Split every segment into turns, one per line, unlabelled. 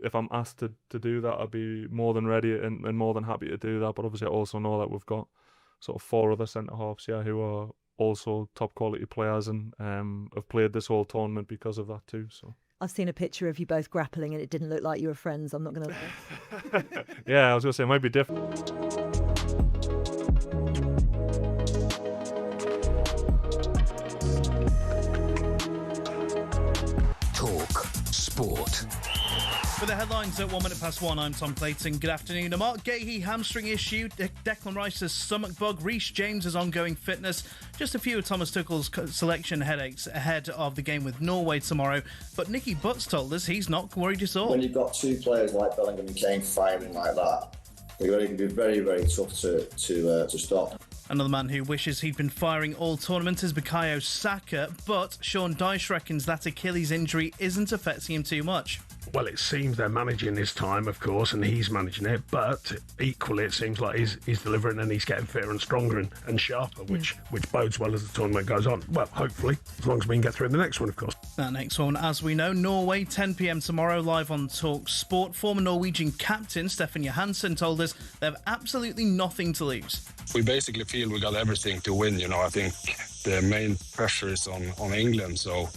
if I'm asked to do that, I'd be more than ready and more than happy to do that. But obviously, I also know that we've got sort of 4 other centre halves here who are also top quality players and have played this whole tournament because of that too. So
I've seen a picture of you both grappling and it didn't look like you were friends. I'm not going to lie.
Yeah, I was going to say it might be different.
Talk Sport.
With the headlines at 1:01, I'm Tom Clayton. Good afternoon. A Mark Gahey hamstring issue, Declan Rice's stomach bug, Reece James's ongoing fitness, just a few of Thomas Tuchel's selection headaches ahead of the game with Norway tomorrow. But Nicky Butt's told us he's not worried at all.
When you've got 2 players like Bellingham and Kane firing like that, it can be very, very tough to stop.
Another man who wishes he'd been firing all tournament is Bukayo Saka, but Sean Dyche reckons that Achilles injury isn't affecting him too much.
Well, it seems they're managing his time, of course, and he's managing it, but equally it seems like he's delivering and he's getting fitter and stronger and sharper, which bodes well as the tournament goes on. Well, hopefully, as long as we can get through the next one, of course.
That next one, as we know, Norway, 10 p.m. tomorrow, live on talkSPORT. Former Norwegian captain Stefan Johansson told us they have absolutely nothing to lose.
We basically feel we got everything to win, you know. I think the main pressure is on England, so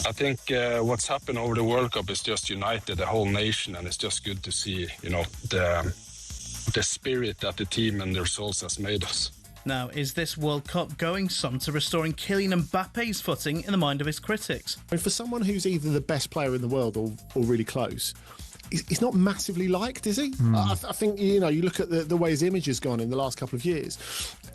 I think what's happened over the World Cup is just united the whole nation, and it's just good to see, you know, the spirit that the team and the results has made us.
Now, is this World Cup going some to restoring Kylian Mbappe's footing in the mind of his critics?
And for someone who's either the best player in the world or really close, he's not massively liked, is he? I think, you know, you look at the way his image has gone in the last couple of years,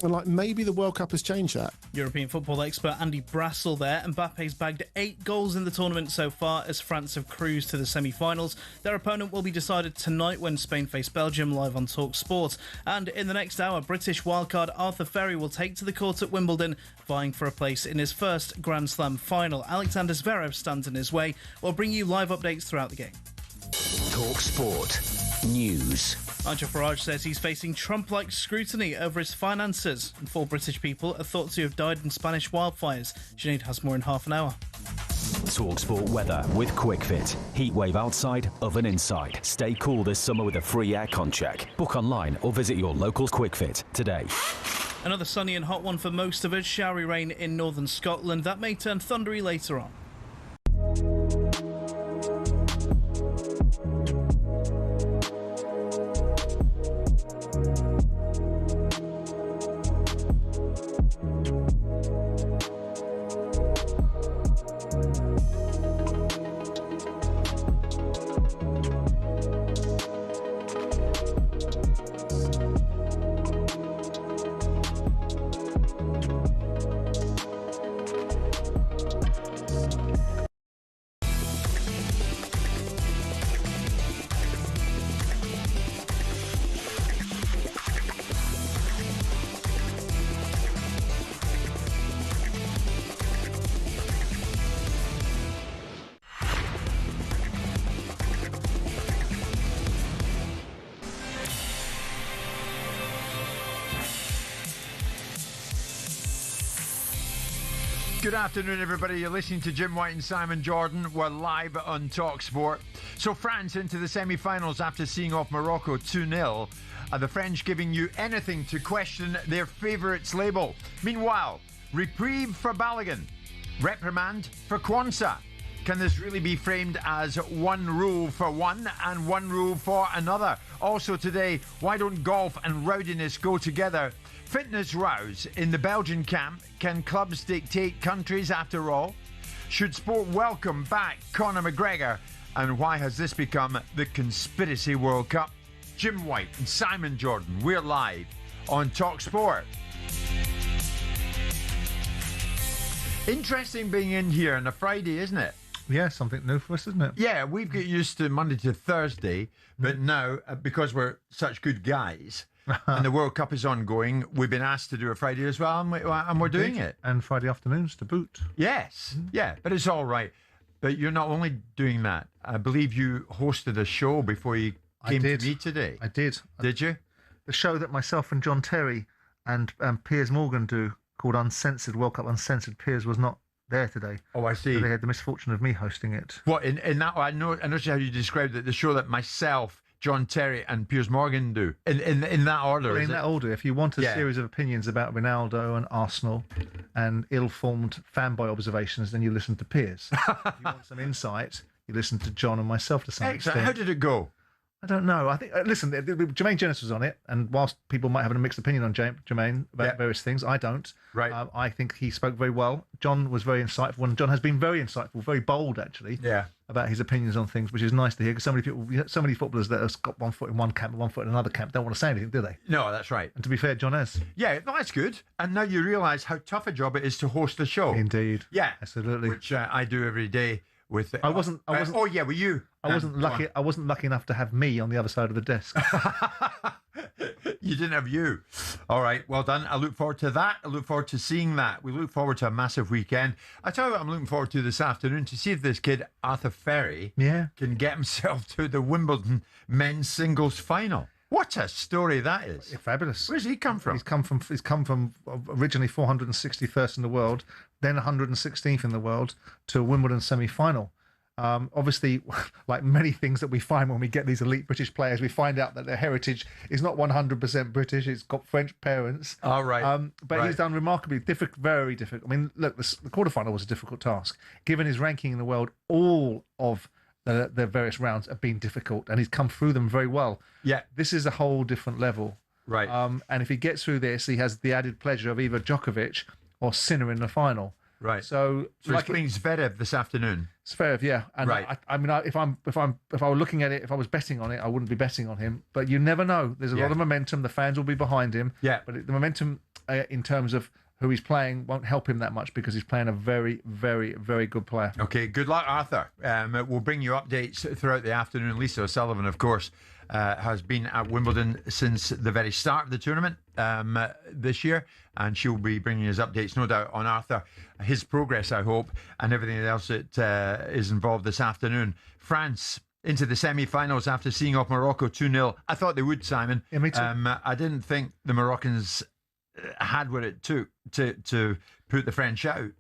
and like maybe the World Cup has changed that.
European football expert Andy Brassel there. Mbappe's bagged 8 goals in the tournament so far as France have cruised to the semi-finals. Their opponent will be decided tonight when Spain face Belgium, live on talkSPORT. And in the next hour, British wildcard Arthur Ferry will take to the court at Wimbledon, vying for a place in his first Grand Slam final. Alexander Zverev stands in his way. We'll bring you live updates throughout the game.
talkSPORT News.
Nigel Farage says he's facing Trump-like scrutiny over his finances, and 4 British people are thought to have died in Spanish wildfires. Sinead has more in half an hour.
talkSPORT weather with QuickFit. Heatwave outside, oven inside. Stay cool this summer with a free aircon check. Book online or visit your local QuickFit today.
Another sunny and hot one for most of us. Showery rain in northern Scotland. That may turn thundery later on.
Good afternoon, everybody. You're listening to Jim White and Simon Jordan. We're live on talkSPORT. So France into the semi-finals after seeing off Morocco 2-0. Are the French giving you anything to question their favourites label? Meanwhile, reprieve for Balogun, reprimand for Kwanzaa. Can this really be framed as one rule for one and one rule for another? Also today, why don't golf and rowdiness go together? Fitness rows in the Belgian camp. Can clubs dictate countries after all? Should sport welcome back Conor McGregor? And why has this become the Conspiracy World Cup? Jim White and Simon Jordan, we're live on talkSPORT. Interesting being in here on a Friday, isn't it?
Yeah, something new for us, isn't it?
Yeah, we've got used to Monday to Thursday, but now, because we're such good guys and the World Cup is ongoing, we've been asked to do a Friday as well, and we're doing it.
And Friday afternoons to boot.
Yes, yeah, but it's all right. But you're not only doing that. I believe you hosted a show before you came to me today.
I did.
Did you?
The show that myself and John Terry and Piers Morgan do, called Uncensored, World Cup Uncensored. Piers was not there today.
Oh, I see.
So they had the misfortune of me hosting it.
What in that? I noticed how you described it. The show that myself, John Terry, and Piers Morgan do in that order.
Well, in that order, if you want a series of opinions about Ronaldo and Arsenal and ill-formed fanboy observations, then you listen to Piers. If you want some insight, you listen to John and myself to some extent.
How did it go?
I don't know. I think, listen, Jermaine Jenas was on it, and whilst people might have a mixed opinion on Jermaine about various things, I don't.
Right.
I think he spoke very well. John was very insightful, and John has been very insightful, very bold, actually, about his opinions on things, which is nice to hear, because so many people, so many footballers that have got one foot in one camp and one foot in another camp don't want to say anything, do they?
No, that's right.
And to be fair, John has.
Yeah, that's good. And now you realise how tough a job it is to host a show.
Indeed.
Yeah.
Absolutely.
Which I do every day. With
I wasn't.
oh yeah, were you?
I wasn't lucky. I wasn't lucky enough to have me on the other side of the desk.
You didn't have you. All right, well done. I look forward to that. I look forward to seeing that. We look forward to a massive weekend. I tell you what, I'm looking forward to this afternoon to see if this kid Arthur Ferry can get himself to the Wimbledon men's singles final. What a story that is!
Fabulous.
Where's he come from?
He's come from originally 461st in the world, then 116th in the world, to a Wimbledon semi-final. Obviously, like many things that we find when we get these elite British players, we find out that their heritage is not 100% British. It's got French parents.
All right.
But he's done remarkably very difficult. I mean, look, the quarterfinal was a difficult task. Given his ranking in the world, all of the various rounds have been difficult, and he's come through them very well.
Yeah.
This is a whole different level.
Right.
And if he gets through this, he has the added pleasure of either Djokovic or Sinner in the final.
Right.
So
like he's playing Zverev this afternoon.
Zverev, yeah. And
right.
I mean, if I were looking at it, if I was betting on it, I wouldn't be betting on him. But you never know. There's a lot of momentum. The fans will be behind him.
Yeah.
But the momentum in terms of who he's playing won't help him that much, because he's playing a very, very, very good player.
Okay, good luck, Arthur. We'll bring you updates throughout the afternoon. Lisa O'Sullivan, of course, has been at Wimbledon since the very start of the tournament this year, and she'll be bringing us updates, no doubt, on Arthur, his progress, I hope, and everything else that is involved this afternoon. France into the semi-finals after seeing off Morocco 2-0. I thought they would, Simon.
Yeah, me too.
I didn't think the Moroccans had what it took to put the French out.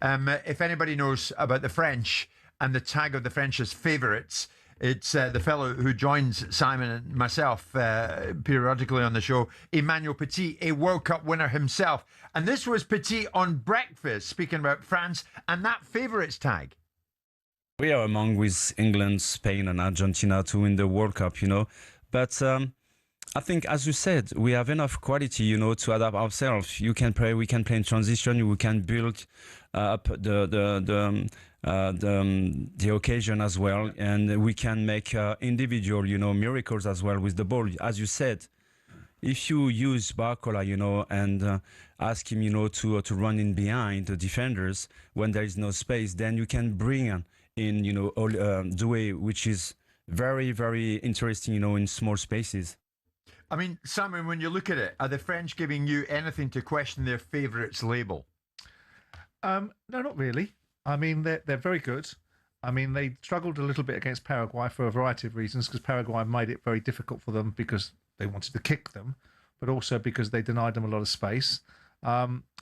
If anybody knows about the French and the tag of the French as favourites, it's the fellow who joins Simon and myself periodically on the show, Emmanuel Petit, a World Cup winner himself. And this was Petit on breakfast, speaking about France and that favourites tag.
We are among with England, Spain and Argentina to win the World Cup, you know. But I think, as you said, we have enough quality, you know, to adapt ourselves. We can play in transition. We can build up the occasion as well, and we can make individual, you know, miracles as well with the ball. As you said, if you use Barcola, you know, and ask him, you know, to run in behind the defenders when there is no space, then you can bring in, you know, Doué, which is very, very interesting, you know, in small spaces.
I mean, Simon, when you look at it, are the French giving you anything to question their favourites label?
No, not really. I mean, they're very good. I mean, they struggled a little bit against Paraguay for a variety of reasons, because Paraguay made it very difficult for them because they wanted to kick them, but also because they denied them a lot of space.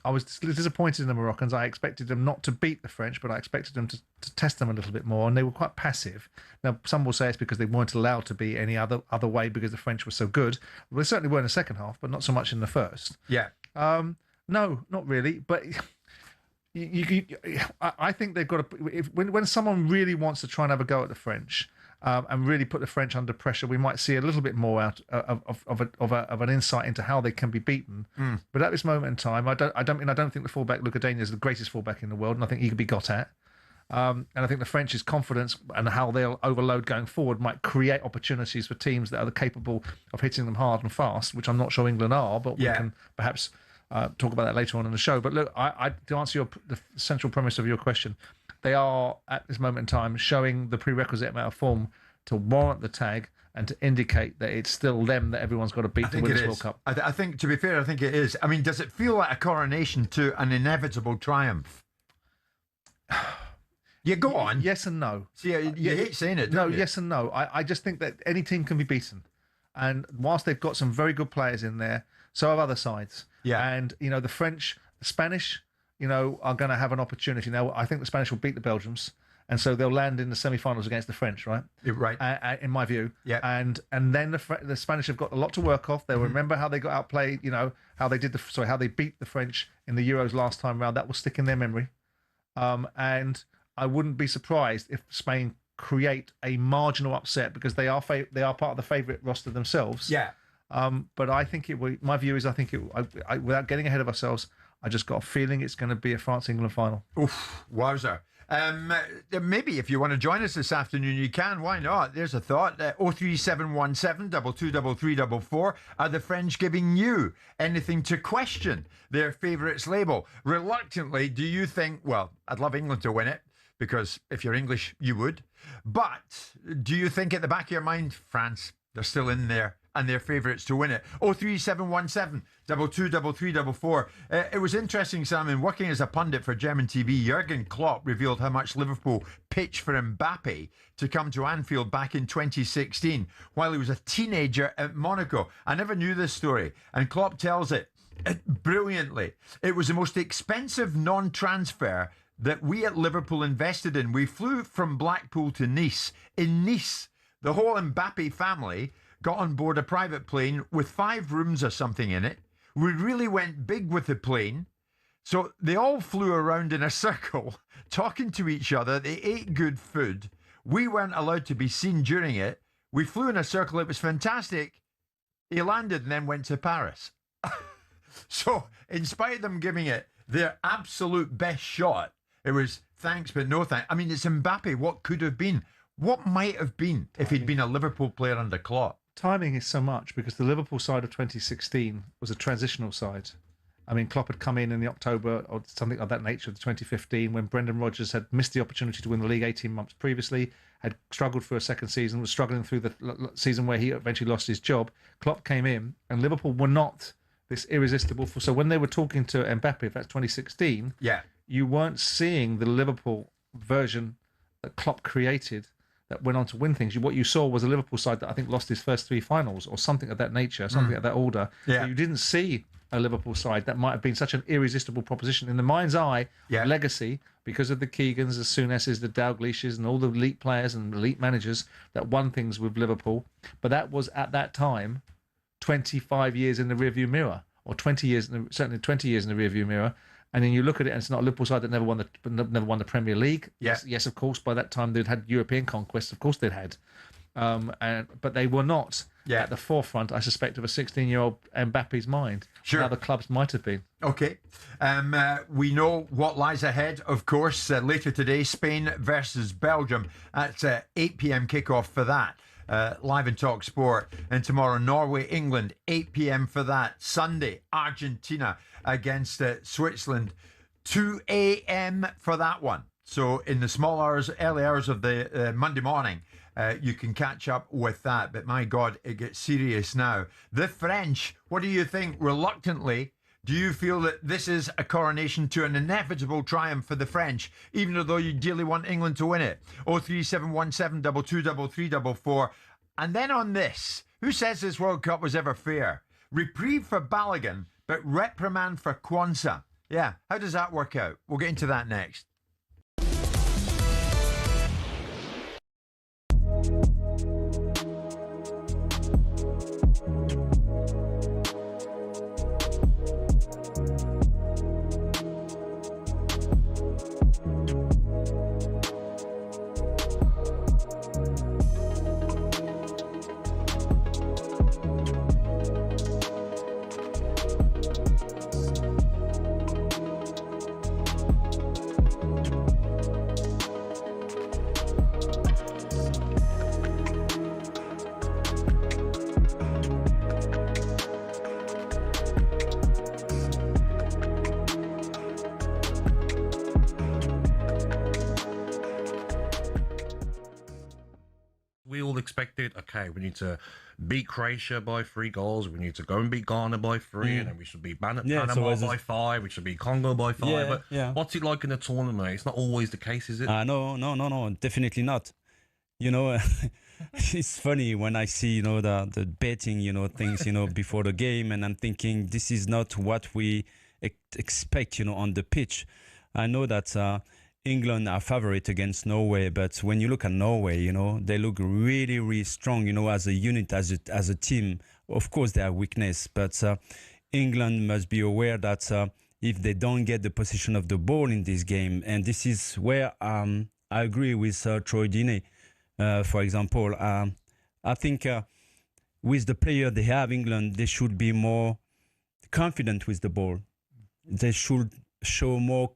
I was disappointed in the Moroccans. I expected them not to beat the French, but I expected them to test them a little bit more, and they were quite passive. Now, some will say it's because they weren't allowed to be any other way because the French were so good. Well, they certainly were in the second half, but not so much in the first.
Yeah.
No, not really. But I think they've got to. When someone really wants to try and have a go at the French, and really put the French under pressure, we might see a little bit more out of an insight into how they can be beaten. But at this moment in time, I don't think the fullback Luca Degna is the greatest fullback in the world, and I think he could be got at. And I think the French's confidence and how they'll overload going forward might create opportunities for teams that are capable of hitting them hard and fast, which I'm not sure England are, but we can perhaps talk about that later on in the show. But look, to answer the central premise of your question, they are, at this moment in time, showing the prerequisite amount of form to warrant the tag and to indicate that it's still them that everyone's got to beat to win this World Cup.
I think, to be fair, I think it is. I mean, does it feel like a coronation to an inevitable triumph? Yeah, go on.
Yes and no.
See, you hate saying it, don't you?
Yes and no. I just think that any team can be beaten. And whilst they've got some very good players in there, so have other sides.
Yeah.
And, you know, the French, the Spanish, are going to have an opportunity. Now, I think the Spanish will beat the Belgians, and so they'll land in the semi-finals against the French, right?
Right.
In my view.
Yeah.
And then the Spanish have got a lot to work off. They'll remember how they got outplayed. How they beat the French in the Euros last time round. That will stick in their memory. And I wouldn't be surprised if Spain create a marginal upset because they are part of the favourite roster themselves.
Yeah.
But I think my view is without getting ahead of ourselves, I just got a feeling it's going to be a France-England final.
Oof, wowzer. Maybe if you want to join us this afternoon, you can. Why not? There's a thought. 03717 223344. Are the French giving you anything to question their favourites label? Reluctantly, do you think, well, I'd love England to win it, because if you're English, you would. But do you think at the back of your mind, France, they're still in there and they're favourites to win it? 03717 223344. It was interesting, Simon, working as a pundit for German TV, Jurgen Klopp revealed how much Liverpool pitched for Mbappé to come to Anfield back in 2016 while he was a teenager at Monaco. I never knew this story, and Klopp tells it brilliantly. It was the most expensive non-transfer that we at Liverpool invested in. We flew from Blackpool to Nice. In Nice, the whole Mbappé family got on board a private plane with 5 rooms or something in it. We really went big with the plane. So they all flew around in a circle, talking to each other. They ate good food. We weren't allowed to be seen during it. We flew in a circle. It was fantastic. He landed and then went to Paris. So in spite of them giving it their absolute best shot, it was thanks but no thanks. I mean, it's Mbappé. What could have been? What might have been if he'd been a Liverpool player under Klopp?
Timing is so much because the Liverpool side of 2016 was a transitional side. I mean, Klopp had come in the October or something of that nature of 2015 when Brendan Rodgers had missed the opportunity to win the league 18 months previously, had struggled for a second season, was struggling through the season where he eventually lost his job. Klopp came in and Liverpool were not this irresistible. So when they were talking to Mbappé, if that's 2016, you weren't seeing the Liverpool version that Klopp created that went on to win things. What you saw was a Liverpool side that I think lost his first 3 finals or something of that nature, something of that order.
Yeah.
So you didn't see a Liverpool side that might have been such an irresistible proposition. In the mind's eye, legacy, because of the Keegans, the Sounesses, the Dalglishes, and all the elite players and elite managers that won things with Liverpool. But that was, at that time, 25 years in the rearview mirror, or 20 years, certainly 20 years in the rearview mirror. And then you look at it, and it's not a Liverpool side that never won the Premier League. Yes, of course. By that time, they'd had European conquests. Of course, they'd had, but they were not at the forefront, I suspect, of a 16-year-old Mbappe's mind.
Sure,
how the clubs might have been.
Okay, we know what lies ahead. Of course, later today, Spain versus Belgium. That's 8 p.m. kickoff for that. Live in talkSPORT. And tomorrow, Norway, England, 8 p.m. for that. Sunday, Argentina against Switzerland, 2 a.m. for that one. So in the small hours, early hours of the Monday morning, you can catch up with that. But my God, it gets serious now. The French, what do you think? Reluctantly, do you feel that this is a coronation to an inevitable triumph for the French, even though you dearly want England to win it? 03717 223344. And then on this, who says this World Cup was ever fair? Reprieve for Balogun, but reprimand for Kwanzaa. Yeah, how does that work out? We'll get into that next.
We all expected, okay, we need to beat Croatia by 3 goals. We need to go and beat Ghana by 3, and then we should beat Panama by 5. We should beat Congo by 5. But what's it like in a tournament? It's not always the case, is it?
No, definitely not. You know, it's funny when I see, the betting, things, before the game, and I'm thinking this is not what we expect, on the pitch. I know that England are favorite against Norway, but when you look at Norway, they look really, really strong, as a unit, as a team. Of course, they have weakness, but England must be aware that if they don't get the position of the ball in this game, and this is where I agree with Troy Deeney, for example. I think with the player they have, England, they should be more confident with the ball. They should show more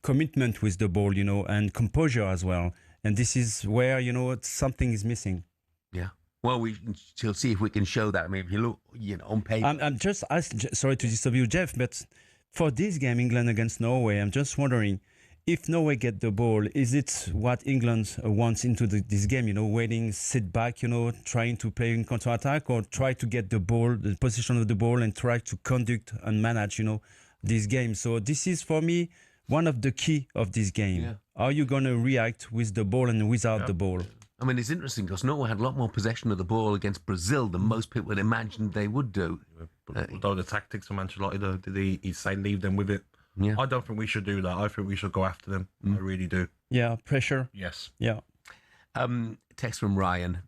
commitment with the ball, and composure as well. And this is where, something is missing.
Yeah. Well, we shall see if we can show that. I mean, if you look, on paper.
I'm just sorry to disturb you, Jeff, but for this game, England against Norway, I'm just wondering, if Norway get the ball, is it what England wants into this game? Waiting, sit back, trying to play in counter-attack, or try to get the ball, the position of the ball, and try to conduct and manage, this game. So this is, for me, one of the key of this game. Yeah. Are you going to react with the ball and without the ball?
I mean, it's interesting because Norway had a lot more possession of the ball against Brazil than most people had imagined they would do.
Although the tactics from Ancelotti, though, did he say leave them with it?
Yeah.
I don't think we should do that. I think we should go after them. I really do.
Yeah, pressure.
Yes.
Yeah.
Text from Ryan.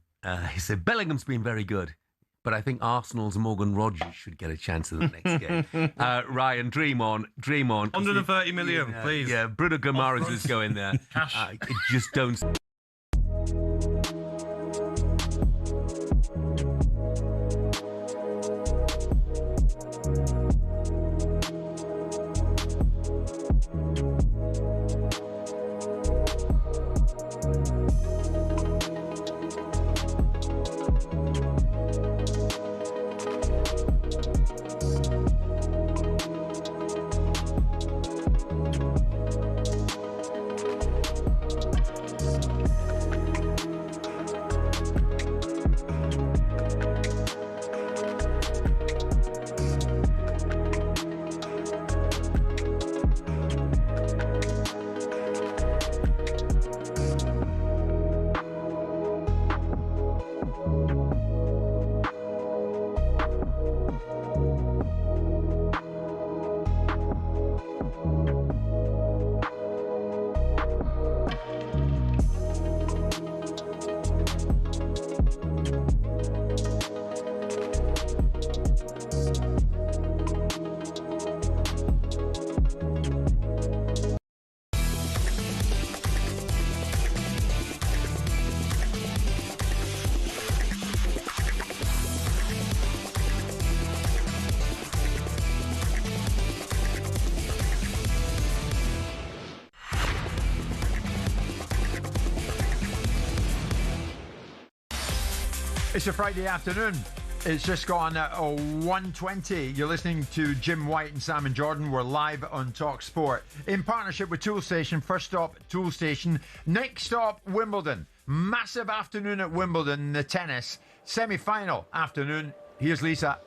He said, Bellingham's been very good, but I think Arsenal's Morgan Rogers should get a chance in the next game. Ryan, dream on.
130 million, please.
Yeah, Bruno Guimarães is going there.
Cash.
Just don't...
It's a Friday afternoon. It's just gone at 1:20. You're listening to Jim White and Simon Jordan. We're live on talkSPORT in partnership with Toolstation. First stop, Toolstation. Next stop, Wimbledon. Massive afternoon at Wimbledon, the tennis. Semi-final afternoon. Here's Lisa.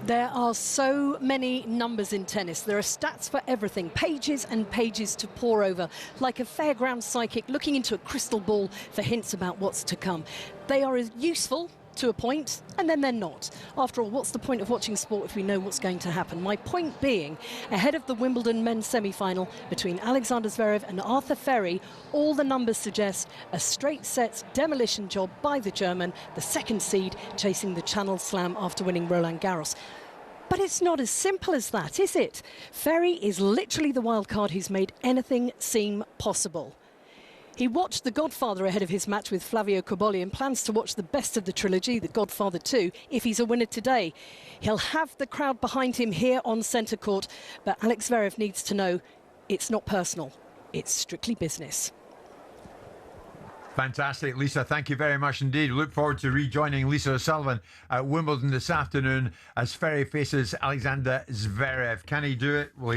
There are so many numbers in tennis. There are stats for everything, pages and pages to pore over, like a fairground psychic looking into a crystal ball for hints about what's to come. They are as useful to a point, and then they're not. After all, what's the point of watching sport if we know what's going to happen? My point being, ahead of the Wimbledon men's semi-final between Alexander Zverev and Arthur Ferry, all the numbers suggest a straight sets demolition job by the German, the second seed, chasing the Channel Slam after winning Roland Garros. But it's not as simple as that, is it? Ferry is literally the wild card who's made anything seem possible. He watched The Godfather ahead of his match with Flavio Cobolli and plans to watch the best of the trilogy, The Godfather 2, if he's a winner today. He'll have the crowd behind him here on centre court, but Alex Zverev needs to know it's not personal, it's strictly business.
Fantastic, Lisa. Thank you very much indeed. Look forward to rejoining Lisa O'Sullivan at Wimbledon this afternoon as Ferry faces Alexander Zverev. Can he do it? Well,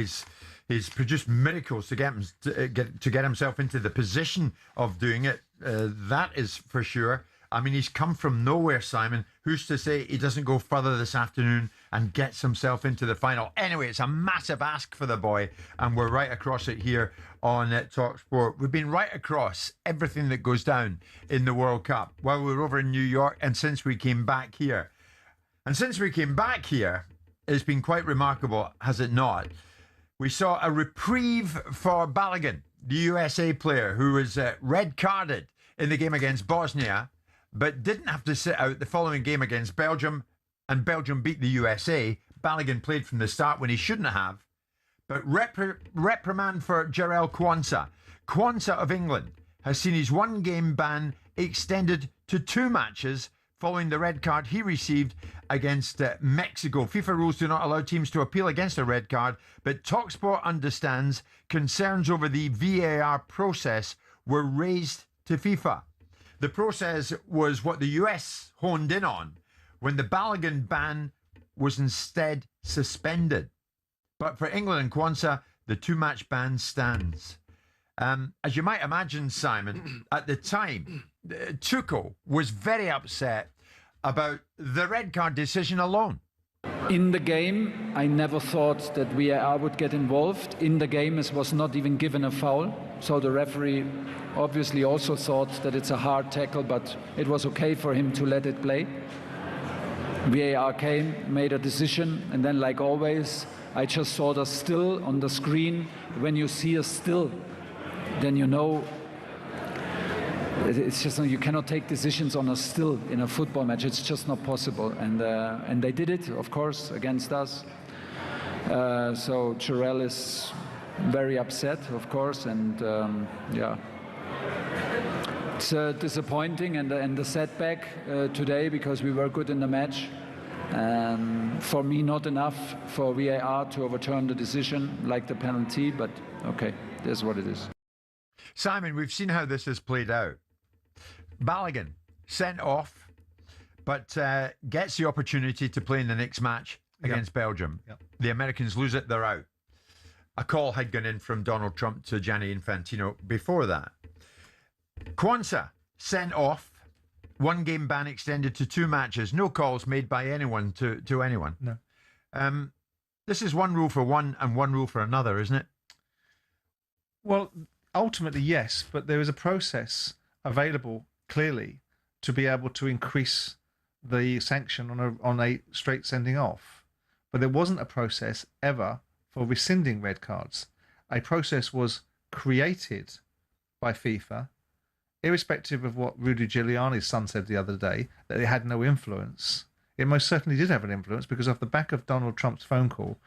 he's produced miracles to get himself into the position of doing it. That is for sure. I mean, he's come from nowhere, Simon. Who's to say he doesn't go further this afternoon and gets himself into the final? Anyway, it's a massive ask for the boy, and we're right across it here on talkSPORT. We've been right across everything that goes down in the World Cup while we were over in New York, and since we came back here. And since we came back here, has been quite remarkable, has it not? We saw a reprieve for Balogun, the USA player who was red carded in the game against Bosnia, but didn't have to sit out the following game against Belgium, and Belgium beat the USA. Balogun played from the start when he shouldn't have. But reprimand for Jarell Quansah. Quansah of England has seen his one-game ban extended to 2 matches following the red card he received against Mexico. FIFA rules do not allow teams to appeal against a red card, but talkSPORT understands concerns over the VAR process were raised to FIFA. The process was what the US honed in on when the Balogun ban was instead suspended. But for England and Quansah, the 2-match ban stands. As you might imagine, Simon, at the time, Tuchel was very upset about the red card decision alone.
In the game, I never thought that VAR would get involved. In the game, it was not even given a foul. So the referee obviously also thought that it's a hard tackle, but it was okay for him to let it play. VAR came, made a decision, and then, like always, I just saw the still on the screen. When you see a still, then you know it's just, you cannot take decisions on a still in a football match. It's just not possible. And they did it, of course, against us. So Jarell is very upset, of course, and yeah. It's disappointing and the setback today, because we were good in the match. For me, not enough for VAR to overturn the decision, like the penalty, but okay, that's what it is.
Simon, we've seen how this has played out. Balogun sent off, but gets the opportunity to play in the next match against Belgium. The Americans lose it, they're out. A call had gone in from Donald Trump to Gianni Infantino before that. Quansah sent off, 1-game ban extended to 2 matches, no calls made by anyone to anyone.
No.
This is one rule for one and one rule for another, isn't it?
Well, ultimately, yes, but there is a process available clearly to be able to increase the sanction on a straight sending off. But there wasn't a process ever for rescinding red cards. A process was created by FIFA, irrespective of what Rudy Giuliani's son said the other day, that it had no influence. It most certainly did have an influence, because off the back of Donald Trump's phone call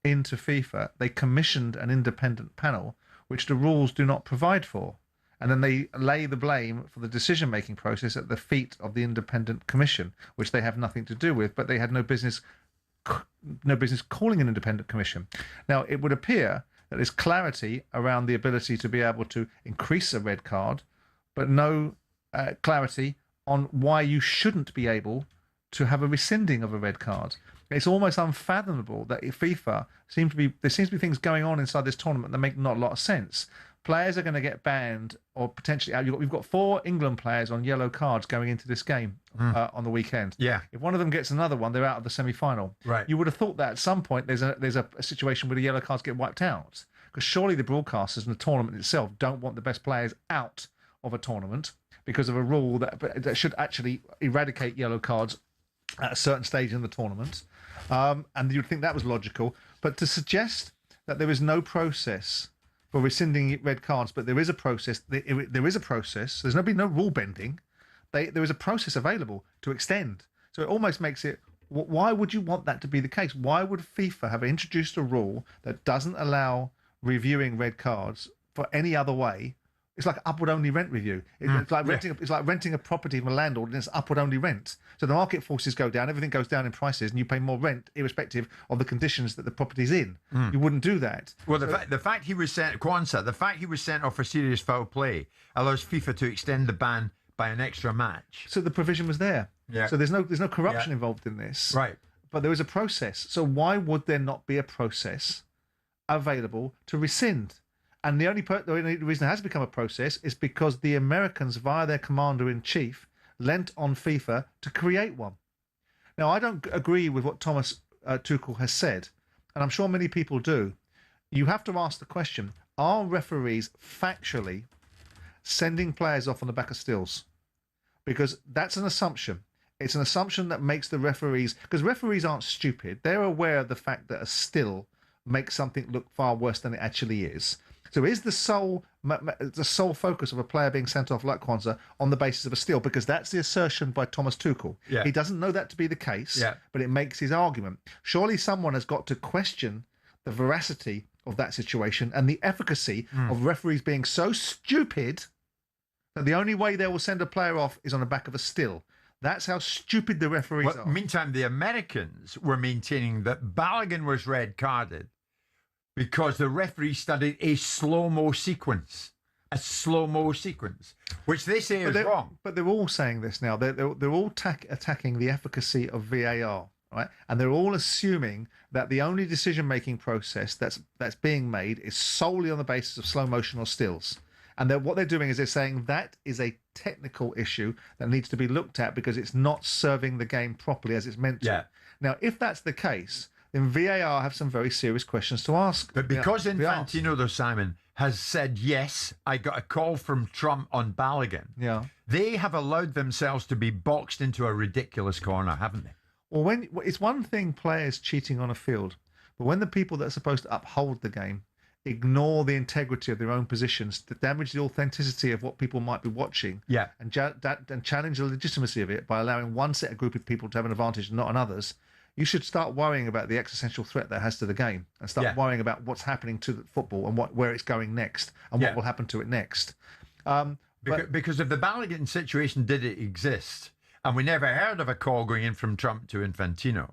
into FIFA, they commissioned an independent panel, which the rules do not provide for. And then they lay the blame for the decision-making process at the feet of the independent commission, which they have nothing to do with, but they had no business calling an independent commission. Now, it would appear that there's clarity around the ability to be able to increase a red card, but no clarity on why you shouldn't be able to have a rescinding of a red card. It's almost unfathomable that FIFA there seems to be things going on inside this tournament that make not a lot of sense. Players are going to get banned or potentially out. We've got 4 England players on yellow cards going into this game on the weekend.
Yeah.
If one of them gets another one, they're out of the semi-final.
Right.
You would have thought that at some point there's a situation where the yellow cards get wiped out, because surely the broadcasters and the tournament itself don't want the best players out of a tournament because of a rule that should actually eradicate yellow cards at a certain stage in the tournament. And you'd think that was logical. But to suggest that there is no process for rescinding red cards, but there is a process. There is a process. There's no rule bending. There is a process available to extend. So it almost makes it. Why would you want that to be the case? Why would FIFA have introduced a rule that doesn't allow reviewing red cards for any other way? It's like upward only rent review. It's like renting. It's like renting a property from a landlord, and it's upward only rent. So the market forces go down, everything goes down in prices, and you pay more rent irrespective of the conditions that the property's in. You wouldn't do that.
Well, the fact he was sent Quansah, the fact he was sent off for serious foul play allows FIFA to extend the ban by an extra match.
So the provision was there.
Yeah.
So there's no corruption involved in this.
Right.
But there is a process. So why would there not be a process available to rescind? And the only reason it has become a process is because the Americans, via their commander-in-chief, lent on FIFA to create one. Now, I don't agree with what Thomas Tuchel has said, and I'm sure many people do. You have to ask the question, are referees factually sending players off on the back of stills? Because that's an assumption. It's an assumption that makes the referees, because referees aren't stupid. They're aware of the fact that a still makes something look far worse than it actually is. So is the sole focus of a player being sent off like Kwanzaa on the basis of a still? Because that's the assertion by Thomas Tuchel.
Yeah.
He doesn't know that to be the case, but it makes his argument. Surely someone has got to question the veracity of that situation and the efficacy of referees being so stupid that the only way they will send a player off is on the back of a still. That's how stupid the referees are.
Meantime, the Americans were maintaining that Balogun was red carded because the referee studied a slow-mo sequence. A slow-mo sequence, which they say is wrong.
But they're all saying this now. They're all attacking the efficacy of VAR, right? And they're all assuming that the only decision-making process that's being made is solely on the basis of slow motion or stills. And what they're doing is they're saying that is a technical issue that needs to be looked at because it's not serving the game properly as it's meant to.
Yeah.
Now, if that's the case, then VAR have some very serious questions to ask.
But because Infantino, though, Simon, has said, yes, I got a call from Trump on Balogun, they have allowed themselves to be boxed into a ridiculous corner, haven't they?
Well, it's one thing players cheating on a field, but when the people that are supposed to uphold the game ignore the integrity of their own positions to damage the authenticity of what people might be watching, and challenge the legitimacy of it by allowing one set of group of people to have an advantage and not on others, you should start worrying about the existential threat that has to the game and start worrying about what's happening to the football and where it's going next and what will happen to it next.
Because if the Balogun situation did exist, and we never heard of a call going in from Trump to Infantino,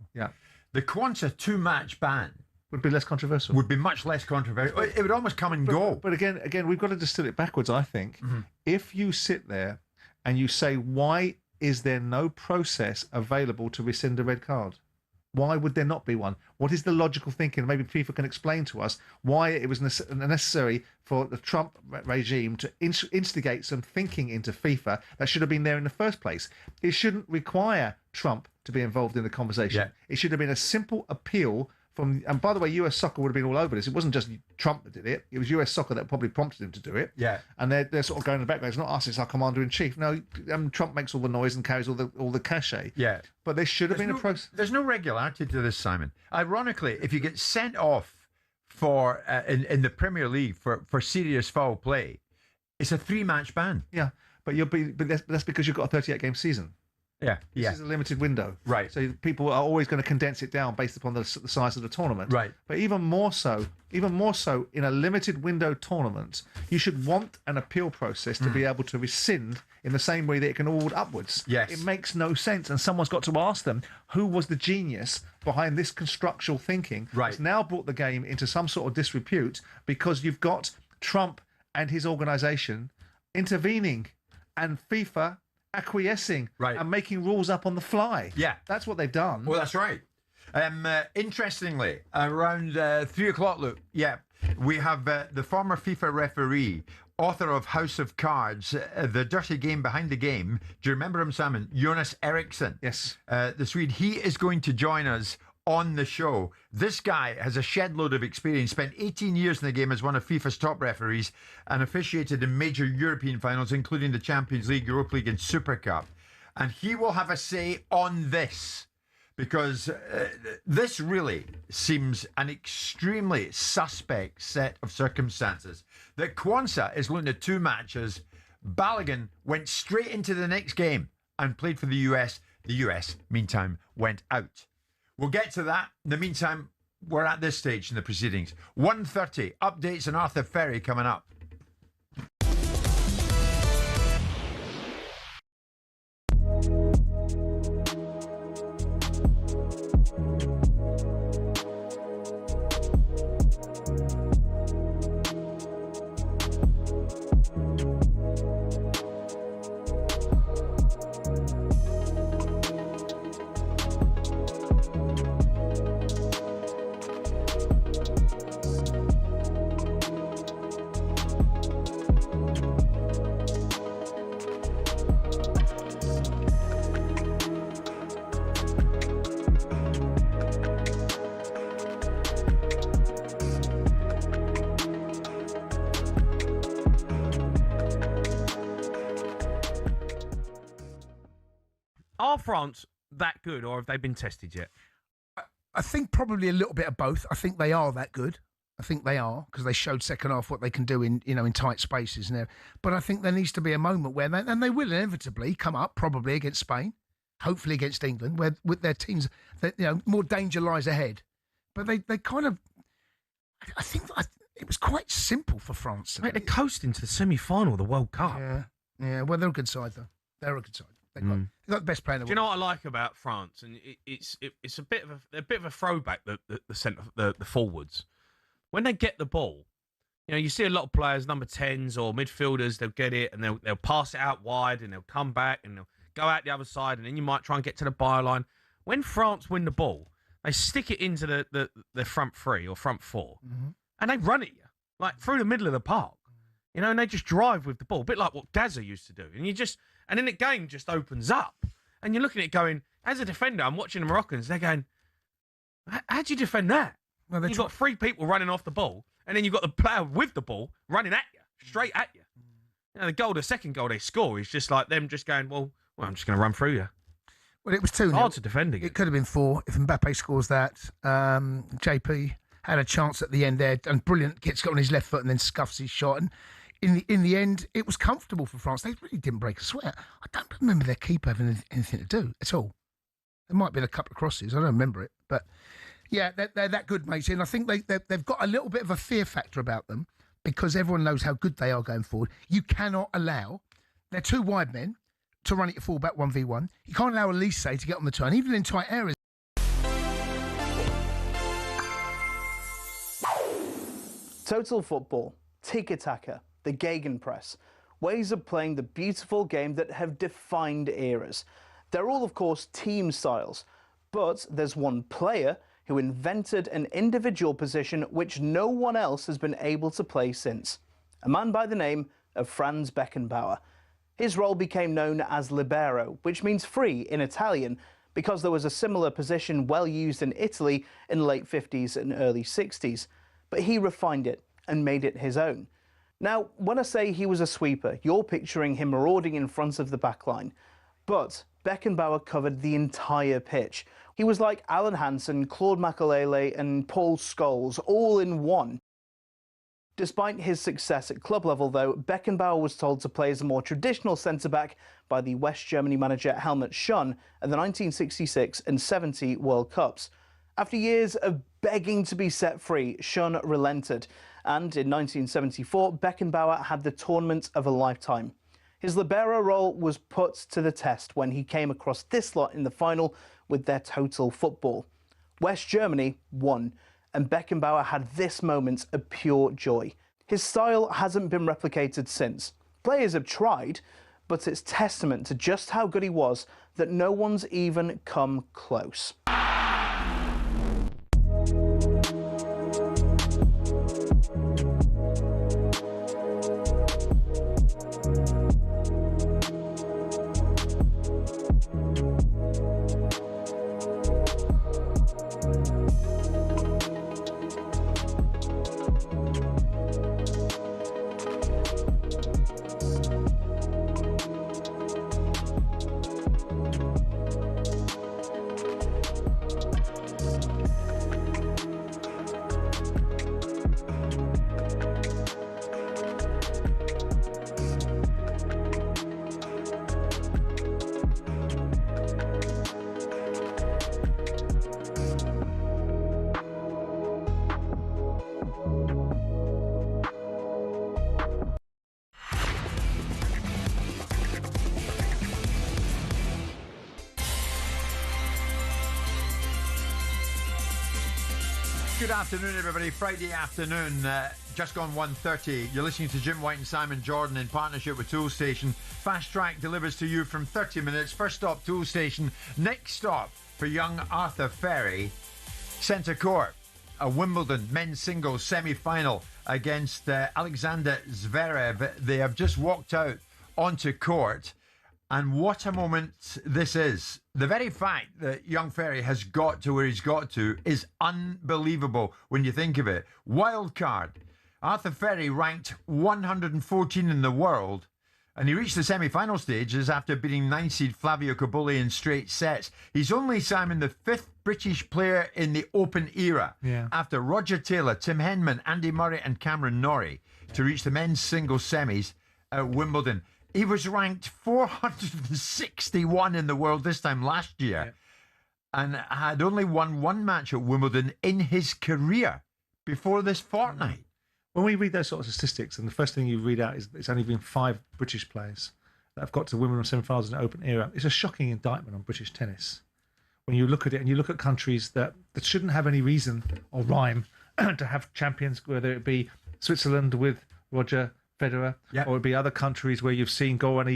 the Kwanzaa 2-match ban
would be less controversial.
Would be much less controversial. It would almost come and go.
But again, we've got to distill it backwards, I think. If you sit there and you say, why is there no process available to rescind a red card? Why would there not be one? What is the logical thinking? Maybe FIFA can explain to us why it was necessary for the Trump regime to instigate some thinking into FIFA that should have been there in the first place. It shouldn't require Trump to be involved in the conversation. It should have been a simple appeal from, and by the way, US Soccer would have been all over this. It wasn't just Trump that did it. It was US Soccer that probably prompted him to do it. And they're sort of going in the background. It's not us, it's our commander-in-chief. No, Trump makes all the noise and carries all the cachet. But there should have been a process.
There's no regularity to this, Simon. Ironically, if you get sent off for in the Premier League for serious foul play, it's a 3-match ban.
But that's because you've got a 38-game season. This is a limited window.
Right.
So people are always going to condense it down based upon the size of the tournament.
Right.
But even more so in a limited window tournament, you should want an appeal process to be able to rescind in the same way that it can award upwards.
Yes.
It makes no sense. And someone's got to ask them, who was the genius behind this constructual thinking?
Right.
It's now brought the game into some sort of disrepute because you've got Trump and his organisation intervening and FIFA acquiescing and making rules up on the fly. That's what they've done.
Well, that's right. Interestingly, around 3 o'clock, Luke, we have the former FIFA referee, author of House of Cards, The Dirty Game Behind the Game. Do you remember him, Simon? Jonas Eriksson.
Yes.
The Swede. He is going to join us on the show. This guy has a shed load of experience, spent 18 years in the game as one of FIFA's top referees and officiated in major European finals, including the Champions League, Europa League and Super Cup. And he will have a say on this because this really seems an extremely suspect set of circumstances. That Kwanzaa is looking at 2 matches. Balogun went straight into the next game and played for the US. The US, meantime, went out. We'll get to that. In the meantime, we're at this stage in the proceedings. 1:30, updates on Arthur Ferry coming up.
Are France that good, or have they been tested yet?
I think probably a little bit of both. I think they are that good. I think they are, because they showed second half what they can do in tight spaces and there. But I think there needs to be a moment where they will inevitably come up, probably against Spain, hopefully against England, where with their teams, more danger lies ahead. But they kind of, I think it was quite simple for France.
Mate, they're coasting to the semi-final of the World Cup.
Yeah. Well, they're a good side though. They're a good side. They've got the best player in the world.
Do you know what I like about France? And it's a bit of a throwback. The forwards, when they get the ball, you see a lot of players, number 10s or midfielders, they'll get it and they'll pass it out wide and they'll come back and they'll go out the other side and then you might try and get to the byline. When France win the ball, they stick it into the front three or front four and they run at you like through the middle of the park. And they just drive with the ball, a bit like what Gaza used to do. And then the game just opens up. And you're looking at it going, as a defender, I'm watching the Moroccans, they're going, how do you defend that? Well, you've got 3 people running off the ball, and then you've got the player with the ball running at you, straight at you. The second goal they score is just like them just going, well I'm just going to run through you.
Well, it was 2-0.
Hard to defend again.
It could have been 4 if Mbappé scores that. JP had a chance at the end there, and brilliant, gets on his left foot and then scuffs his shot. And in the end, it was comfortable for France. They really didn't break a sweat. I don't remember their keeper having anything to do at all. There might have been a couple of crosses. I don't remember it. But, yeah, they're that good, mate. And I think they've got a little bit of a fear factor about them because everyone knows how good they are going forward. You cannot allow their 2 wide men to run it at full-back 1v1. You can't allow Elise to get on the turn, even in tight areas.
Total football, tiki-taka, the Gegenpress, ways of playing the beautiful game that have defined eras. They're all, of course, team styles, but there's one player who invented an individual position which no one else has been able to play since. A man by the name of Franz Beckenbauer. His role became known as libero, which means free in Italian, because there was a similar position well used in Italy in the late 50s and early 60s. But he refined it and made it his own. Now, when I say he was a sweeper, you're picturing him marauding in front of the backline. But Beckenbauer covered the entire pitch. He was like Alan Hansen, Claude Makelele and Paul Scholes, all in one. Despite his success at club level, though, Beckenbauer was told to play as a more traditional centre-back by the West Germany manager Helmut Schön at the 1966 and 70 World Cups. After years of begging to be set free, Schön relented, and in 1974, Beckenbauer had the tournament of a lifetime. His libero role was put to the test when he came across this lot in the final with their total football. West Germany won, and Beckenbauer had this moment of pure joy. His style hasn't been replicated since. Players have tried, but it's testament to just how good he was that no one's even come close.
Good afternoon, everybody. Friday afternoon, just gone 1:30. You're listening to Jim White and Simon Jordan in partnership with Toolstation. Fast Track delivers to you from 30 minutes. First stop, Toolstation. Next stop for young Arthur Ferry, centre court. A Wimbledon men's singles semi-final against Alexander Zverev. They have just walked out onto court. And what a moment this is. The very fact that young Ferry has got to where he's got to is unbelievable when you think of it. Wild card. Arthur Ferry ranked 114 in the world. And he reached the semi-final stages after beating 9-seed Flavio Cobolli in straight sets. He's only, Simon, the 5th British player in the Open era, after Roger Taylor, Tim Henman, Andy Murray and Cameron Norrie, to reach the men's singles semis at Wimbledon. He was ranked 461 in the world this time last year, and had only won one match at Wimbledon in his career before this fortnight.
When we read those sorts of statistics, and the first thing you read out is it's only been 5 British players that have got to Wimbledon semi-finals in the Open era, it's a shocking indictment on British tennis. When you look at it, and you look at countries that shouldn't have any reason or rhyme to have champions, whether it be Switzerland with Roger Federer, or it be other countries where you've seen Goran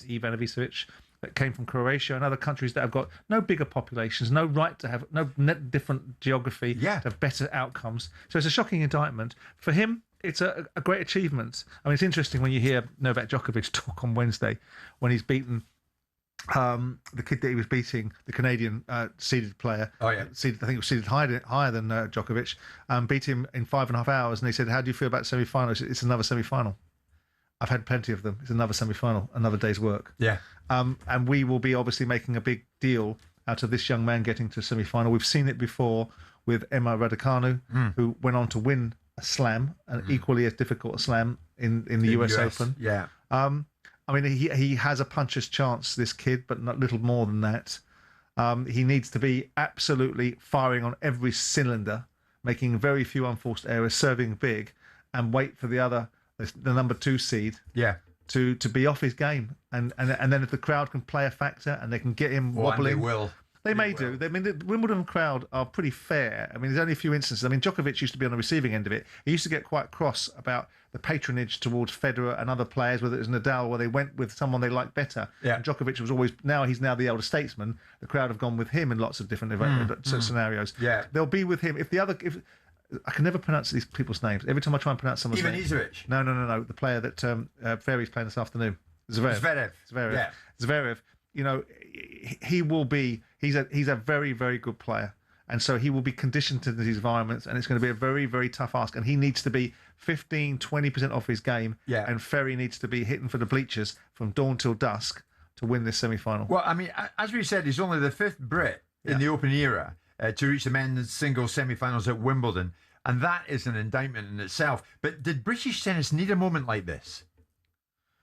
Ivanovic that came from Croatia, and other countries that have got no bigger populations, no right to have no different geography, to have better outcomes. So it's a shocking indictment. For him, it's a great achievement. I mean, it's interesting when you hear Novak Djokovic talk on Wednesday when he's beaten the kid that he was beating, the Canadian seeded player. Seeded, I think it was seeded higher than Djokovic, beat him in 5.5 hours. And he said, "How do you feel about semi-finals?" It's another semi-final. I've had plenty of them. It's another semi-final, another day's work. And we will be obviously making a big deal out of this young man getting to semi-final. We've seen it before with Emma Raducanu, who went on to win a slam, an equally as difficult a slam in the US Open. I mean, he has a puncher's chance, this kid, but not little more than that. He needs to be absolutely firing on every cylinder, making very few unforced errors, serving big, and wait for the number 2 seed to be off his game. And then if the crowd can play a factor and they can get him wobbling.
And they will.
They may do. I mean, the Wimbledon crowd are pretty fair. I mean, there's only a few instances. I mean, Djokovic used to be on the receiving end of it. He used to get quite cross about the patronage towards Federer and other players, whether it was Nadal, where they went with someone they liked better. And Djokovic was always, he's now the elder statesman. The crowd have gone with him in lots of different scenarios. They'll be with him. If I can never pronounce these people's names. Every time I try and pronounce someone's name.
Ivanisevic.
No. The player that Ferry's playing this afternoon. Zverev. Zverev. You know, he will be. He's a very, very good player, and so he will be conditioned to these environments, and it's going to be a very, very tough ask. And he needs to be 15-20% off his game. And Ferry needs to be hitting for the bleachers from dawn till dusk to win this semi-final.
Well, I mean, as we said, he's only the 5th Brit in the Open era to reach the men's singles semi-finals at Wimbledon, and that is an indictment in itself. But did British tennis need a moment like this?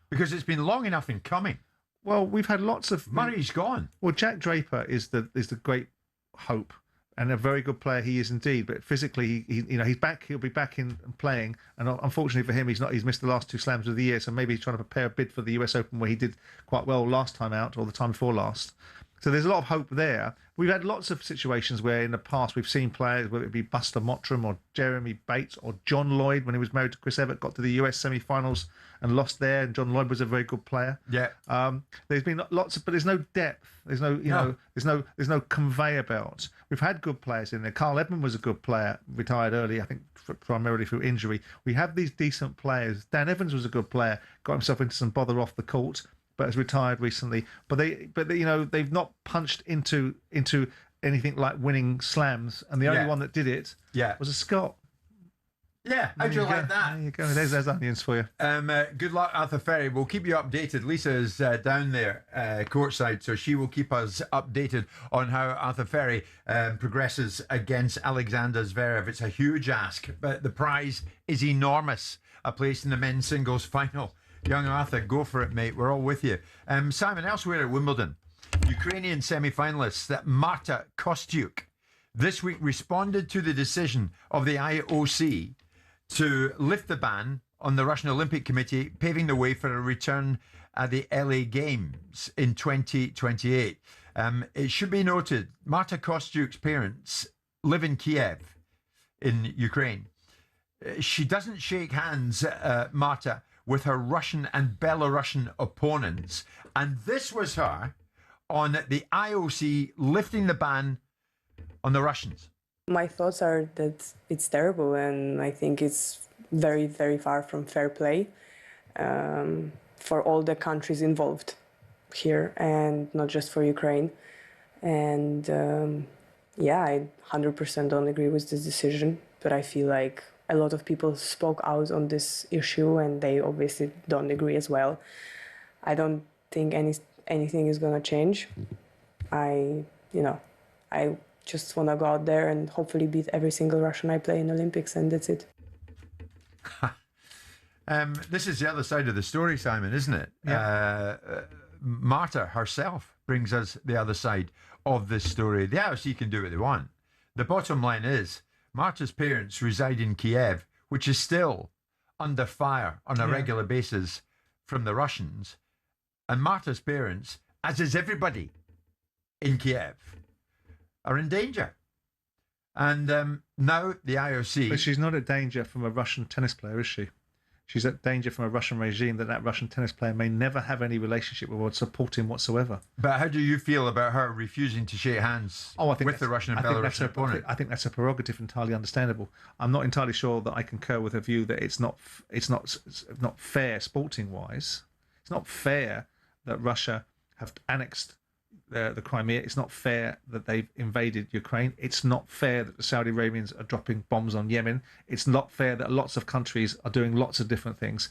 Because it's been long enough in coming.
Well, we've had lots of...
Murray's gone.
Well, Jack Draper is the great hope, and a very good player he is indeed. But physically, he's back. He'll be back in playing, and unfortunately for him, he's not. He's missed the last 2 slams of the year, so maybe he's trying to prepare a bid for the US Open, where he did quite well last time out, or the time before last. So there's a lot of hope there. We've had lots of situations where in the past we've seen players, whether it be Buster Mottram or Jeremy Bates or John Lloyd, when he was married to Chris Evert, got to the US semi-finals and lost there. And John Lloyd was a very good player. There's been lots of, but there's no depth. There's no, there's no conveyor belt. We've had good players in there. Carl Edmund was a good player, retired early, I think, primarily through injury. We have these decent players. Dan Evans was a good player, got himself into some bother off the court, but has retired recently. But they've not punched into anything like winning slams, and the only one that did it was a Scot.
How'd you like that?
There you go. There's onions for you.
Good luck, Arthur Ferry. We'll keep you updated. Lisa's down there courtside, so she will keep us updated on how Arthur Ferry progresses against Alexander Zverev. It's a huge ask, but the prize is enormous. A place in the men's singles final. Young Arthur, go for it, mate. We're all with you. Simon, elsewhere at Wimbledon, Ukrainian semi-finalists Marta Kostyuk this week responded to the decision of the IOC to lift the ban on the Russian Olympic Committee, paving the way for a return at the LA Games in 2028. It should be noted, Marta Kostyuk's parents live in Kiev, in Ukraine. She doesn't shake hands, Marta, with her Russian and Belarusian opponents. And this was her on the IOC lifting the ban on the Russians.
My thoughts are that it's terrible, and I think it's very, very far from fair play for all the countries involved here, and not just for Ukraine. And I 100% don't agree with this decision, but I feel like a lot of people spoke out on this issue, and they obviously don't agree as well. I don't think anything is going to change. I just want to go out there and hopefully beat every single Russian I play in Olympics, and that's it.
This is the other side of the story, Simon, isn't it? Yeah. Marta herself brings us the other side of this story. The IOC can do what they want. The bottom line is Marta's parents reside in Kiev, which is still under fire on a regular basis from the Russians. And Marta's parents, as is everybody in Kiev, are in danger. And now the IOC...
But she's not at danger from a Russian tennis player, is she? She's at danger from a Russian regime that Russian tennis player may never have any relationship with or support him whatsoever.
But how do you feel about her refusing to shake hands with the Russian and Belarusian opponent?
I think that's a prerogative, entirely understandable. I'm not entirely sure that I concur with her view that it's not fair sporting wise. It's not fair that Russia have annexed the Crimea. It's not fair that they've invaded Ukraine. It's not fair that the Saudi Arabians are dropping bombs on Yemen. It's not fair that lots of countries are doing lots of different things.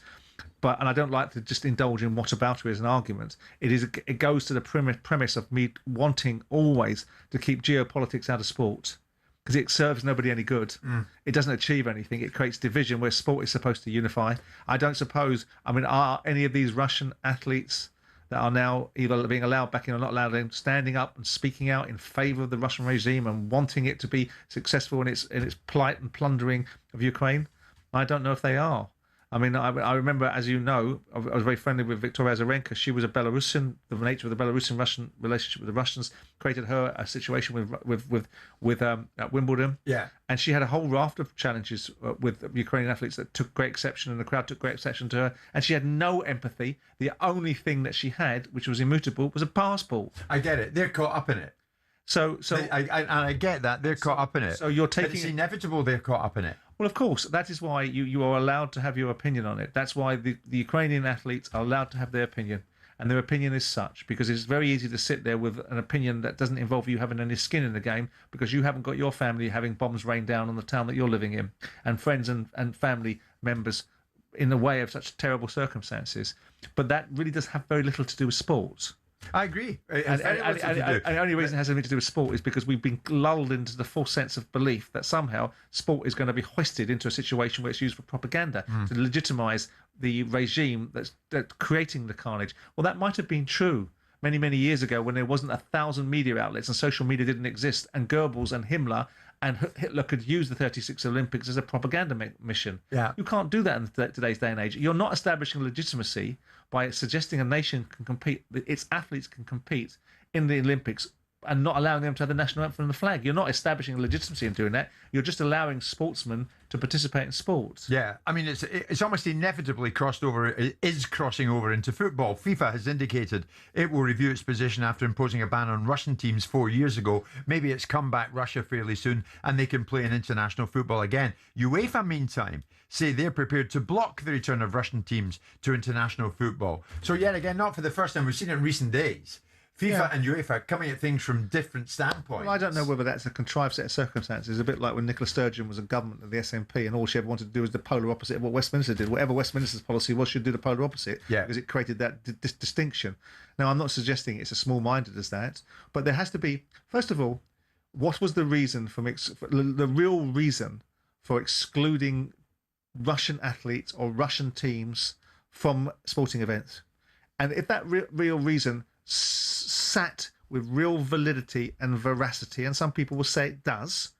And I don't like to just indulge in whataboutery as an argument. It goes to the premise of me wanting always to keep geopolitics out of sport, because it serves nobody any good. It doesn't achieve anything. It creates division where sport is supposed to unify. I don't suppose, are any of these Russian athletes that are now either being allowed back in or not allowed in, standing up and speaking out in favour of the Russian regime and wanting it to be successful in its plight and plundering of Ukraine? I don't know if they are. I remember, as you know, I was very friendly with Victoria Azarenka. She was a Belarusian. The nature of the Belarusian-Russian relationship with the Russians created her a situation with Wimbledon.
Yeah.
And she had a whole raft of challenges with Ukrainian athletes that took great exception, and the crowd took great exception to her. And she had no empathy. The only thing that she had, which was immutable, was a passport.
I get it. They're caught up in it. I get that. They're caught up in it.
So you're taking...
But it's inevitable they're caught up in it.
Well, of course, that is why you are allowed to have your opinion on it. That's why the Ukrainian athletes are allowed to have their opinion. And their opinion is such, because it's very easy to sit there with an opinion that doesn't involve you having any skin in the game, because you haven't got your family having bombs rain down on the town that you're living in, and friends and family members in the way of such terrible circumstances. But that really does have very little to do with sports.
I agree.
And the only reason it has anything to do with sport is because we've been lulled into the false sense of belief that somehow sport is going to be hoisted into a situation where it's used for propaganda to legitimise the regime that's creating the carnage. Well, that might have been true many, many years ago when there wasn't 1,000 media outlets and social media didn't exist, and Goebbels and Himmler and Hitler could use the 36 Olympics as a propaganda mission.
Yeah.
You can't do that in today's day and age. You're not establishing legitimacy by suggesting a nation can compete, its athletes can compete in the Olympics, and not allowing them to have the national anthem and the flag. You're not establishing legitimacy in doing that. You're just allowing sportsmen to participate in sports.
Yeah, it's almost inevitably crossing over into football. FIFA has indicated it will review its position after imposing a ban on Russian teams 4 years ago. Maybe it's come back Russia fairly soon, and they can play in international football again. UEFA, meantime, say they're prepared to block the return of Russian teams to international football. So yet again, not for the first time, we've seen it in recent days. FIFA and UEFA coming at things from different standpoints.
Well, I don't know whether that's a contrived set of circumstances. A bit like when Nicola Sturgeon was in government of the SNP, and all she ever wanted to do was the polar opposite of what Westminster did. Whatever Westminster's policy was, she'd do the polar opposite, because it created that distinction. Now, I'm not suggesting it's as small-minded as that, but there has to be, first of all, what was the reason the real reason for excluding Russian athletes or Russian teams from sporting events? And if that real reason sat with real validity and veracity, and some people will say it does,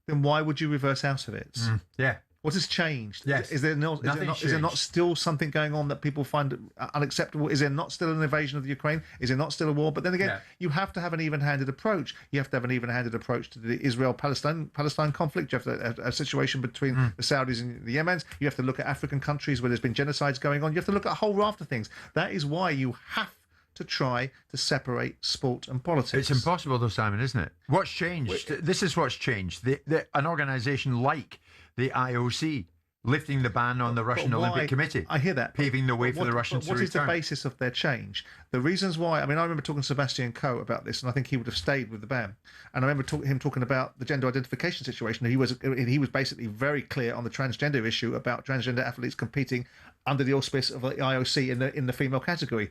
then why would you reverse out of it?
Yeah.
What has changed?
Yes.
Is there not still something going on that people find unacceptable? Is there not still an invasion of the Ukraine? Is there not still a war? But then again, you have to have an even-handed approach. You have to have an even-handed approach to the Israel-Palestine conflict. You have to have a situation between the Saudis and the Yemens. You have to look at African countries where there's been genocides going on. You have to look at a whole raft of things. That is why you have to try to separate sport and politics.
It's impossible though, Simon, isn't it? What's changed? This is what's changed. An organisation like the IOC lifting the ban on the Russian Olympic Committee.
I hear that.
Paving the way for the Russians to return.
What is the basis of their change? The reasons why, I mean, I remember talking to Sebastian Coe about this, and I think he would have stayed with the ban. And I remember him talking about the gender identification situation. He was basically very clear on the transgender issue about transgender athletes competing under the auspice of the IOC in the female category.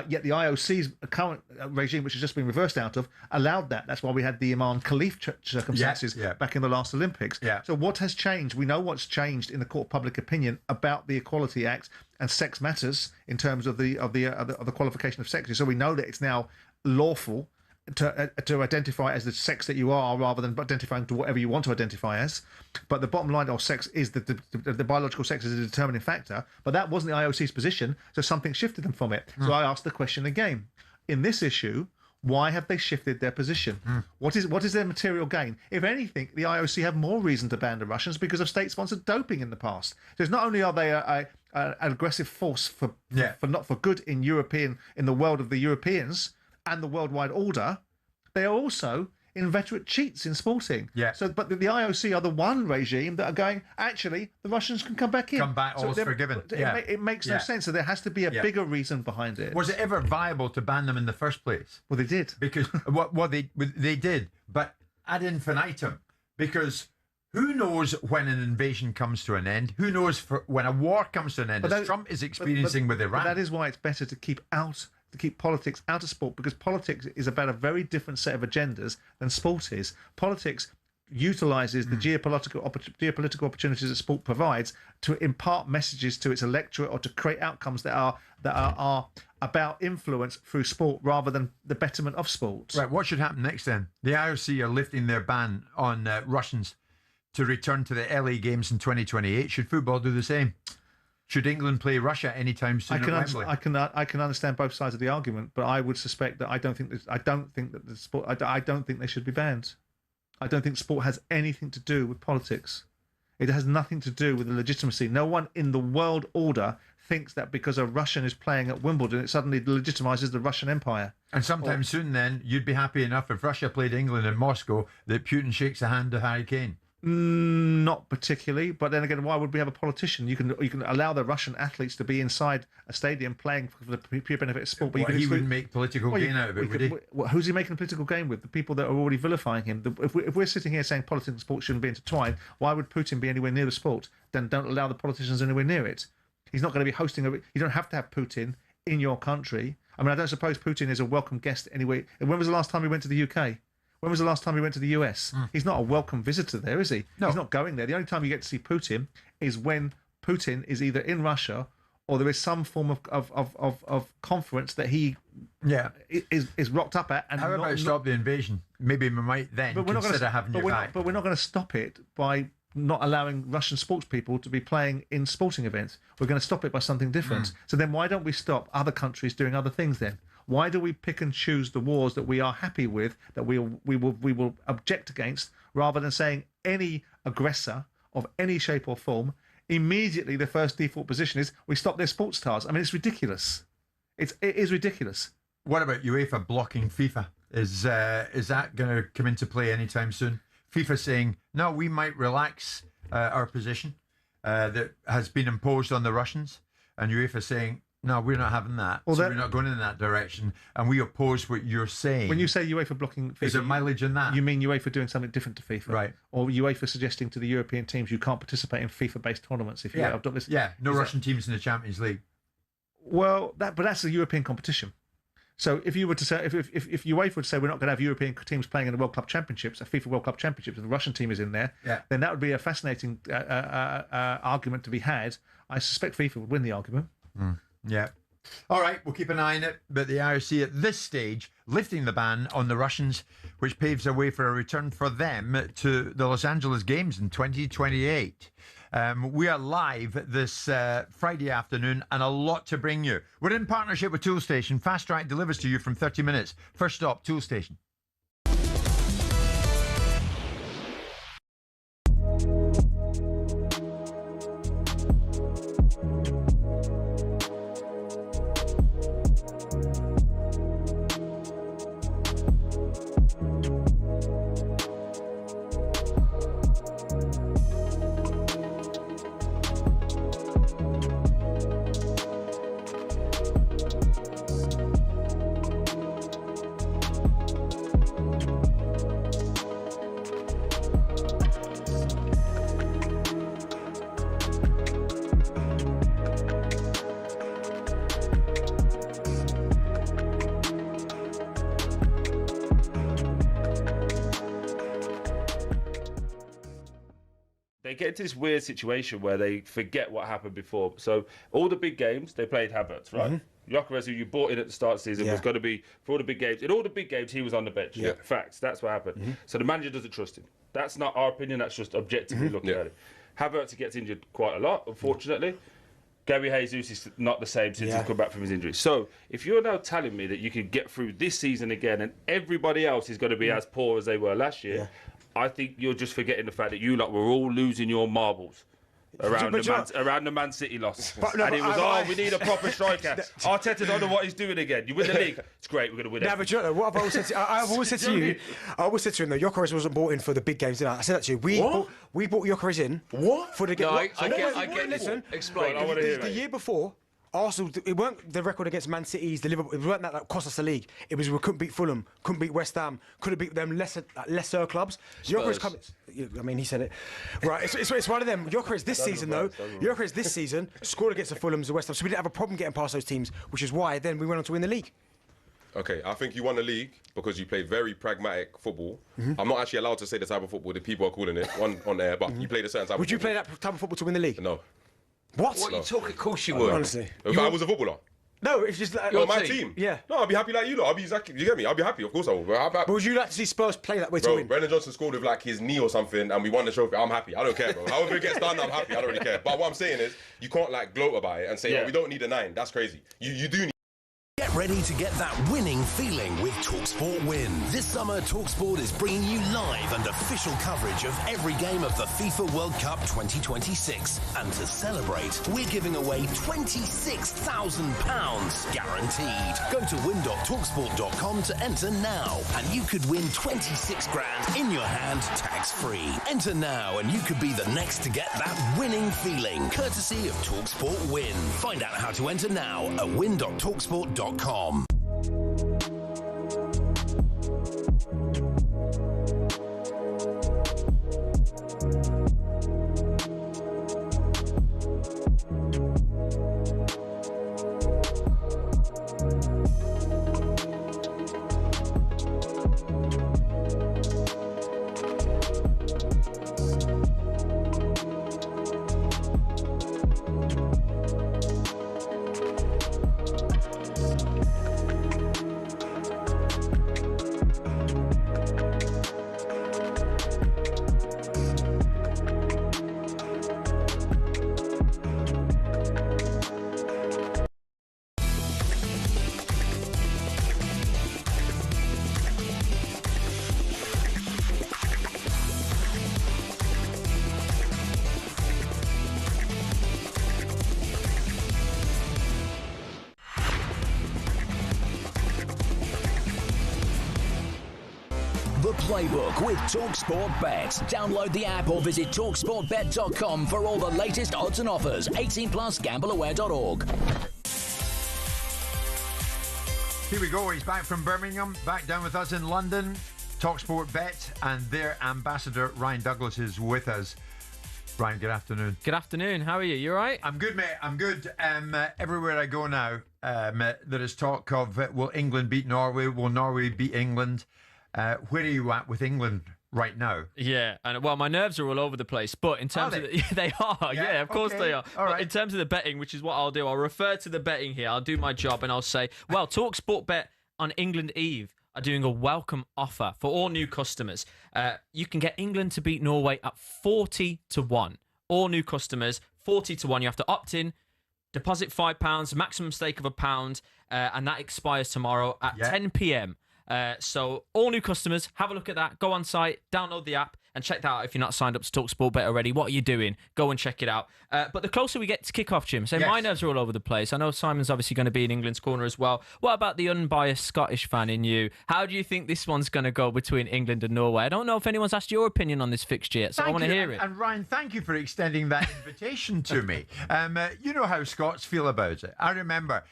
Yet the IOC's current regime, which has just been reversed out of, allowed that. That's why we had the Imam Khalif circumstances back in the last Olympics. So what has changed? We know what's changed in the court of public opinion about the Equality Act and sex matters in terms of the qualification of sexes. So we know that it's now lawful to identify as the sex that you are, rather than identifying to whatever you want to identify as. But the bottom line of sex is that the biological sex is a determining factor. But that wasn't the IOC's position, so something shifted them from it. So I asked the question again. In this issue, why have they shifted their position? What is their material gain? If anything, the IOC have more reason to ban the Russians because of state-sponsored doping in the past. So it's not only are they an aggressive force for not for good in the world of the Europeans and the worldwide order, they are also inveterate cheats in sporting. But the IOC are the one regime that are going, actually, the Russians can come back in.
All's forgiven.
It makes no sense. So there has to be a bigger reason behind it.
Was it ever viable to ban them in the first place?
Well, they did.
Because they did, but ad infinitum. Because who knows when an invasion comes to an end? Who knows when a war comes to an end? As Trump is experiencing with Iran.
But that is why it's better to keep politics out of sport, because politics is about a very different set of agendas than sport is. Politics utilises the geopolitical opportunities that sport provides to impart messages to its electorate or to create outcomes that are about influence through sport rather than the betterment of sport.
Right, what should happen next then? The IOC are lifting their ban on Russians to return to the LA Games in 2028. Should football do the same? Should England play Russia anytime soon?
I can understand both sides of the argument, but I would suspect that I don't think they should be banned. I don't think sport has anything to do with politics. It has nothing to do with the legitimacy. No one in the world order thinks that because a Russian is playing at Wimbledon, it suddenly legitimises the Russian Empire.
And sometime soon, then you'd be happy enough if Russia played England in Moscow that Putin shakes the hand of Harry Kane.
Not particularly, but then again, why would we have a politician? You can allow the Russian athletes to be inside a stadium playing for the pure benefit of sport. But
he wouldn't make political gain out of it, would he?
Who's he making a political gain with? The people that are already vilifying him. If we're sitting here saying politics and sport shouldn't be intertwined, why would Putin be anywhere near the sport? Then don't allow the politicians anywhere near it. He's not going to be hosting you don't have to have Putin in your country. I mean, I don't suppose Putin is a welcome guest anyway. When was the last time he went to the UK? When was the last time he went to the US? He's not a welcome visitor there, is he? No. He's not going there. The only time you get to see Putin is when Putin is either in Russia or there is some form of conference that he is rocked up at. And
how about stop the invasion? Maybe we might then consider having you back.
But we're not going to stop it by not allowing Russian sports people to be playing in sporting events. We're going to stop it by something different. So then why don't we stop other countries doing other things then? Why do we pick and choose the wars that we are happy with, that we will object against, rather than saying any aggressor of any shape or form, immediately the first default position is we stop their sports stars? I mean, it's ridiculous. It is ridiculous.
What about UEFA blocking FIFA? Is that going to come into play anytime soon? FIFA saying, no, we might relax our position that has been imposed on the Russians, and UEFA saying, no, we're not having that. Well, we're not going in that direction, and we oppose what you're saying.
When you say UEFA blocking FIFA,
is there mileage in that?
You mean UEFA doing something different to FIFA,
right?
Or UEFA suggesting to the European teams you can't participate in FIFA-based tournaments if you adopt this?
Yeah, no Russian teams in the Champions League.
Well, that's a European competition. So if you were to say, if UEFA would say we're not going to have European teams playing in the World Club Championships, a FIFA World Club Championships, and the Russian team is in there, then that would be a fascinating argument to be had. I suspect FIFA would win the argument.
Yeah. All right, we'll keep an eye on it. But the IOC at this stage lifting the ban on the Russians, which paves a way for a return for them to the Los Angeles Games in 2028. We are live this Friday afternoon and a lot to bring you. We're in partnership with Toolstation. Fast Track delivers to you from 30 minutes. First stop, Toolstation.
they get into this weird situation where they forget what happened before. So all the big games, they played Havertz, right?
Mm-hmm.
Gyökeres, who you bought in at the start of the season, was going to be, for all the big games. In all the big games, he was on the bench.
Yeah.
Facts, that's what happened. So the manager doesn't trust him. That's not our opinion, that's just objectively looking at it. Havertz gets injured quite a lot, unfortunately. Gary Jesus is not the same since he's come back from his injury. So if you're now telling me that you can get through this season again and everybody else is going to be as poor as they were last year, I think you're just forgetting the fact that you lot were all losing your marbles around the Man City loss. And it was, we need a proper striker. Arteta don't know what he's doing again. You win the league, it's great, we're going to win it.
But you know, what I've always said to, I've always said to you, I always said to him, though, Gyökeres wasn't bought in for the big games, didn't I? I said that to you. We bought Gyökeres in for the game.
No, I get
listen,
explain.
I want to hear
the
it.
year before, Arsenal, it weren't the record against Man City's, the Liverpool, it weren't that cost us the league. It was we couldn't beat Fulham, couldn't beat West Ham, couldn't beat them lesser clubs. Gyökeres I mean, he said it. Right, it's one of them. Gyökeres this season, though, Gyökeres this season scored against the Fulhams and West Ham, so we didn't have a problem getting past those teams, which is why then we went on to win the league.
Okay, I think you won the league because you played very pragmatic football. I'm not actually allowed to say the type of football that people are calling it on air, but you played a certain type of football.
Would you play that type of football to win the league?
No.
What?
What are you
talking? Of course you would.
Honestly.
If I was a footballer?
No, it's just like...
You're my team.
Yeah.
No, I'll be happy like you lot. I'll be exactly... You get me? I'll be happy. Of course I will.
But would you like to see Spurs play that way to win?
Brendan Johnson scored with like his knee or something and we won the trophy. I'm happy. I don't care, bro. However it gets done, I'm happy. I don't really care. But what I'm saying is, you can't like gloat about it and say, we don't need a 9. That's crazy. You do need...
Get ready to get that winning feeling with talkSPORT Win. This summer, talkSPORT is bringing you live and official coverage of every game of the FIFA World Cup 2026. And to celebrate, we're giving away £26,000 guaranteed. Go to win.talksport.com to enter now, and you could win 26 grand in your hand, tax-free. Enter now, and you could be the next to get that winning feeling, courtesy of talkSPORT Win. Find out how to enter now at win.talksport.com.
The Playbook with talkSPORT Bet. Download the app or visit talksportbet.com for all the latest odds and offers. 18 plus gambleaware.org.
Here we go. He's back from Birmingham, back down with us in London. talkSPORT Bet and their ambassador, Ryan Douglas, is with us. Ryan, good afternoon.
Good afternoon. How are you? You all right?
I'm good, mate. I'm good. Everywhere I go now, there is talk of will England beat Norway? Will Norway beat England? Where are you at with England right now?
Yeah, and well, my nerves are all over the place. But in terms of they are, yeah, of course they are.
All right.
But in terms of the betting, which is what I'll do, I'll refer to the betting here. I'll do my job and I'll say, well, talkSPORT Bet on England Eve are doing a welcome offer for all new customers. You can get England to beat Norway at 40-1. All new customers, 40-1. You have to opt in, deposit £5, maximum stake of £1, and that expires tomorrow at 10 p.m. So all new customers, have a look at that. Go on site, download the app, and check that out if you're not signed up to talkSPORT Bet already. What are you doing? Go and check it out. But the closer we get to kick-off, Jim, so my nerves are all over the place. I know Simon's obviously going to be in England's corner as well. What about the unbiased Scottish fan in you? How do you think this one's going to go between England and Norway? I don't know if anyone's asked your opinion on this fixture yet, so I want to hear it.
And Ryan, thank you for extending that invitation to me. You know how Scots feel about it. I remember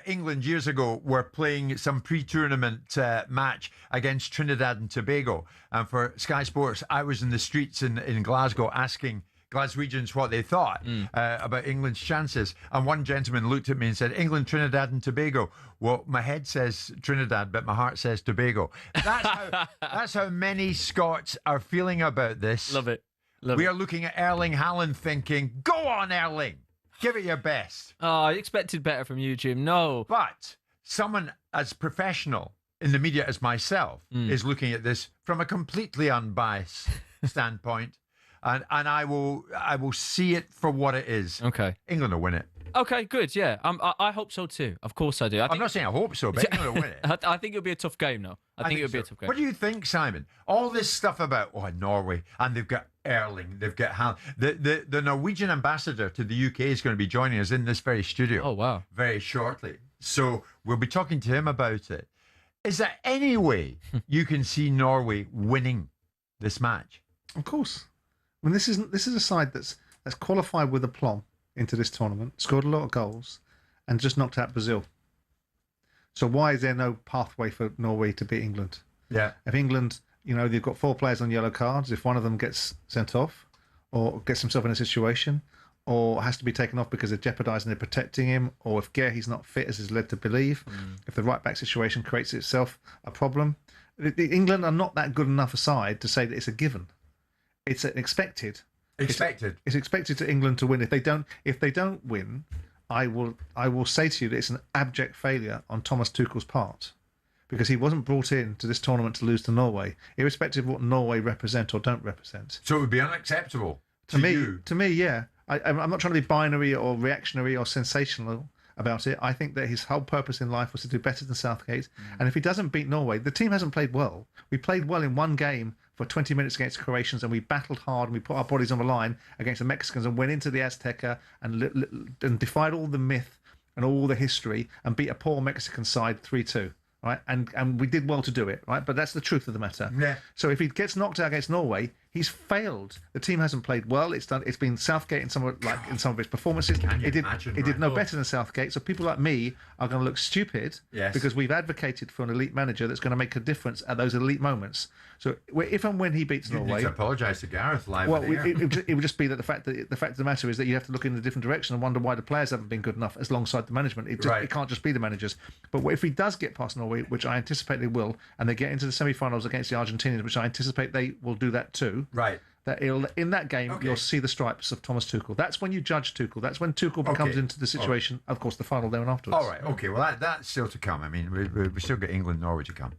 England years ago were playing some pre-tournament match against Trinidad and Tobago. And for Sky Sports, I was in the streets in Glasgow asking Glaswegians what they thought about England's chances. And one gentleman looked at me and said, England, Trinidad and Tobago. Well, my head says Trinidad, but my heart says Tobago. That's how many Scots are feeling about this.
Love it.
We are looking at Erling Haaland thinking, go on, Erling, give it your best.
Oh, I expected better from you, Jim. No.
But someone as professional in the media as myself is looking at this from a completely unbiased standpoint. And I will see it for what it is.
Okay.
England will win it.
Okay, good. Yeah, I hope so too. Of course I do.
I'm not saying I hope so, but England will win it.
I think it'll be a tough game, though. I think it'll be a tough game.
What do you think, Simon? All this stuff about Norway, and they've got Erling, they've got Haaland. The Norwegian ambassador to the UK is going to be joining us in this very studio.
Oh, wow.
Very shortly. So we'll be talking to him about it. Is there any way you can see Norway winning this match?
Of course. I mean, this is a side that's qualified with aplomb into this tournament, scored a lot of goals, and just knocked out Brazil. So why is there no pathway for Norway to beat England?
Yeah.
If England, they've got 4 players on yellow cards, if one of them gets sent off or gets himself in a situation or has to be taken off because they're jeopardising, they're protecting him, or if Guehi's not fit as is led to believe, if the right-back situation creates itself a problem, England are not that good enough a side to say that it's a given. It's an expected. It's expected to England to win. If they don't win, I will say to you that it's an abject failure on Thomas Tuchel's part, because he wasn't brought in to this tournament to lose to Norway, irrespective of what Norway represent or don't represent.
So it would be unacceptable
to me. To me, yeah. I'm not trying to be binary or reactionary or sensational about it. I think that his whole purpose in life was to do better than Southgate. And if he doesn't beat Norway, the team hasn't played well. We played well in one game for 20 minutes against the Croatians, and we battled hard and we put our bodies on the line against the Mexicans and went into the Azteca and defied all the myth and all the history and beat a poor Mexican side 3-2. Right, and we did well to do it, right? But that's the truth of the matter.
Yeah.
So if he gets knocked out against Norway, he's failed. The team hasn't played well. It's been Southgate in some of his performances. It did no better than Southgate. So people like me are going to look stupid because we've advocated for an elite manager that's going to make a difference at those elite moments. So if and when he beats Norway,
you need to apologise to Gareth live.
Well, it would just be that the fact of the matter is that you have to look in a different direction and wonder why the players haven't been good enough alongside the management. It can't just be the managers. But if he does get past Norway, which I anticipate they will, and they get into the semi-finals against the Argentinians, which I anticipate they will do that too.
Right.
That in that game you'll see the stripes of Thomas Tuchel. That's when you judge Tuchel. That's when Tuchel becomes into the situation. Of course, the final there and afterwards.
All right. Okay. Well, that's still to come. I mean, we still got England, Norway to come.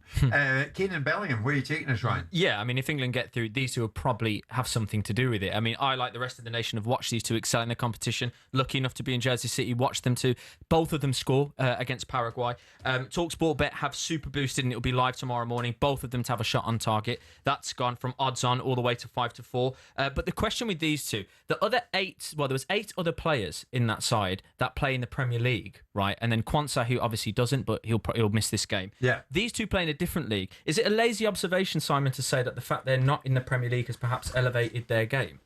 Kane and Bellingham, where are you taking us, Ryan?
Yeah, I mean, if England get through, these two will probably have something to do with it. I mean, I, like the rest of the nation, have watched these two excel in the competition. Lucky enough to be in Jersey City, watched them two. Both of them score against Paraguay. talkSPORT Bet have super boosted, and it'll be live tomorrow morning. Both of them to have a shot on target. That's gone from odds on all the way to 5 to 4. But the question with these two, the other 8, well, there was 8 other players in that side that play in the Premier League, right? And then Quansah, who obviously doesn't, but he'll miss this game.
Yeah.
These two play in a different league. Is it a lazy observation, Simon, to say that the fact they're not in the Premier League has perhaps elevated their game?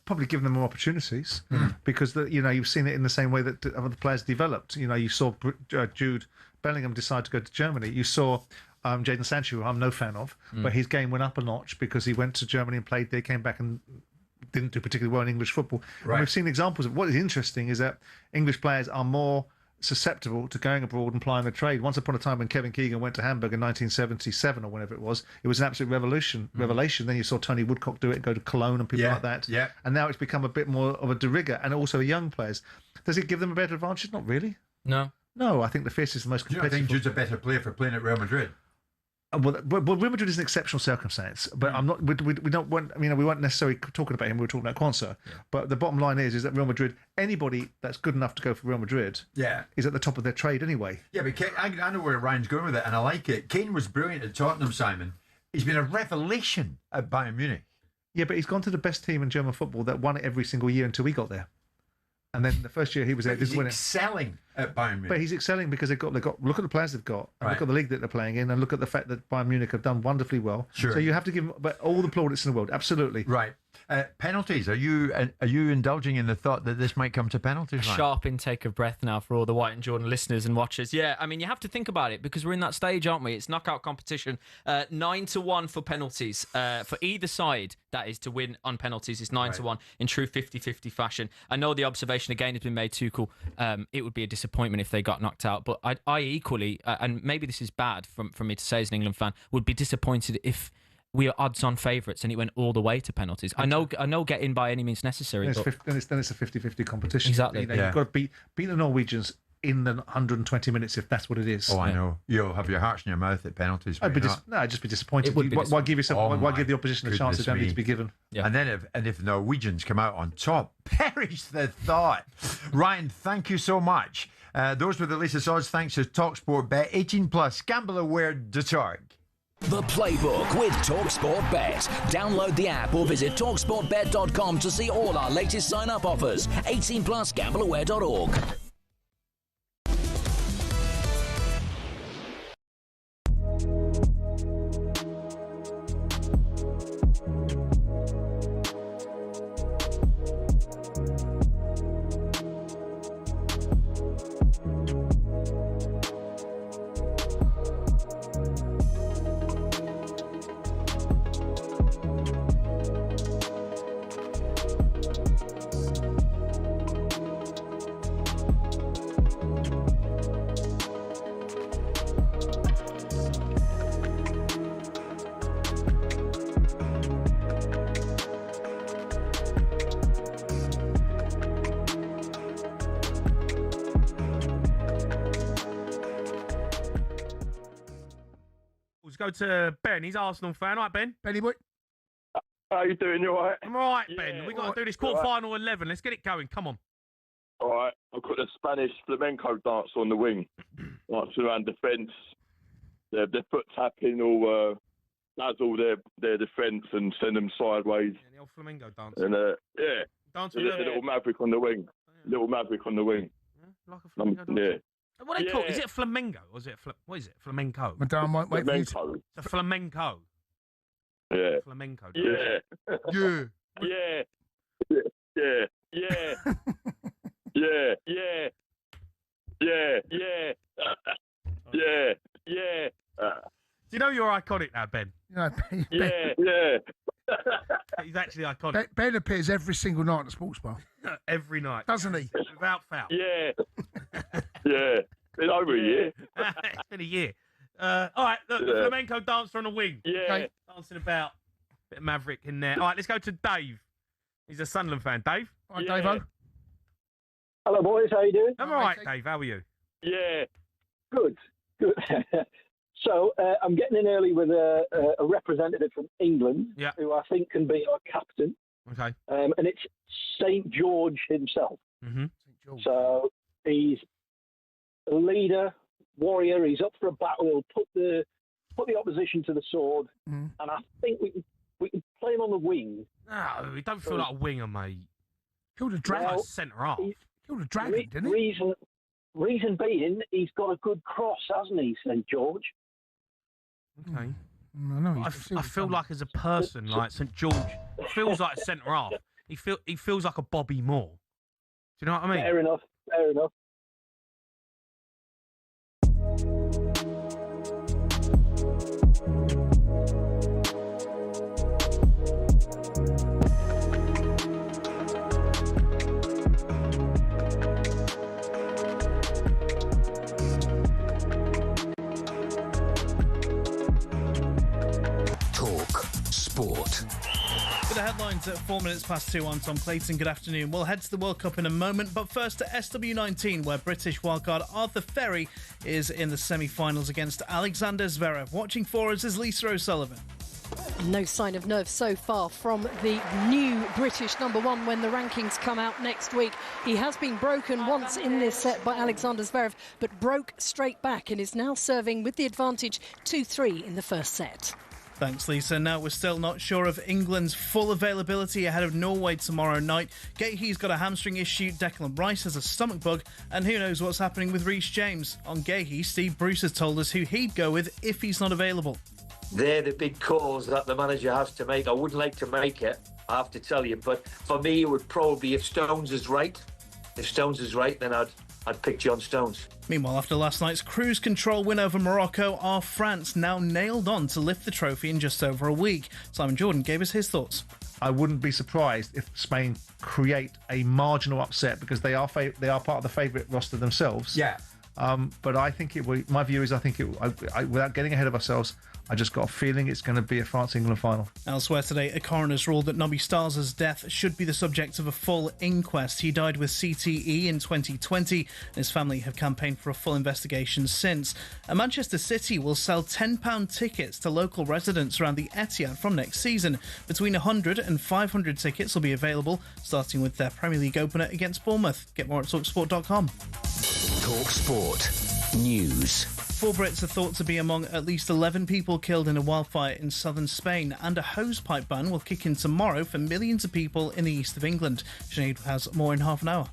Probably given them more opportunities because you've seen it in the same way that other players developed. You saw Jude Bellingham decide to go to Germany. You saw Jadon Sancho, who I'm no fan of, but his game went up a notch because he went to Germany and played there, came back and didn't do particularly well in English football.
Right.
And we've seen examples of what is interesting is that English players are more susceptible to going abroad and plying the trade. Once upon a time when Kevin Keegan went to Hamburg in 1977 or whenever it was an absolute revelation. Then you saw Tony Woodcock do it, go to Cologne and people like that.
Yeah.
And now it's become a bit more of a de rigueur, and also young players. Does it give them a better advantage? Not really.
No,
I think the fierce is the most competitive.
I think Jude's a better player for playing at Real Madrid.
Well, Real Madrid is an exceptional circumstance, but I'm not. We don't want. We weren't necessarily talking about him. We were talking about Quansah. Yeah. But the bottom line is that Real Madrid, anybody that's good enough to go for Real Madrid, is at the top of their trade anyway.
Yeah, but I know where Ryan's going with it, and I like it. Kane was brilliant at Tottenham, Simon. He's been a revelation at Bayern Munich.
Yeah, but he's gone to the best team in German football that won it every single year until we got there. And then the first year he was there, didn't win it.
He's excelling at Bayern Munich.
But he's excelling because they've got look at the players they've got, and look at the league that they're playing in, and look at the fact that Bayern Munich have done wonderfully well.
Sure.
So you have to give them all the plaudits in the world. Absolutely.
Right. Penalties. Are you indulging in the thought that this might come to penalties? Ryan?
Sharp intake of breath now for all the White and Jordan listeners and watchers. Yeah, I mean, you have to think about it because we're in that stage, aren't we? It's knockout competition. 9-1 for penalties. For either side, that is, to win on penalties. It's 9-1 in true 50-50 fashion. I know the observation again has been made, Tuchel. It would be a disappointment if they got knocked out. But I equally, and maybe this is bad for me to say as an England fan, would be disappointed if we are odds-on favourites, and it went all the way to penalties. I know get in by any means necessary.
Then it's a 50-50 competition.
Exactly.
You've got to beat the Norwegians in the 120 minutes if that's what it is.
Oh, I know. You'll have your hearts in your mouth at penalties.
I'd just be disappointed. Why give the opposition a chance they don't need to be given?
Yeah. And then if the Norwegians come out on top, perish the thought. Ryan, thank you so much. Those were the latest odds thanks to talkSPORT Bet 18+. GambleAware.org.
The Playbook with talkSPORT Bet. Download the app or visit talksportbet.com to see all our latest sign-up offers. 18+, GambleAware.org.
Go to Ben. He's Arsenal fan. All right, Ben?
Benny boy.
How you doing? You all right?
I'm all right, Ben. We've got to do this quarter-final 11. Let's get it going. Come on.
All right. I've got the Spanish flamenco dance on the wing. Like around defence. Their foot tapping all dazzle their defence and send them sideways.
Yeah, the old flamenco dance.
And
Dance
a little maverick on the wing. Little maverick on the wing.
Like a flamenco dance.
Yeah.
What do they call it? Is it flamenco or is it what is it? Flamenco.
Madame won't wait for you.
Flamenco.
It's a flamenco.
Yeah.
Flamenco.
Yeah.
Yeah.
Yeah. Yeah. Yeah. Yeah. Yeah. Yeah. Yeah. Yeah. Yeah.
Do you know you're iconic now, Ben?
Yeah.
He's actually iconic.
Ben appears every single night at the sports bar.
Every night.
Doesn't he?
Without foul.
Yeah. Yeah. Been over a year.
It's been a year. All right, look, the flamenco dancer on the wing.
Yeah.
Okay, dancing about. Bit of maverick in there. All right, let's go to Dave. He's a Sunderland fan. Dave?
All right, Dave-o.
Hello, boys. How you doing?
I'm all right, Dave. How are you?
Yeah.
Good. So I'm getting in early with a representative from England who I think can be our captain.
Okay.
And it's St. George himself.
Mm-hmm.
So he's a leader, warrior. He's up for a battle. He'll put the opposition to the sword.
Mm.
And I think we can play him on the wing.
No, he don't feel like a winger, mate.
Killed a dragon.
Like centre half.
Killed a dragon, didn't he?
Reason being, he's got a good cross, hasn't he, St. George?
Okay.
No,
I feel like as a person, like St. George feels like a centre half. He feels like a Bobby Moore. Do you know what I mean?
Fair enough.
Talk Sport.
With the headlines at 4 minutes past 2 on Tom Clayton. Good afternoon. We'll head to the World Cup in a moment, but first to SW19, where British wildcard Arthur Ferry is in the semi-finals against Alexander Zverev. Watching for us is Lisa O'Sullivan.
No sign of nerve so far from the new British number one when the rankings come out next week. He has been broken once in this set by Alexander Zverev, but broke straight back and is now serving with the advantage 2-3 in the first set.
Thanks, Lisa. Now, we're still not sure of England's full availability ahead of Norway tomorrow night. Gahey's got a hamstring issue, Declan Rice has a stomach bug, and who knows what's happening with Reece James. On Gahey, Steve Bruce has told us who he'd go with if he's not available.
They're the big calls that the manager has to make. I wouldn't like to make it, I have to tell you, but for me, it would probably, if Stones is right, then I'd pick John Stones.
Meanwhile, after last night's cruise control win over Morocco, are France now nailed on to lift the trophy in just over a week? Simon Jordan gave us his thoughts.
I wouldn't be surprised if Spain create a marginal upset because they are part of the favourite roster themselves.
Yeah.
But I think it will. My view is, I think it. Without getting ahead of ourselves, I just got a feeling it's going to be a France-England final.
Elsewhere today, a coroner's ruled that Nobby Stiles' death should be the subject of a full inquest. He died with CTE in 2020, and his family have campaigned for a full investigation since. And Manchester City will sell £10 tickets to local residents around the Etihad from next season. Between 100 and 500 tickets will be available, starting with their Premier League opener against Bournemouth. Get more at talksport.com.
talkSPORT News.
4 Brits are thought to be among at least 11 people killed in a wildfire in southern Spain, and a hosepipe ban will kick in tomorrow for millions of people in the east of England. Sinead has more in half an hour.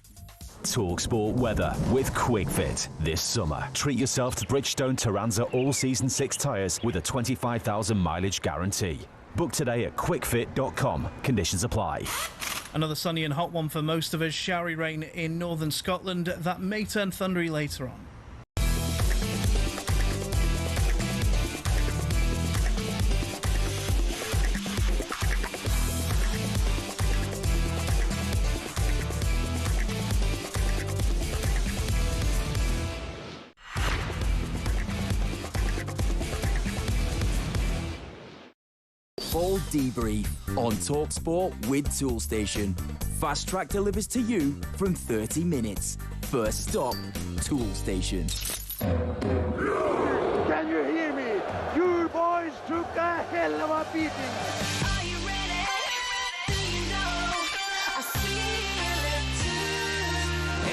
talkSPORT weather with QuickFit. This summer, treat yourself to Bridgestone Turanza All-Season 6 tyres with a 25,000 mileage guarantee. Book today at quickfit.com. Conditions apply.
Another sunny and hot one for most of us. Showery rain in northern Scotland. That may turn thundery later on.
Full debrief on talkSPORT with Toolstation. Fast Track delivers to you from 30 minutes. First stop, Toolstation.
Can you hear me? You boys took a hell of a beating. Are you ready?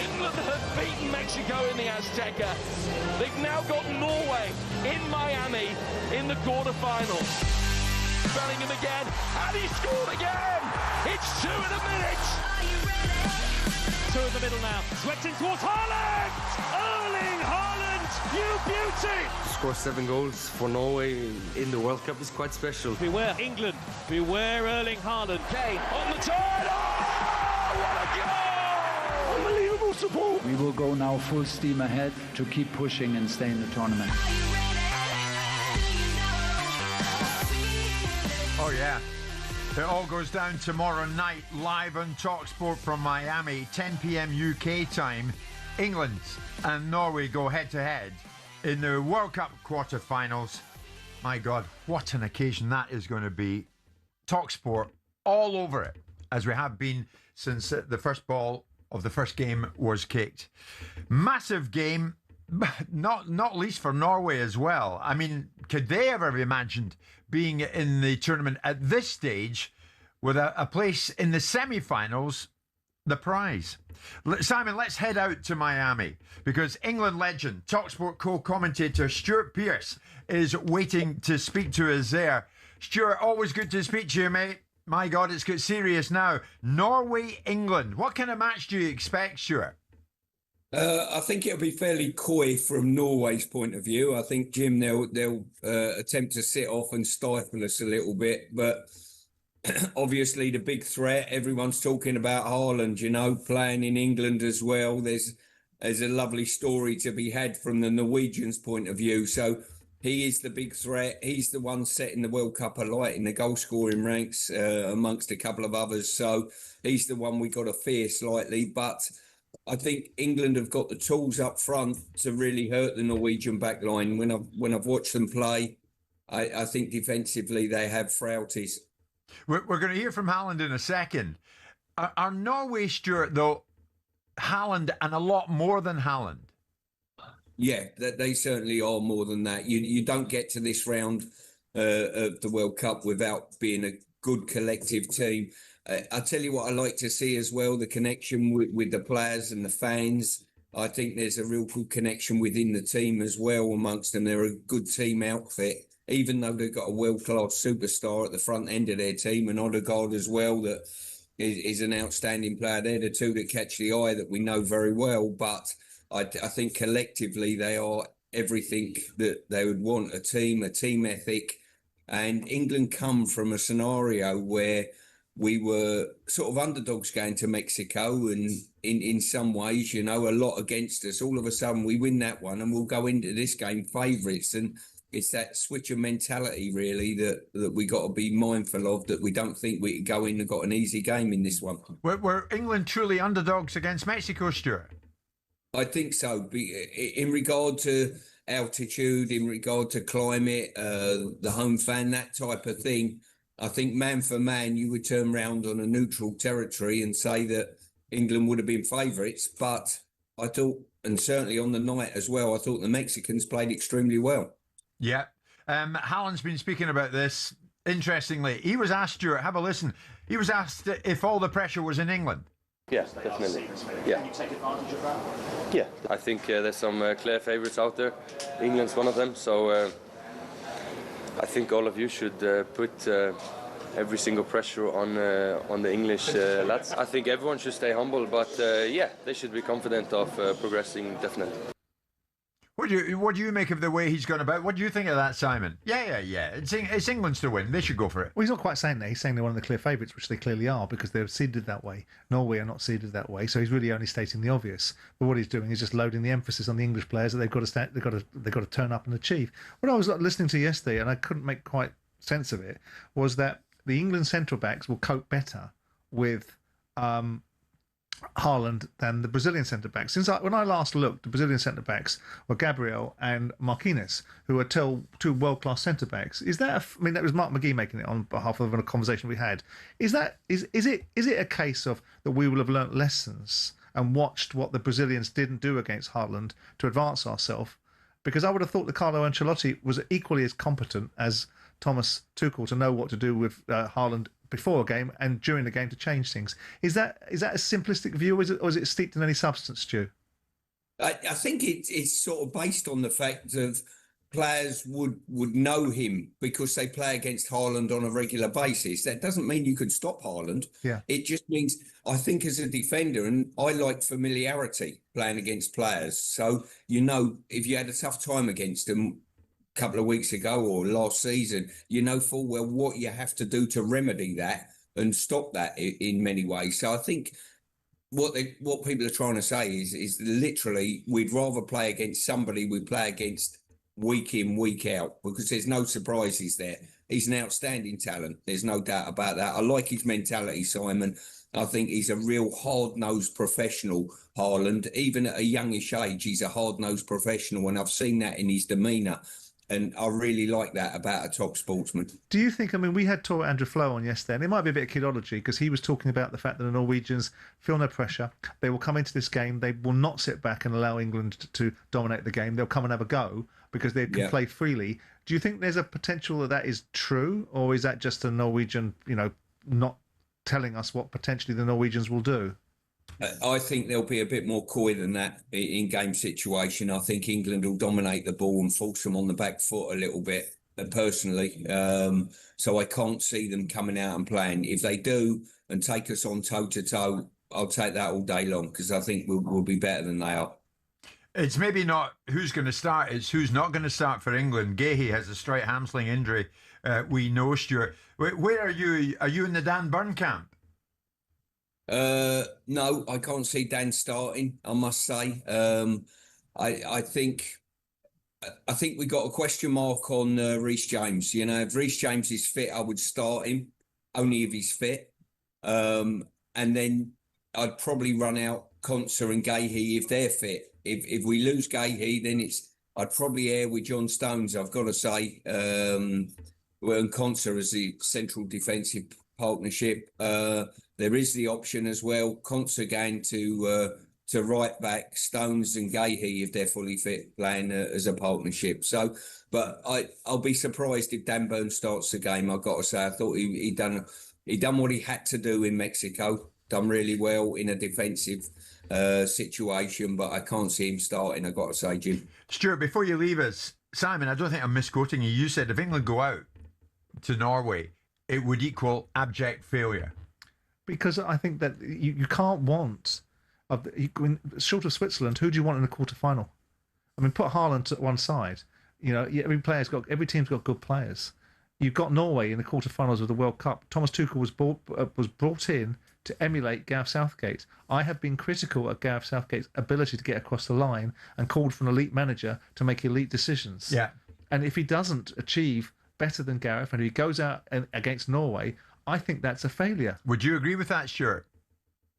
England have beaten Mexico in the Azteca. They've now got Norway in Miami in the quarterfinals. Bellingham again, and he scored again! It's 2 in a minute! Are you ready? 2 in the middle now, swept in towards Haaland! Erling Haaland, you beauty!
To score 7 goals for Norway in the World Cup is quite special.
Beware England, beware Erling Haaland. Kane on the turn! Oh, what a goal! Unbelievable support!
We will go now full steam ahead to keep pushing and stay in the tournament.
Oh, yeah. It all goes down tomorrow night, live on talkSPORT from Miami, 10 p.m. UK time. England and Norway go head-to-head in the World Cup quarterfinals. My God, what an occasion that is going to be. talkSPORT all over it, as we have been since the first ball of the first game was kicked. Massive game, not least for Norway as well. I mean, could they ever have imagined being in the tournament at this stage with a place in the semi-finals, the prize? Simon, let's head out to Miami because England legend, talkSPORT co-commentator Stuart Pearce is waiting to speak to us there. Stuart, always good to speak to you, mate. My God, it's got serious now. Norway, England. What kind of match do you expect, Stuart?
I think it'll be fairly coy from Norway's point of view. I think, Jim, they'll attempt to sit off and stifle us a little bit. But obviously the big threat, everyone's talking about Haaland, you know, playing in England as well. There's a lovely story to be had from the Norwegians' point of view. So he is the big threat. He's the one setting the World Cup alight in the goal-scoring ranks amongst a couple of others. So he's the one we got to fear slightly. But I think England have got the tools up front to really hurt the Norwegian backline. When I've watched them play, I think defensively they have frailties.
We're going to hear from Haaland in a second. Are Norway, Stuart, though, Haaland and a lot more than Haaland?
Yeah, they certainly are more than that. You don't get to this round of the World Cup without being a good collective team. I tell you what I like to see as well, the connection with the players and the fans. I think there's a real good connection within the team as well amongst them. They're a good team outfit, even though they've got a world-class superstar at the front end of their team, and Odegaard as well, that is an outstanding player. They're the two that catch the eye that we know very well. But I think collectively they are everything that they would want, a team ethic. And England come from a scenario where we were sort of underdogs going to Mexico, and in some ways, you know, a lot against us. All of a sudden, we win that one, and we'll go into this game favourites. And it's that switch of mentality, really, that we got to be mindful of. That we don't think we could go in and got an easy game in this one.
Were England truly underdogs against Mexico, Stuart?
I think so. In regard to altitude, in regard to climate, the home fan, that type of thing, I think man for man, you would turn round on a neutral territory and say that England would have been favourites. But I thought, and certainly on the night as well, I thought the Mexicans played extremely well.
Yeah. Haaland's been speaking about this. Interestingly, he was asked, Stuart, have a listen. He was asked if all the pressure was in England.
Yeah, definitely. Yeah. Can you take advantage of that? Yeah, I think there's some clear favourites out there. England's one of them, so I think all of you should put every single pressure on the English lads. I think everyone should stay humble, but yeah, they should be confident of progressing, definitely.
What do you make of the way he's gone about? What do you think of that, Simon? Yeah. It's England's to win. They should go for it.
Well, he's not quite saying that. He's saying they're one of the clear favourites, which they clearly are because they're seeded that way. Norway are not seeded that way, so he's really only stating the obvious. But what he's doing is just loading the emphasis on the English players that they've got to turn up and achieve. What I was listening to yesterday, and I couldn't make quite sense of it, was that the England central backs will cope better with Haaland than the Brazilian centre backs. When I last looked, the Brazilian centre backs were Gabriel and Marquinhos, who are two world-class centre backs. Is that? I mean, that was Mark McGee making it on behalf of a conversation we had. Is it a case of that we will have learnt lessons and watched what the Brazilians didn't do against Haaland to advance ourselves? Because I would have thought that Carlo Ancelotti was equally as competent as Thomas Tuchel to know what to do with Haaland before a game and during the game to change things. Is that a simplistic view, or is it steeped in any substance, Stu?
I think it's sort of based on the fact of players would know him because they play against Haaland on a regular basis. That doesn't mean you could stop Haaland.
Yeah.
It just means, I think as a defender, and I like familiarity playing against players. So, if you had a tough time against them couple of weeks ago or last season, you know full well what you have to do to remedy that and stop that in many ways. So I think what people are trying to say is literally we'd rather play against somebody we play against week in, week out, because there's no surprises there. He's an outstanding talent. There's no doubt about that. I like his mentality, Simon. I think he's a real hard-nosed professional, Haaland. Even at a youngish age, he's a hard-nosed professional, and I've seen that in his demeanour. And I really like that about a top sportsman.
Do you think, we had Tor Andrew Flo on yesterday, and it might be a bit of kidology because he was talking about the fact that the Norwegians feel no pressure. They will come into this game. They will not sit back and allow England to dominate the game. They'll come and have a go because they can play freely. Do you think there's a potential that is true, or is that just a Norwegian, not telling us what potentially the Norwegians will do?
I think there'll be a bit more coy than that in game situation. I think England will dominate the ball and force them on the back foot a little bit, personally. So I can't see them coming out and playing. If they do and take us on toe-to-toe, I'll take that all day long because I think we'll be better than they are.
It's maybe not who's going to start, it's who's not going to start for England. Gahey has a straight hamstring injury. We know, Stuart. Where are you? Are you in the Dan Burn camp?
No, I can't see Dan starting, I must say. I think we got a question mark on Reece James. If Reece James is fit, I would start him, only if he's fit. And then I'd probably run out Konsa and Gahey if they're fit. If we lose Gahey, then I'd probably err with John Stones, I've got to say. And Konsa as the central defensive partnership. There is the option as well, Konsa going to right back, Stones and Gahey if they're fully fit, playing as a partnership. So, but I'll be surprised if Dan Burn starts the game. I've got to say, I thought he done what he had to do in Mexico, done really well in a defensive situation, but I can't see him starting, I've got to say, Jim.
Stuart, before you leave us, Simon, I don't think I'm misquoting you. You said if England go out to Norway, it would equal abject failure.
Because I think that you can't want, short of Switzerland, who do you want in the quarter-final? Put Haaland to one side. Every team's got good players. You've got Norway in the quarter-finals of the World Cup. Thomas Tuchel was brought in to emulate Gareth Southgate. I have been critical of Gareth Southgate's ability to get across the line and called for an elite manager to make elite decisions.
Yeah.
And if he doesn't achieve better than Gareth and he goes out against Norway, I think that's a failure.
Would you agree with that, Stuart?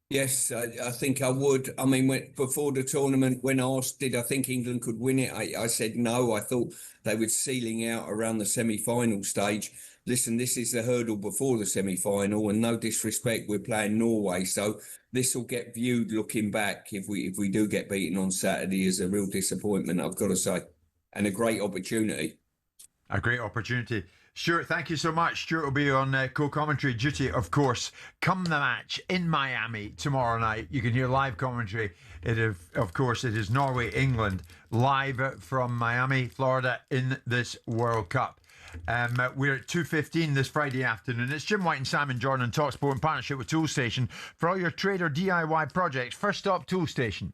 Yes, I think I would. I mean, before the tournament, when asked, did I think England could win it? I said no. I thought they were sealing out around the semi-final stage. Listen, this is the hurdle before the semi-final, and no disrespect, we're playing Norway, so this will get viewed looking back if we do get beaten on Saturday as a real disappointment, I've got to say, and a great opportunity.
A great opportunity. Stuart, thank you so much. Stuart will be on co-commentary duty, of course, come the match in Miami tomorrow night. You can hear live commentary. Of course, it is Norway, England, live from Miami, Florida, in this World Cup. We're at 2:15 this Friday afternoon. It's Jim White and Simon Jordan on talkSPORT in partnership with Toolstation. For all your trade or DIY projects, first stop, Toolstation.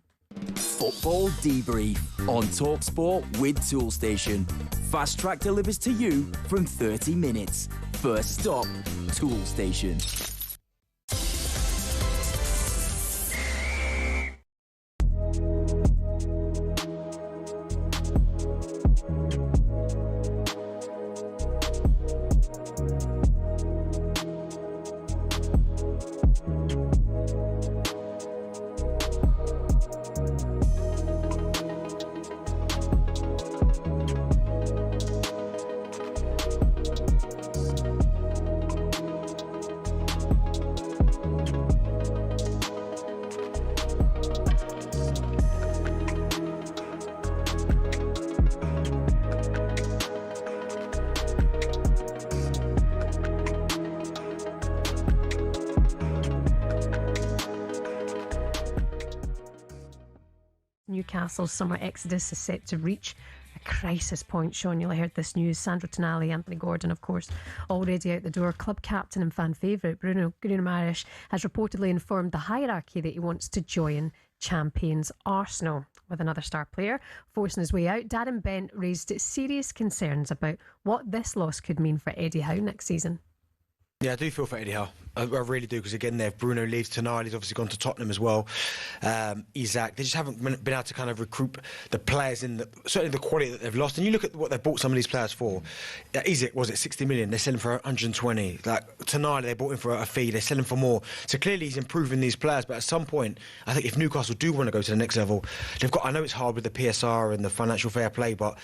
Football debrief on talkSPORT with Toolstation. Fast Track delivers to you from 30 minutes. First stop, Toolstation.
Newcastle's summer exodus is set to reach a crisis point. Sean, you'll have heard this news. Sandro Tonali, Anthony Gordon, of course, already out the door. Club captain and fan favourite Bruno Guimarães has reportedly informed the hierarchy that he wants to join champions Arsenal, with another star player forcing his way out. Darren Bent raised serious concerns about what this loss could mean for Eddie Howe next season.
Yeah, I do feel for Eddie Howe. I really do, because again, if Bruno leaves tonight, he's obviously gone to Tottenham as well. Isaac, they just haven't been able to kind of recruit the players certainly the quality that they've lost. And you look at what they've bought some of these players for. Isaac, was it 60 million? They're selling for 120. Like tonight, they bought him for a fee. They're selling for more. So clearly, he's improving these players. But at some point, I think if Newcastle do want to go to the next level, they've got. I know it's hard with the PSR and the financial fair play, but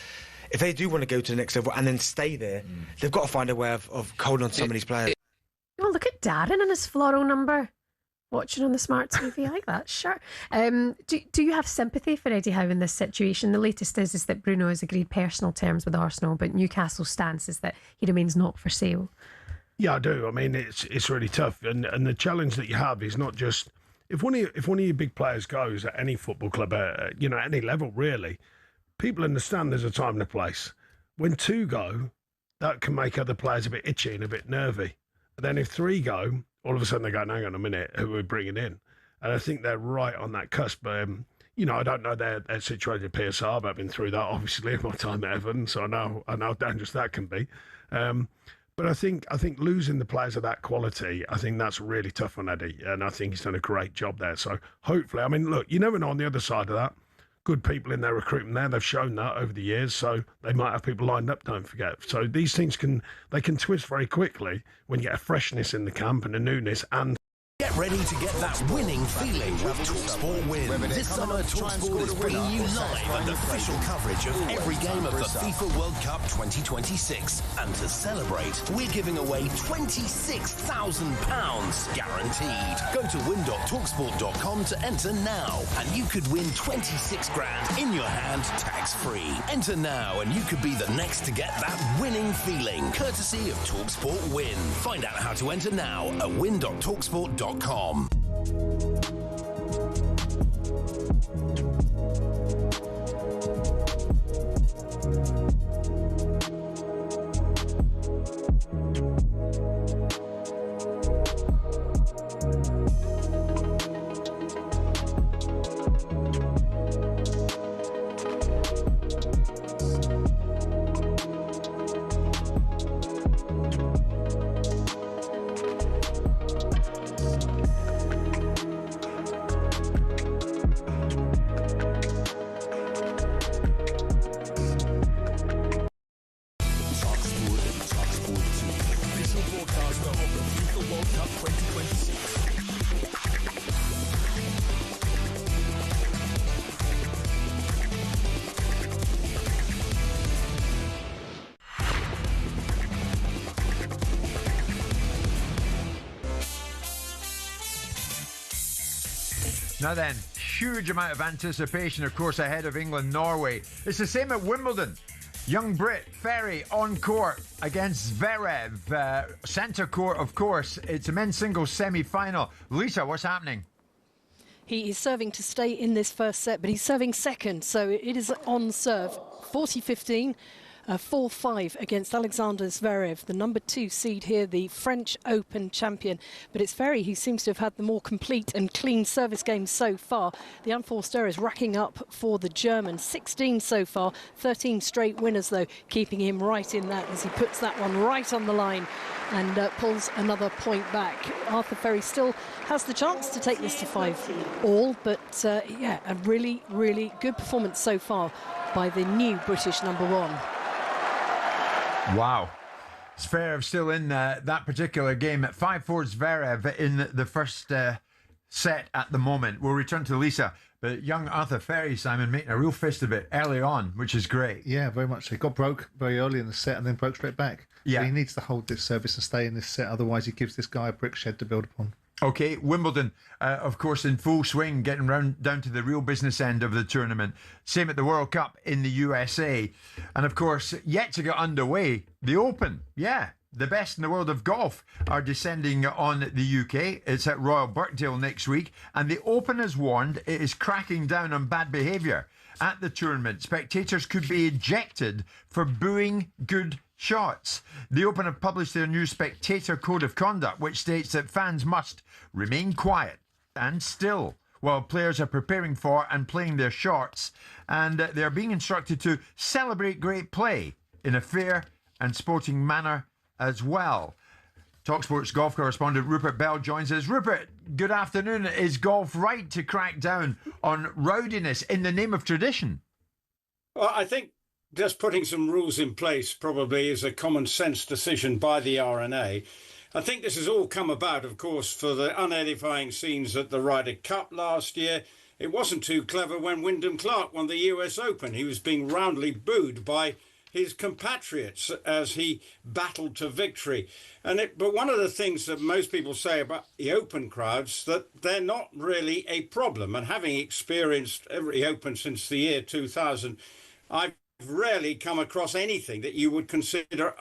if they do want to go to the next level and then stay there, they've got to find a way of holding on to some of these players.
Oh, look at Darren and his floral number. Watching on the smart TV, I like that. Sure. Do you have sympathy for Eddie Howe in this situation? The latest is that Bruno has agreed personal terms with Arsenal, but Newcastle's stance is that he remains not for sale.
Yeah, I do. I mean, it's really tough, and the challenge that you have is not just if one of your big players goes at any football club, at any level really. People understand there's a time and a place. When two go, that can make other players a bit itchy and a bit nervy. And then if three go, all of a sudden they go, hang on a minute, who are we bringing in? And I think they're right on that cusp. I don't know their situation at PSR, but I've been through that obviously in my time at Everton, so I know how dangerous that can be. But I think losing the players of that quality, I think that's really tough on Eddie, and I think he's done a great job there. So hopefully, I mean, look, you never know on the other side of that. Good people in their recruitment there. They've shown that over the years, so they might have people lined up, don't forget. So these things can twist very quickly when you get a freshness in the camp and a newness. And
get ready to get that winning feeling with talkSPORT Win. This summer, talkSPORT is bringing you live and official coverage of every game of the FIFA World Cup 2026. And to celebrate, we're giving away £26,000 guaranteed. Go to win.talksport.com to enter now, and you could win 26 grand in your hand, tax-free. Enter now, and you could be the next to get that winning feeling, courtesy of talkSPORT Win. Find out how to enter now at win.talksport.com.
Now then, huge amount of anticipation, of course, ahead of England-Norway. It's the same at Wimbledon. Young Brit Ferry on court against Zverev. Centre court, of course. It's a men's singles semi-final. Lisa, what's happening?
He is serving to stay in this first set, but he's serving second, so it is on serve. 40-15. 4-5 against Alexander Zverev, the number 2 seed here, the French Open champion. But it's Ferry who seems to have had the more complete and clean service game so far. The unforced errors racking up for the German. 16 so far, 13 straight winners though, keeping him right in that as he puts that one right on the line and pulls another point back. Arthur Ferry still has the chance to take this to 5-all, but yeah, a really, really good performance so far by the new British number 1.
Wow. Zverev still in that particular game at 5-4 Zverev in the first set at the moment. We'll return to Lisa. But young Arthur Ferry, Simon, making a real fist of it early on, which is great.
Yeah, very much so. He got broke very early in the set and then broke straight back.
Yeah.
So he needs to hold this service and stay in this set. Otherwise, he gives this guy a brick shed to build upon.
Okay, Wimbledon, of course, in full swing, getting down to the real business end of the tournament. Same at the World Cup in the USA. And, of course, yet to get underway, the Open. Yeah, the best in the world of golf are descending on the UK. It's at Royal Birkdale next week. And the Open has warned it is cracking down on bad behaviour at the tournament. Spectators could be ejected for booing good shots. The Open have published their new Spectator Code of Conduct, which states that fans must remain quiet and still while players are preparing for and playing their shots, and they are being instructed to celebrate great play in a fair and sporting manner as well. talkSPORT's golf correspondent Rupert Bell joins us. Rupert, good afternoon. Is golf right to crack down on rowdiness in the name of tradition?
Well, I think just putting some rules in place probably is a common sense decision by the R&A. I think this has all come about, of course, for the unedifying scenes at the Ryder Cup last year. It wasn't too clever when Wyndham Clark won the US Open. He was being roundly booed by his compatriots as he battled to victory. But one of the things that most people say about the Open crowds, that they're not really a problem. And having experienced every Open since the year 2000, I've rarely come across anything that you would consider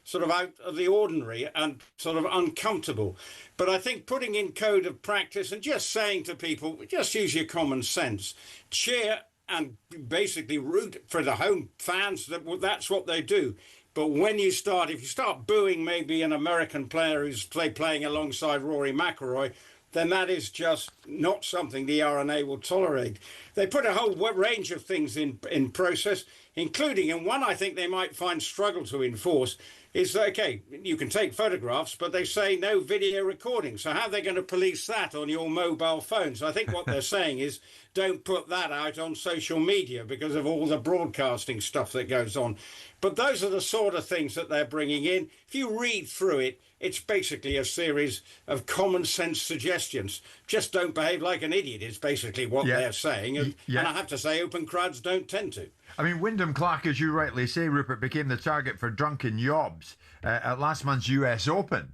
sort of out of the ordinary and sort of uncomfortable. But I think putting in code of practice and just saying to people, just use your common sense, cheer and basically root for the home fans, that's what they do. But when if you start booing maybe an American player who's playing alongside Rory McIlroy, then that is just not something the R&A will tolerate. They put a whole range of things in process, including, and one I think they might find struggle to enforce, is, okay, you can take photographs, but they say no video recording. So how are they going to police that on your mobile phones? I think what they're saying is don't put that out on social media because of all the broadcasting stuff that goes on. But those are the sort of things that they're bringing in. If you read through it, it's basically a series of common sense suggestions. Just don't behave like an idiot is basically what they're saying. And I have to say, open crowds don't tend to.
I mean, Wyndham Clark, as you rightly say, Rupert, became the target for drunken yobs at last month's US Open.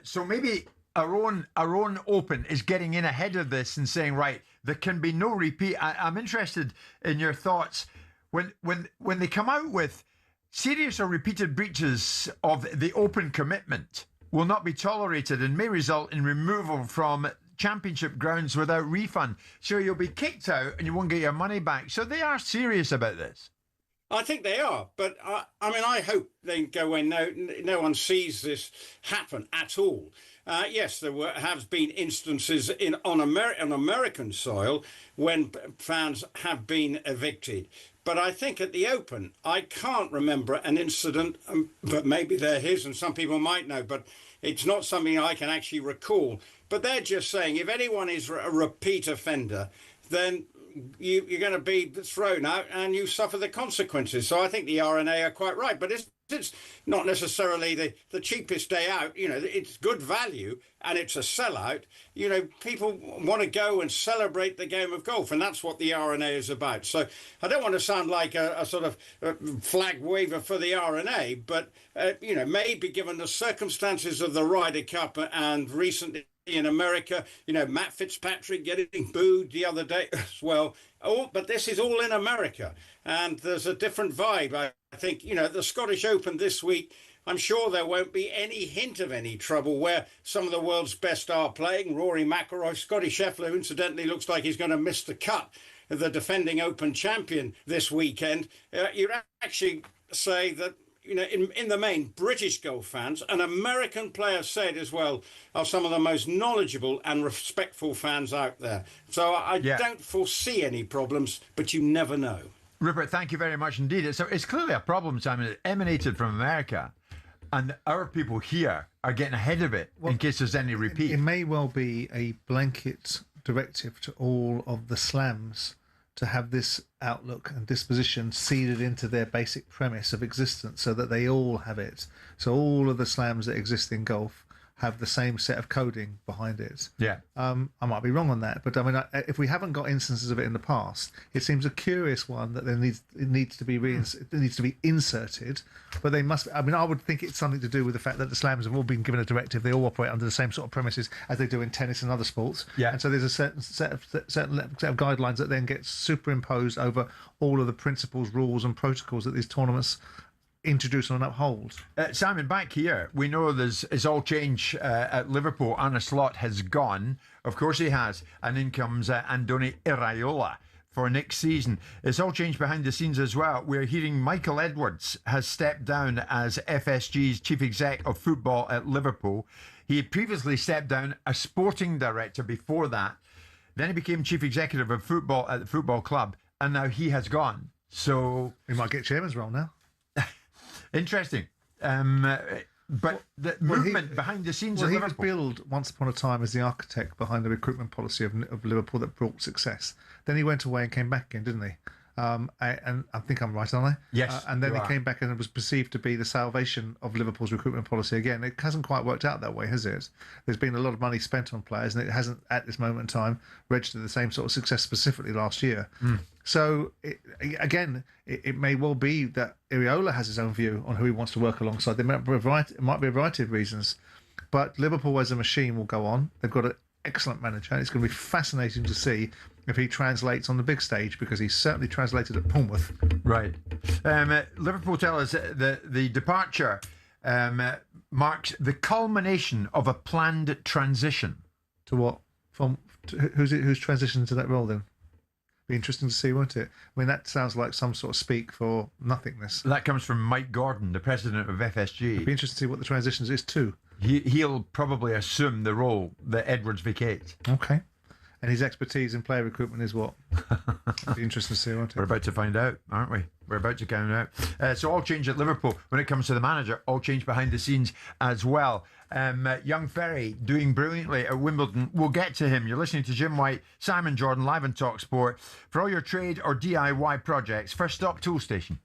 So maybe our own Open is getting in ahead of this and saying, right, there can be no repeat. I'm interested in your thoughts. When they come out with serious or repeated breaches of the Open commitment will not be tolerated and may result in removal from championship grounds without refund. So you'll be kicked out and you won't get your money back. So they are serious about this.
I think they are, but I hope they go when no one sees this happen at all. Yes, there have been instances on American soil when fans have been evicted. But I think at the Open, I can't remember an incident, but maybe they're his and some people might know, but it's not something I can actually recall. But they're just saying if anyone is a repeat offender, then you're going to be thrown out and you suffer the consequences. So I think the R&A are quite right. But it's not necessarily the cheapest day out. You know, it's good value and it's a sellout. You know, people want to go and celebrate the game of golf, and that's what the R&A is about. So I don't want to sound like a sort of flag waver for the R&A, but, you know, maybe given the circumstances of the Ryder Cup and recent in America. You know, Matt Fitzpatrick getting booed the other day as well. Oh, but this is all in America, and there's a different vibe. I think, you know, the Scottish Open this week, I'm sure there won't be any hint of any trouble where some of the world's best are playing. Rory McIlroy, Scotty Scheffler, incidentally, looks like he's going to miss the cut, the defending Open champion this weekend. You'd actually say that, you know, in the main, British golf fans and American players said as well are some of the most knowledgeable and respectful fans out there. So I don't foresee any problems, but you never know.
Rupert, thank you very much indeed. It's clearly a problem, Simon. It emanated from America, and our people here are getting ahead of it in case there's any repeat.
It may well be a blanket directive to all of the slams to have this outlook and disposition seeded into their basic premise of existence, so that they all have it. So all of the slams that exist in golf have the same set of coding behind it.
Yeah.
I might be wrong on that, but I mean, if we haven't got instances of it in the past, it seems a curious one that it needs to be inserted. But they must. I mean, I would think it's something to do with the fact that the slams have all been given a directive. They all operate under the same sort of premises as they do in tennis and other sports.
Yeah.
And so there's a certain set of guidelines that then get superimposed over all of the principles, rules, and protocols that these tournaments introduce and uphold.
Simon, back here, we know it's all change at Liverpool. Arne Slot has gone. Of course he has. And in comes Andoni Iraola for next season. It's all changed behind the scenes as well. We're hearing Michael Edwards has stepped down as FSG's chief exec of football at Liverpool. He had previously stepped down as sporting director before that. Then he became chief executive of football at the football club, and now he has gone. So
he might get chairman's role now.
Interesting. But the movement behind the scenes of Liverpool.
He was billed once upon a time as the architect behind the recruitment policy of Liverpool that brought success. Then he went away and came back again, didn't he? And I think I'm right, aren't I?
Yes.
And then he came back and was perceived to be the salvation of Liverpool's recruitment policy again. It hasn't quite worked out that way, has it? There's been a lot of money spent on players, and it hasn't, at this moment in time, registered the same sort of success specifically last year. So, it may well be that Iraola has his own view on who he wants to work alongside. There might be a variety of reasons. But Liverpool as a machine will go on. They've got an excellent manager. It's going to be fascinating to see if he translates on the big stage, because he's certainly translated at Bournemouth.
Right. Liverpool tell us the departure marks the culmination of a planned transition.
To what? Who's transitioned to that role then? Be interesting to see, won't it? I mean, that sounds like some sort of speak for nothingness.
That comes from Mike Gordon, the president of FSG.
It'd be interesting to see what the transitions is to.
He'll probably assume the role that Edwards vacates.
Okay. And his expertise in player recruitment is what? It'd be interesting to see, won't it?
We're about to find out, aren't we? We're about to find out. So all change at Liverpool when it comes to the manager, all change behind the scenes as well. Young Ferry doing brilliantly at Wimbledon. We'll get to him. You're listening to Jim White, Simon Jordan, live on talkSPORT. For all your trade or DIY projects, first stop, Tool Station.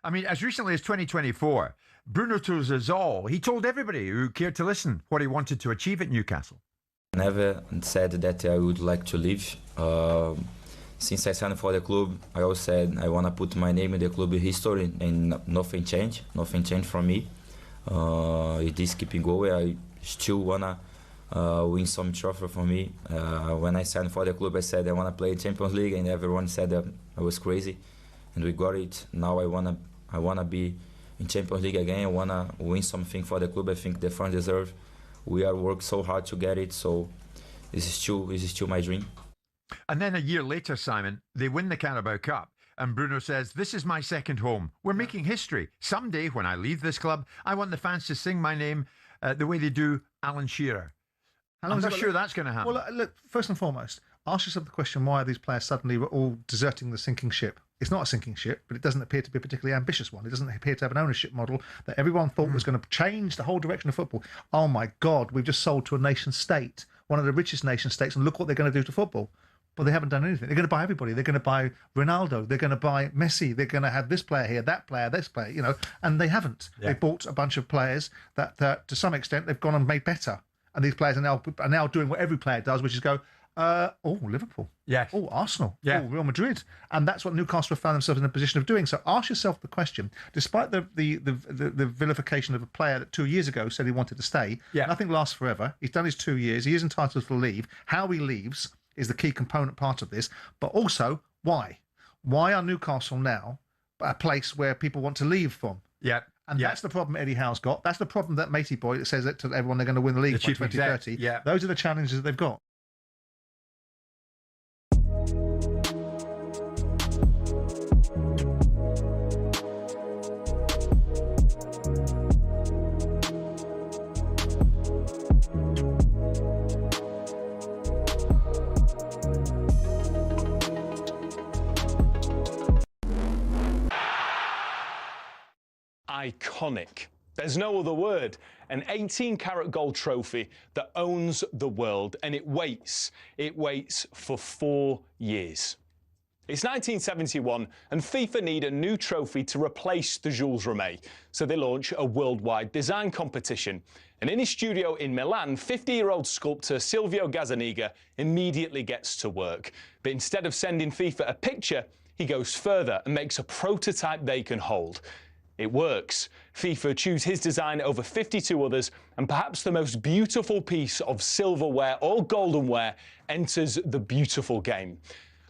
I mean, as recently as 2024, Bruno told us all. He told everybody who cared to listen what he wanted to achieve at Newcastle.
Never said that I would like to leave. Since I signed for the club, I always said I want to put my name in the club history, and nothing changed. Nothing changed from me. It is keeping going. I still want to win some trophy for me. When I signed for the club, I said I want to play Champions League, and everyone said that I was crazy. And we got it. Now I wanna be in Champions League again. I wanna win something for the club. I think the fans deserve. We are worked so hard to get it, so this is still my dream.
And then a year later, Simon, they win the Carabao Cup. And Bruno says, this is my second home. We're making history. Someday, when I leave this club, I want the fans to sing my name the way they do Alan Shearer. I'm not sure that's going to happen.
Well, look, first and foremost, ask yourself the question, why are these players suddenly all deserting the sinking ship? It's not a sinking ship, but it doesn't appear to be a particularly ambitious one. It doesn't appear to have an ownership model that everyone thought was going to change the whole direction of football. Oh, my God, we've just sold to a nation state, one of the richest nation states, and look what they're going to do to football. Well, they haven't done anything. They're going to buy everybody. They're going to buy Ronaldo. They're going to buy Messi. They're going to have this player here, that player, this player, you know, and they haven't. Yeah. They bought a bunch of players that, to some extent, they've gone and made better. And these players are now doing what every player does, which is go, Liverpool.
Yes.
Oh, Arsenal.
Yeah.
Oh, Real Madrid. And that's what Newcastle have found themselves in a position of doing. So ask yourself the question, despite the vilification of a player that 2 years ago said he wanted to stay, nothing lasts forever. He's done his 2 years. He is entitled to leave. How he leaves is the key component part of this. But also, why? Why are Newcastle now a place where people want to leave from?
Yeah.
And that's the problem Eddie Howe's got. That's the problem that Matey Boy that says that to everyone they're going to win the league by 2030.
Yeah.
Those are the challenges that they've got.
Iconic. There's no other word. An 18-karat gold trophy that owns the world, and it waits. It waits for 4 years. It's 1971, and FIFA need a new trophy to replace the Jules Rimet, so they launch a worldwide design competition. And in his studio in Milan, 50-year-old sculptor Silvio Gazzaniga immediately gets to work. But instead of sending FIFA a picture, he goes further and makes a prototype they can hold. It works. FIFA choose his design over 52 others, and perhaps the most beautiful piece of silverware or goldenware enters the beautiful game.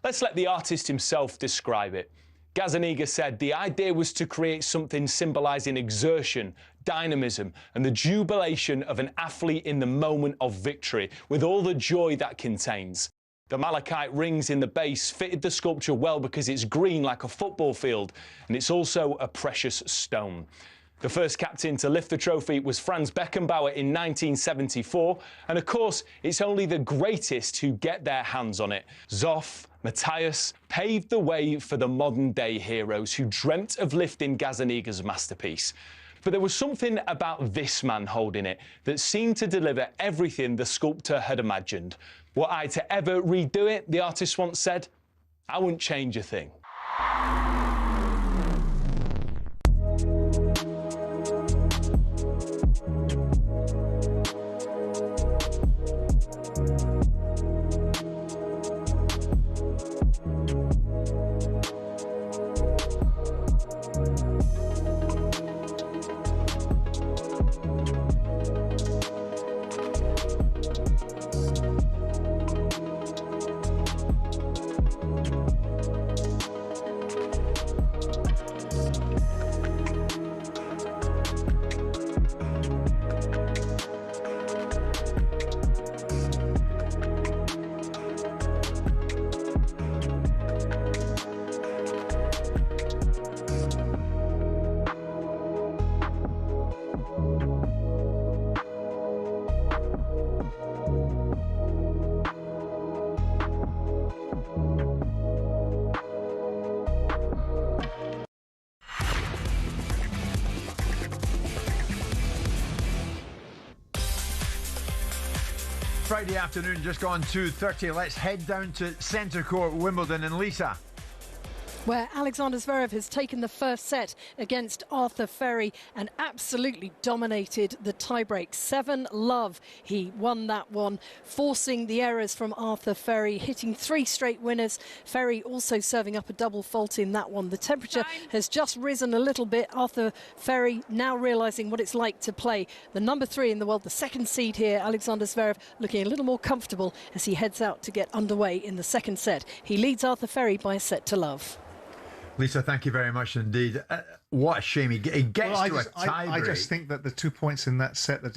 Let's let the artist himself describe it. Gazzaniga said the idea was to create something symbolising exertion, dynamism, and the jubilation of an athlete in the moment of victory, with all the joy that contains. The malachite rings in the base fitted the sculpture well because it's green like a football field, and it's also a precious stone. The first captain to lift the trophy was Franz Beckenbauer in 1974, and of course, it's only the greatest who get their hands on it. Zoff, Matthias paved the way for the modern-day heroes who dreamt of lifting Gazzaniga's masterpiece. But there was something about this man holding it that seemed to deliver everything the sculptor had imagined. Were I to ever redo it, the artist once said, I wouldn't change a thing.
Friday afternoon, just gone 2:30. Let's head down to Centre Court, Wimbledon, and Lisa.
Where Alexander Zverev has taken the first set against Arthur Ferry and absolutely dominated the tiebreak. 7-love, he won that one, forcing the errors from Arthur Ferry, hitting 3 straight winners. Ferry also serving up a double fault in that one. The temperature has just risen a little bit. Arthur Ferry now realising what it's like to play the number 3 in the world, the second seed here. Alexander Zverev looking a little more comfortable as he heads out to get underway in the second set. He leads Arthur Ferry by a set to love.
Lisa, thank you very much indeed. What a shame. He gets to a tiebreak.
I just think that the 2 points in that set that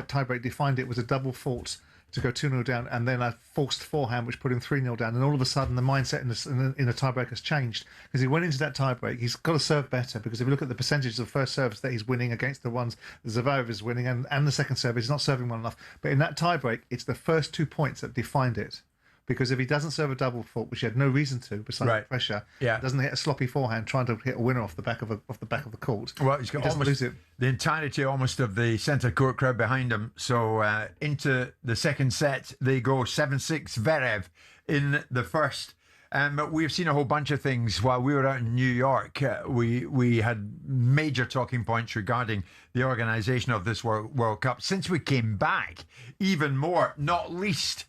tiebreak defined it was a double fault to go 2-0 down, and then a forced forehand which put him 3-0 down, and all of a sudden the mindset in the tiebreak has changed because he went into that tiebreak. He's got to serve better, because if you look at the percentages of first serves that he's winning against the ones Zverev is winning, and the second serve, he's not serving well enough. But in that tiebreak, it's the first 2 points that defined it. Because if he doesn't serve a double fault, which he had no reason to, besides the pressure, doesn't hit a sloppy forehand trying to hit a winner off the back of the court.
Well, he's got almost the entirety almost of the centre court crowd behind him. So into the second set, they go 7-6 Zverev in the first. But we've seen a whole bunch of things while we were out in New York. We had major talking points regarding the organisation of this World Cup. Since we came back, even more, not least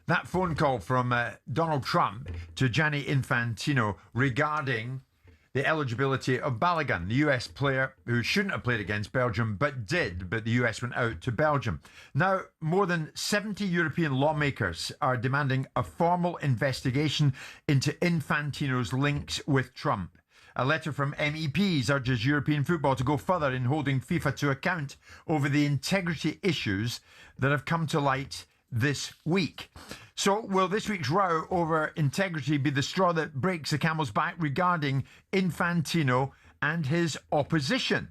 that phone call from Donald Trump to Gianni Infantino regarding the eligibility of Balogun, the US player who shouldn't have played against Belgium, but did, but the US went out to Belgium. Now, more than 70 European lawmakers are demanding a formal investigation into Infantino's links with Trump. A letter from MEPs urges European football to go further in holding FIFA to account over the integrity issues that have come to light this week. So will this week's row over integrity be the straw that breaks the camel's back regarding Infantino and his opposition?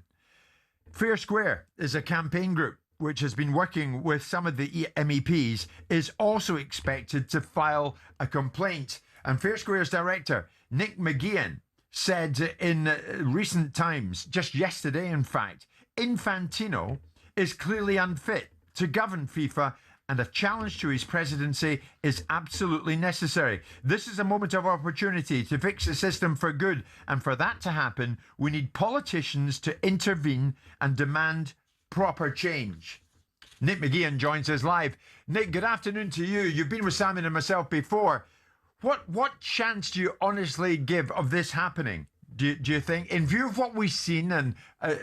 Fair Square is a campaign group which has been working with some of the MEPs, is also expected to file a complaint. And Fair Square's director, Nick McGeehan, said in recent times, just yesterday in fact, Infantino is clearly unfit to govern FIFA, and a challenge to his presidency is absolutely necessary. This is a moment of opportunity to fix the system for good, and for that to happen, we need politicians to intervene and demand proper change. Nick McGeehan joins us live. Nick, good afternoon to you. You've been with Simon and myself before. What chance do you honestly give of this happening? Do you think, in view of what we've seen, and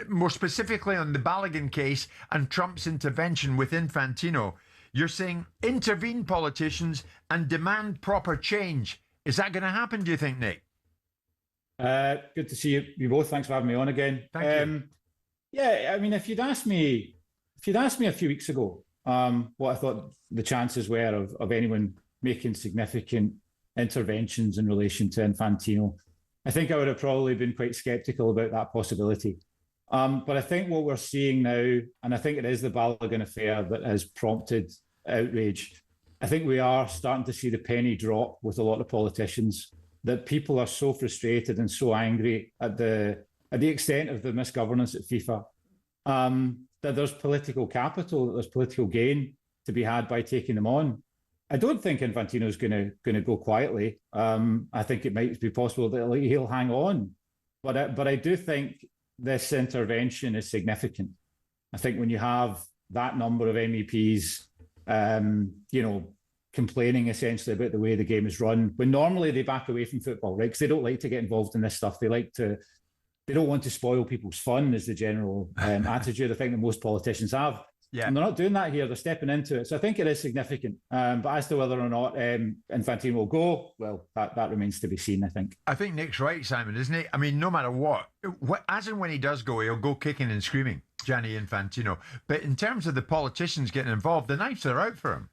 more specifically on the Balogun case and Trump's intervention with Infantino, you're saying intervene, politicians, and demand proper change. Is that going to happen, do you think, Nick?
Good to see you both. Thanks for having me on again.
Thank you.
Yeah, I mean, if you'd asked me a few weeks ago what I thought the chances were of anyone making significant interventions in relation to Infantino, I think I would have probably been quite sceptical about that possibility. But I think what we're seeing now, and I think it is the Balogun affair that has prompted outrage, I think we are starting to see the penny drop with a lot of politicians, that people are so frustrated and so angry at the extent of the misgovernance at FIFA, that there's political capital, that there's political gain to be had by taking them on. I don't think Infantino's going to go quietly. I think it might be possible that he'll hang on, but I do think this intervention is significant. I think when you have that number of MEPs, complaining essentially about the way the game is run, when normally they back away from football, right? Because they don't like to get involved in this stuff. They don't want to spoil people's fun, is the general attitude I think that most politicians have. Yeah. And they're not doing that here. They're stepping into it. So I think it is significant. But as to whether or not Infantino will go, well, that remains to be seen, I think.
I think Nick's right, Simon, isn't he? I mean, no matter what, as and when he does go, he'll go kicking and screaming, Gianni Infantino. But in terms of the politicians getting involved, the knives are out for him.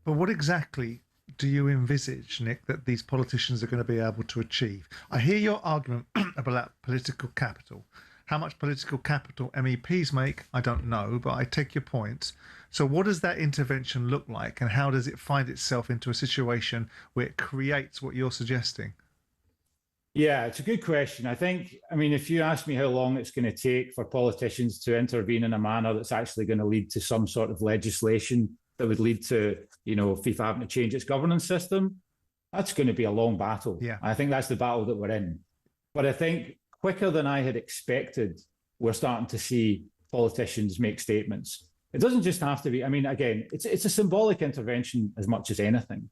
But what exactly do you envisage, Nick, that these politicians are going to be able to achieve? I hear your argument about political capital. How much political capital MEPs make, I don't know, but I take your point. So what does that intervention look like, and how does it find itself into a situation where it creates what you're suggesting?
Yeah, it's a good question. I mean, if you ask me how long it's going to take for politicians to intervene in a manner that's actually going to lead to some sort of legislation that would lead to, FIFA having to change its governance system, that's going to be a long battle. Yeah. I think that's the battle that we're in. But I think quicker than I had expected, we're starting to see politicians make statements. It doesn't just have to be, I mean, again, it's a symbolic intervention as much as anything.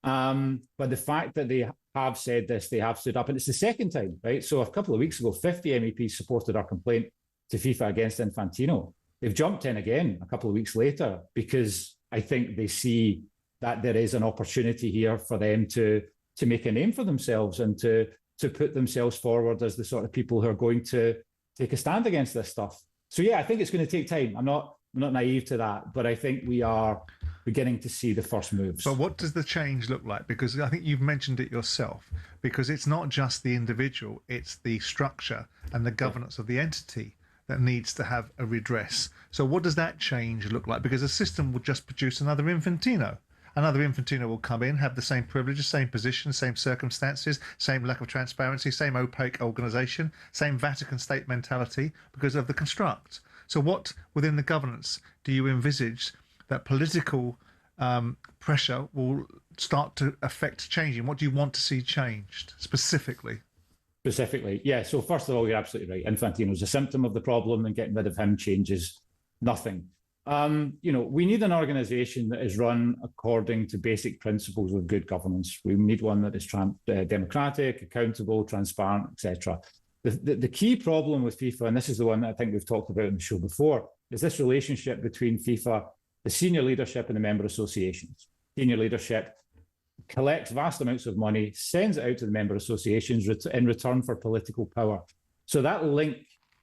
But the fact that they have said this, they have stood up, and it's the second time, right? So a couple of weeks ago, 50 MEPs supported our complaint to FIFA against Infantino. They've jumped in again a couple of weeks later because I think they see that there is an opportunity here for them to make a name for themselves and to put themselves forward as the sort of people who are going to take a stand against this stuff. So yeah, I think it's going to take time. I'm not not naive to that, but I think we are beginning to see the first moves.
But what does the change look like? Because I think you've mentioned it yourself, because it's not just the individual, it's the structure and the governance of the entity that needs to have a redress. So what does that change look like? Because a system will just produce another Infantino. Another Infantino will come in, have the same privileges, same position, same circumstances, same lack of transparency, same opaque organisation, same Vatican state mentality because of the construct. So what within the governance do you envisage that political pressure will start to affect changing? What do you want to see changed specifically?
Specifically, yeah. So first of all, you're absolutely right. Infantino's a symptom of the problem, and getting rid of him changes nothing. We need an organisation that is run according to basic principles of good governance. We need one that is democratic, accountable, transparent, etc. The key problem with FIFA, and this is the one that I think we've talked about in the show before, is this relationship between FIFA, the senior leadership, and the member associations. Senior leadership collects vast amounts of money, sends it out to the member associations in return for political power. So that link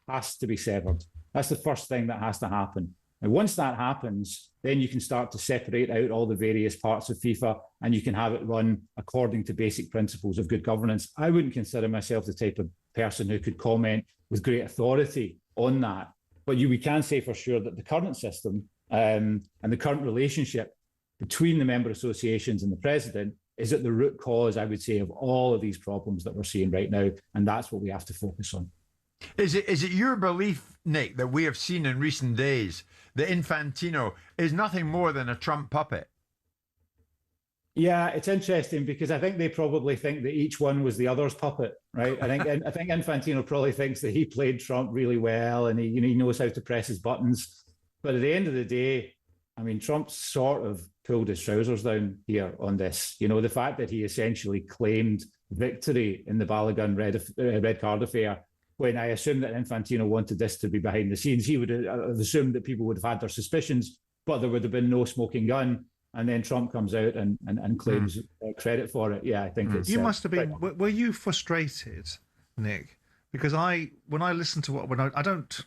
has to be severed. That's the first thing that has to happen. And once that happens, then you can start to separate out all the various parts of FIFA, and you can have it run according to basic principles of good governance. I wouldn't consider myself the type of person who could comment with great authority on that. But we can say for sure that the current system and the current relationship between the member associations and the president is at the root cause, I would say, of all of these problems that we're seeing right now. And that's what we have to focus on.
Is it your belief, Nick, that we have seen in recent days that Infantino is nothing more than a Trump puppet?
Yeah, it's interesting because I think they probably think that each one was the other's puppet, right? I think Infantino probably thinks that he played Trump really well and he knows how to press his buttons. But at the end of the day, I mean, Trump sort of pulled his trousers down here on this. The fact that he essentially claimed victory in the Balogun red card affair, when I assume that Infantino wanted this to be behind the scenes, he would have assumed that people would have had their suspicions, but there would have been no smoking gun. And then Trump comes out and claims credit for it. Yeah, I think it's...
You must have been... Were you frustrated, Nick? Because when I listen to I don't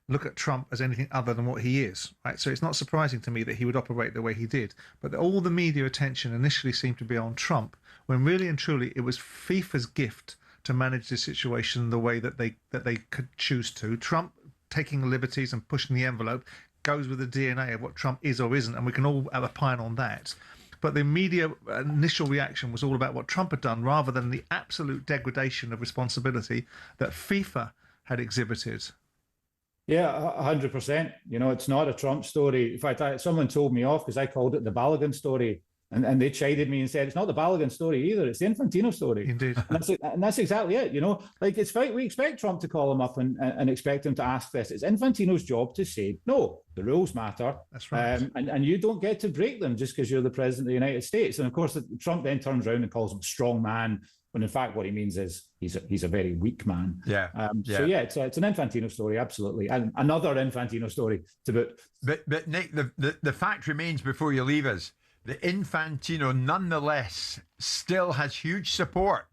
look at Trump as anything other than what he is, right? So it's not surprising to me that he would operate the way he did. But all the media attention initially seemed to be on Trump, when really and truly it was FIFA's gift to manage the situation the way that they could choose to. Trump taking liberties and pushing the envelope goes with the DNA of what Trump is or isn't, and we can all have a opine on that. But the media initial reaction was all about what Trump had done rather than the absolute degradation of responsibility that FIFA had exhibited.
Yeah, 100%. It's not a Trump story. In fact, someone told me off because I called it the Balogun story. And they chided me and said, it's not the Balogun story either. It's the Infantino story.
Indeed.
And that's exactly it. It's fine. We expect Trump to call him up and expect him to ask this. It's Infantino's job to say, no, the rules matter.
That's right.
And you don't get to break them just because you're the president of the United States. And of course, Trump then turns around and calls him a strong man, when in fact what he means is he's a very weak man.
Yeah.
So yeah, it's an Infantino story, absolutely. And another Infantino story to boot.
But Nick, the fact remains before you leave us, that Infantino nonetheless still has huge support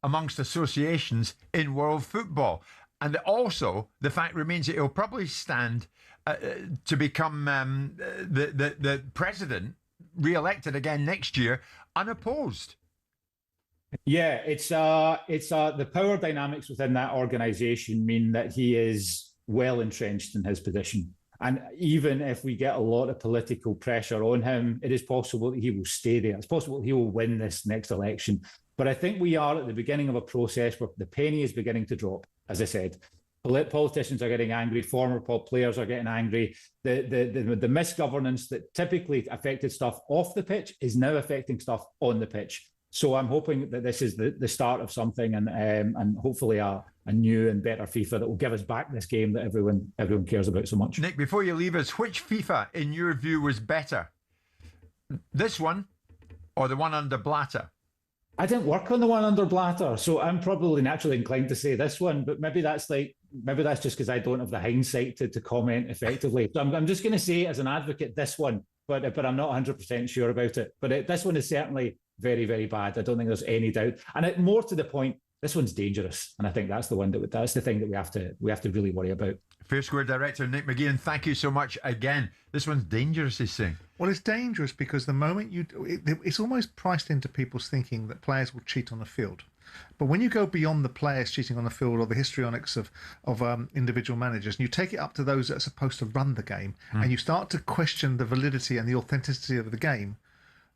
amongst associations in world football. And also, the fact remains that he'll probably stand to become the president, re-elected again next year, unopposed.
Yeah, it's the power dynamics within that organisation mean that he is well entrenched in his position. And even if we get a lot of political pressure on him, it is possible that he will stay there. It's possible he will win this next election. But I think we are at the beginning of a process where the penny is beginning to drop, as I said. Politicians are getting angry, former players are getting angry. The misgovernance that typically affected stuff off the pitch is now affecting stuff on the pitch. So I'm hoping that this is the start of something, and hopefully a new and better FIFA that will give us back this game that everyone cares about so much.
Nick, before you leave us, which FIFA, in your view, was better? This one or the one under Blatter?
I didn't work on the one under Blatter, so I'm probably naturally inclined to say this one, but maybe that's just because I don't have the hindsight to comment effectively. So I'm just going to say, as an advocate, this one, but I'm not 100% sure about it. But this one is certainly very, very bad. I don't think there's any doubt. And more to the point, This one's dangerous, and I think that's the thing that we have to really worry about.
Fair Square director Nick McGeehan, thank you so much again. This one's dangerous, he's saying.
Well, it's dangerous because the moment it's almost priced into people's thinking that players will cheat on the field. But when you go beyond the players cheating on the field or the histrionics of individual managers, and you take it up to those that are supposed to run the game, and you start to question the validity and the authenticity of the game,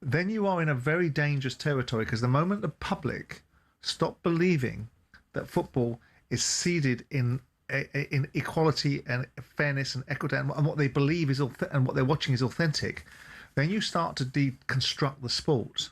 then you are in a very dangerous territory, because the moment the public stop believing that football is seeded in equality and fairness and equity, and what they believe is and what they're watching is authentic, then you start to deconstruct the sport.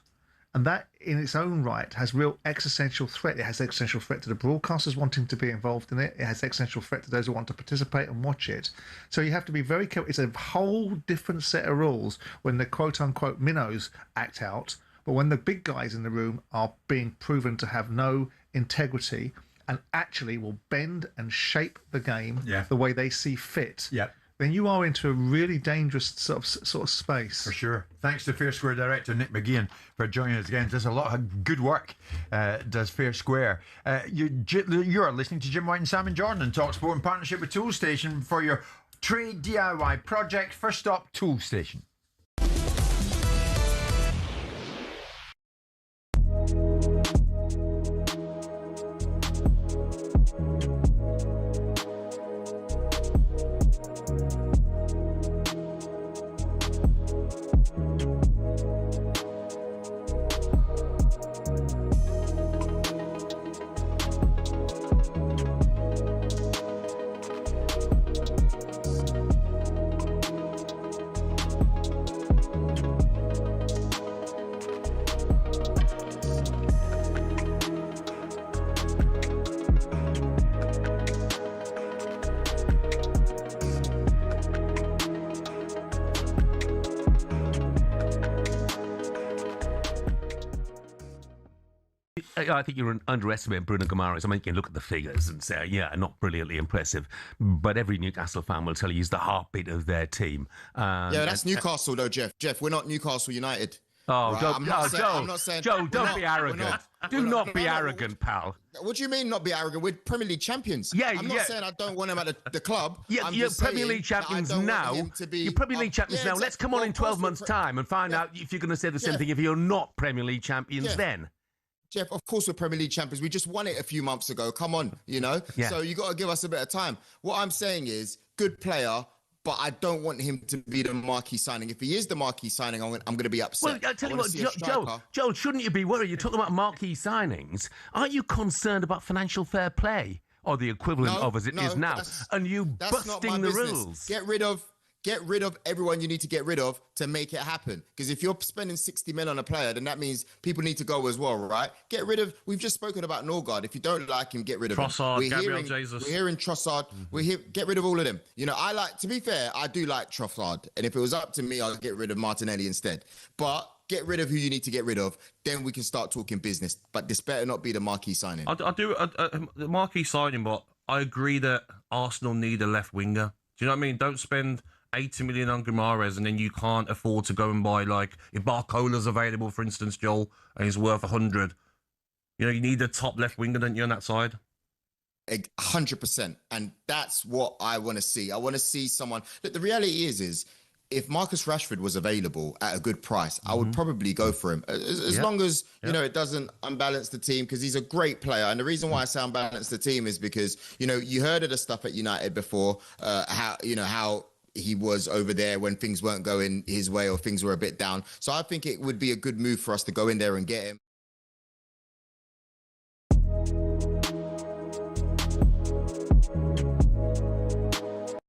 And that in its own right has real existential threat. It has existential threat to the broadcasters wanting to be involved in it. It has existential threat to those who want to participate and watch it. So you have to be very careful. It's a whole different set of rules when the quote-unquote minnows act out, but when the big guys in the room are being proven to have no integrity and actually will bend and shape the game the way they see fit, then you are into a really dangerous sort of space.
For sure. Thanks to Fair Square director Nick McGeehan for joining us again. Does a lot of good work, does Fair Square. You are listening to Jim White and Simon Jordan on talkSPORT in partnership with Toolstation for your trade DIY project. First stop, Toolstation.
I think you're underestimating Bruno Guimarães. I mean, you can look at the figures and say, yeah, not brilliantly impressive, but every Newcastle fan will tell you he's the heartbeat of their team.
Yeah, that's Newcastle, though, Jeff. Jeff, we're not Newcastle United.
Oh,
right?
Joe, don't be arrogant. Do not be arrogant, pal.
What do you mean not be arrogant? We're Premier League champions.
Yeah,
I'm not saying I don't want him at the club.
Yeah, you're Premier League champions now. You're Premier League champions now. Let's come on in 12 months' time and find out if you're going to say the same thing if you're not Premier League champions then.
Jeff, of course we're Premier League champions. We just won it a few months ago. Come on, you know?
Yeah.
So you got to give us a bit of time. What I'm saying is, good player, but I don't want him to be the marquee signing. If he is the marquee signing, I'm going to be upset.
Well, I tell you what, Joe, shouldn't you be worried? You're talking about marquee signings. Aren't you concerned about financial fair play? Or the equivalent of as it is now? And you busting the rules.
Get rid of everyone you need to get rid of to make it happen. Because if you're spending 60 mil on a player, then that means people need to go as well, right? Get rid of... We've just spoken about Norgard. If you don't like him, get rid of
Trossard,
him.
Gabriel Jesus.
We're hearing Trossard. Get rid of all of them. You know, to be fair, I do like Trossard. And if it was up to me, I'd get rid of Martinelli instead. But get rid of who you need to get rid of. Then we can start talking business. But this better not be the marquee signing.
I do the marquee signing, but I agree that Arsenal need a left winger. Do you know what I mean? Don't spend 80 million on Guimarães and then you can't afford to go and buy, like, if Barcola's available, for instance, Joel, and he's worth 100. You know, you need a top left winger, don't you, on that side?
100%. And that's what I want to see. I want to see someone... Look, the reality is if Marcus Rashford was available at a good price, I would probably go for him. As long as, you know, it doesn't unbalance the team, because he's a great player. And the reason why I say unbalance the team is because, you know, you heard of the stuff at United before, how he was over there when things weren't going his way or things were a bit down. So I think it would be a good move for us to go in there and get him.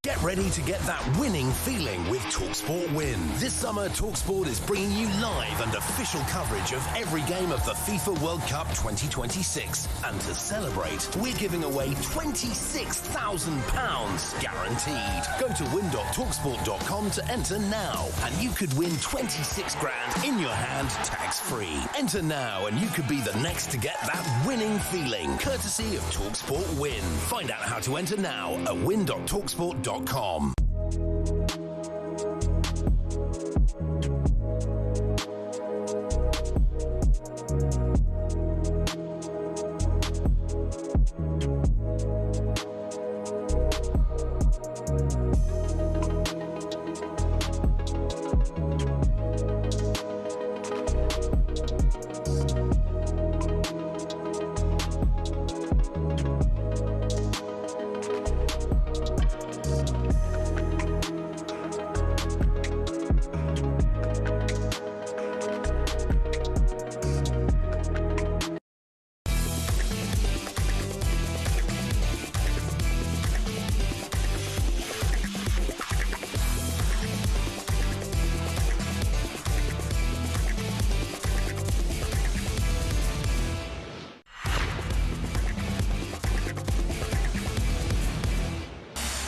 Get ready to get that winning feeling with talkSPORT Win. This summer, talkSPORT is bringing you live and official coverage of every game of the FIFA World Cup 2026. And to celebrate, we're giving away £26,000 guaranteed. Go to win.talksport.com to enter now, and you could win 26 grand in your hand, tax-free. Enter now, and you could be the next to get that winning feeling, courtesy of talkSPORT Win. Find out how to enter now at win.talksport.com.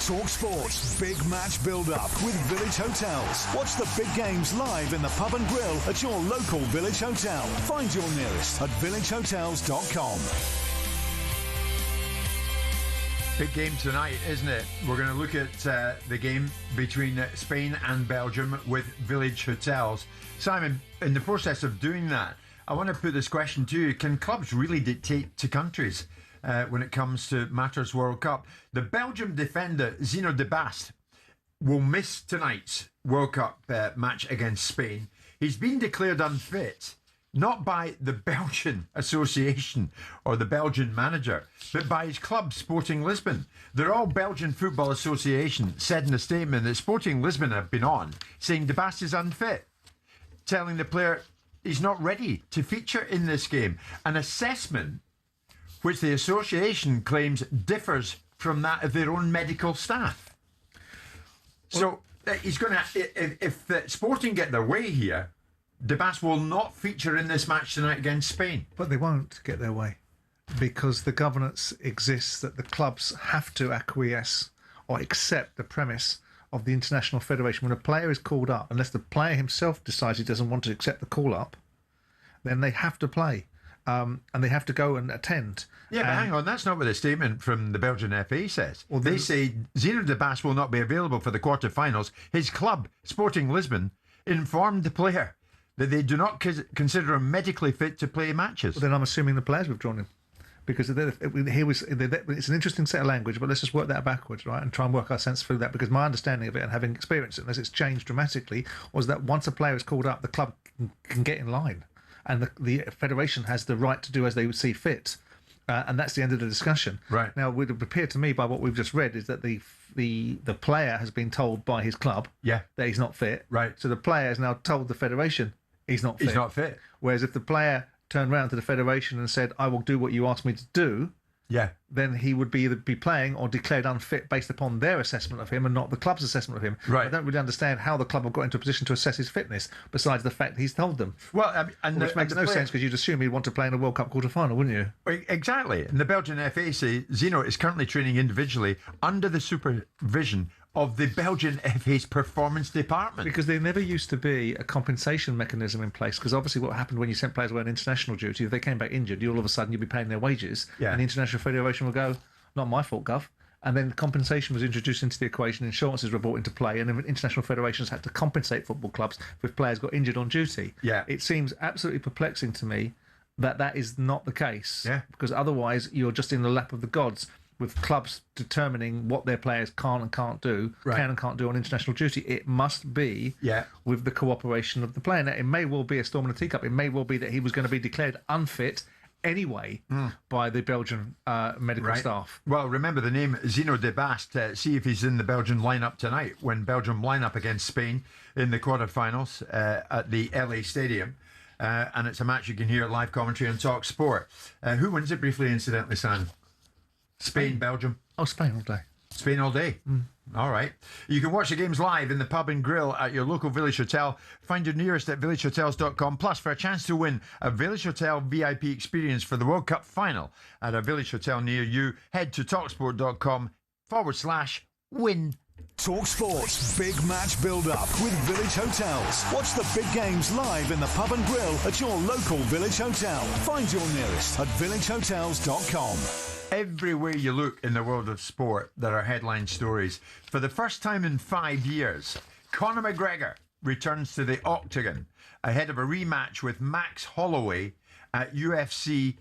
talkSPORT Big Match Build-Up with Village Hotels. Watch the big games live in the pub and grill at your local Village Hotel. Find your nearest at villagehotels.com.
Big game tonight, isn't it? We're going to look at the game between Spain and Belgium with Village Hotels. Simon, in the process of doing that, I want to put this question to you. Can clubs really dictate to countries when it comes to matters World Cup? The Belgium defender, Zino de Bast, will miss tonight's World Cup match against Spain. He's been declared unfit, not by the Belgian Association or the Belgian manager, but by his club, Sporting Lisbon. The Royal Belgian Football Association said in a statement that Sporting Lisbon have been on, saying De Bast is unfit, telling the player he's not ready to feature in this game. An assessment which the association claims differs from that of their own medical staff. So he's going to, if Sporting get their way here, De Bast will not feature in this match tonight against Spain.
But they won't get their way because the governance exists that the clubs have to acquiesce or accept the premise of the International Federation. When a player is called up, unless the player himself decides he doesn't want to accept the call-up, then they have to play and they have to go and attend.
Yeah, but hang on, that's not what the statement from the Belgian FA says. Well, they say Zino de Bast will not be available for the quarter-finals. His club, Sporting Lisbon, informed the player that they do not consider him medically fit to play matches.
Well, then I'm assuming the players withdrawn him. Because it's an interesting set of language, but let's just work that backwards, right, and try and work our sense through that. Because my understanding of it, and having experienced it, unless it's changed dramatically, was that once a player is called up, the club can get in line, and the federation has the right to do as they see fit, and that's the end of the discussion.
Right.
Now, it would appear to me, by what we've just read, is that the player has been told by his club that he's not fit.
Right.
So the player has now told the federation he's not fit.
He's not fit.
Whereas if the player turned around to the federation and said, I will do what you asked me to do, then he would be either be playing or declared unfit based upon their assessment of him and not the club's assessment of him.
Right.
I don't really understand how the club have got into a position to assess his fitness, besides the fact he's told them.
Well,
which makes no sense, because you'd assume he'd want to play in a World Cup quarter-final, wouldn't you?
Exactly. And the Belgian FA say Zino is currently training individually under the supervision of the Belgian FA's performance department.
Because there never used to be a compensation mechanism in place, because obviously what happened when you sent players away on international duty, if they came back injured, all of a sudden you'd be paying their wages, and the International Federation would go, not my fault, Gov. And then compensation was introduced into the equation, insurances were brought into play, and then international federations had to compensate football clubs if players got injured on duty.
Yeah.
It seems absolutely perplexing to me that is not the case, because otherwise you're just in the lap of the gods, with clubs determining what their players can and can't do on international duty. It must be with the cooperation of the player. Now, it may well be a storm in a teacup. It may well be that he was going to be declared unfit anyway by the Belgian medical staff.
Well, remember the name Zino de Bast. See if he's in the Belgian lineup tonight when Belgium line up against Spain in the quarterfinals at the LA Stadium. And it's a match you can hear live commentary on talkSPORT. Who wins it briefly, incidentally, Sam? Spain, Belgium.
Oh, Spain all day.
Spain all day. All right. You can watch the games live in the pub and grill at your local Village Hotel. Find your nearest at villagehotels.com. Plus, for a chance to win a Village Hotel VIP experience for the World Cup final at a Village Hotel near you, head to talksport.com/win.
talkSPORT's Big Match Build-Up with Village Hotels. Watch the big games live in the pub and grill at your local Village Hotel. Find your nearest at villagehotels.com.
Everywhere you look in the world of sport, there are headline stories. For the first time in 5 years, Conor McGregor returns to the octagon ahead of a rematch with Max Holloway at UFC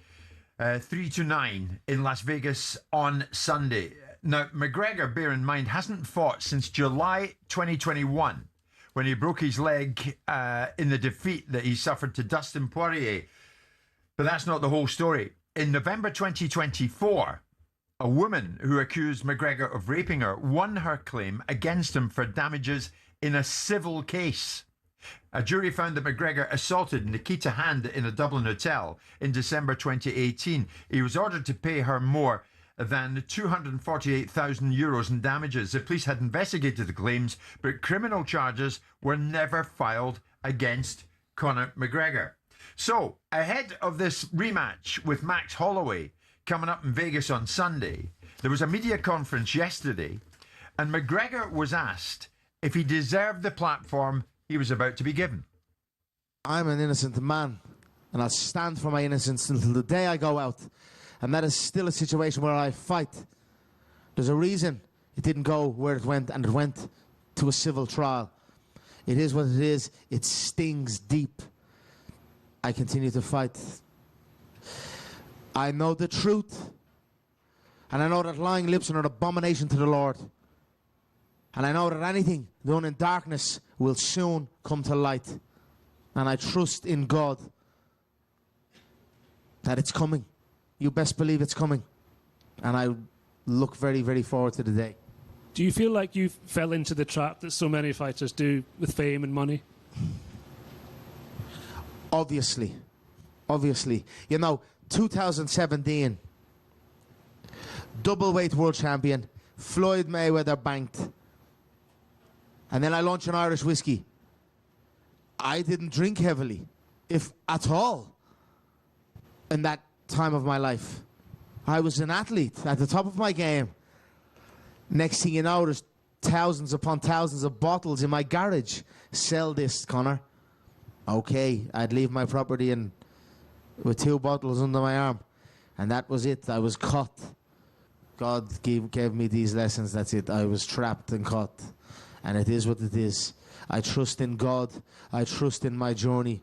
329 in Las Vegas on Sunday. Now, McGregor, bear in mind, hasn't fought since July 2021 when he broke his leg in the defeat that he suffered to Dustin Poirier. But that's not the whole story. In November 2024, a woman who accused McGregor of raping her won her claim against him for damages in a civil case. A jury found that McGregor assaulted Nikita Hand in a Dublin hotel in December 2018. He was ordered to pay her more than €248,000 in damages. The police had investigated the claims, but criminal charges were never filed against Conor McGregor. So, ahead of this rematch with Max Holloway coming up in Vegas on Sunday, there was a media conference yesterday And McGregor was asked if he deserved the platform he was about to be given.
I'm an innocent man, and I'll stand for my innocence until the day I go out. And that is still a situation where I fight. There's a reason it didn't go where it went, and it went to a civil trial. It is what it is. It stings deep. I continue to fight. I know the truth. And I know that lying lips are an abomination to the Lord. And I know that anything done in darkness will soon come to light. And I trust in God that it's coming. You best believe it's coming. And I look very, very forward to the day.
Do you feel like you fell into the trap that so many fighters do with fame and money?
Obviously. 2017, double-weight world champion, Floyd Mayweather banked. And then I launched an Irish whiskey. I didn't drink heavily, if at all, in that time of my life. I was an athlete at the top of my game. Next thing you know, there's thousands upon thousands of bottles in my garage. Sell this, Conor. Okay, I'd leave my property and with 2 bottles under my arm. And that was it. I was caught. God gave me these lessons. That's it. I was trapped and caught. And it is what it is. I trust in God. I trust in my journey.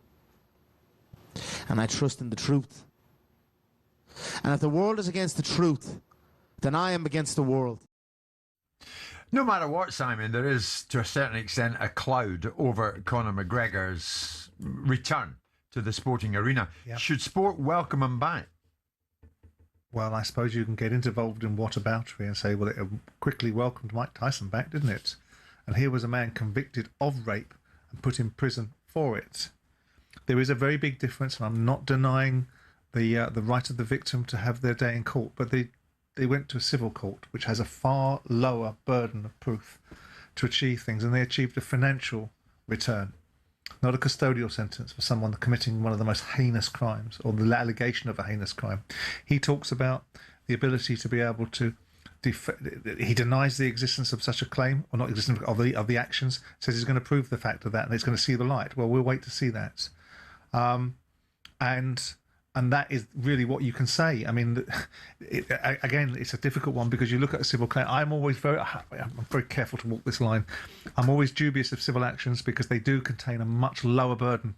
And I trust in the truth. And if the world is against the truth, then I am against the world.
No matter what, Simon, there is, to a certain extent, a cloud over Conor McGregor's return to the sporting arena.
Yeah.
Should sport welcome him back?
Well, I suppose you can get involved in whataboutery and say, well, it quickly welcomed Mike Tyson back, didn't it? And here was a man convicted of rape and put in prison for it. There is a very big difference, and I'm not denying the right of the victim to have their day in court, but they went to a civil court, which has a far lower burden of proof to achieve things, and they achieved a financial return, not a custodial sentence for someone committing one of the most heinous crimes, or the allegation of a heinous crime. He talks about the ability to be able to he denies the existence of such a claim, or not existence of the actions, says he's going to prove the fact of that, and it's going to see the light. Well, we'll wait to see that. And that is really what you can say. I mean, again, it's a difficult one because you look at a civil claim. I'm very careful to walk this line. I'm always dubious of civil actions because they do contain a much lower burden.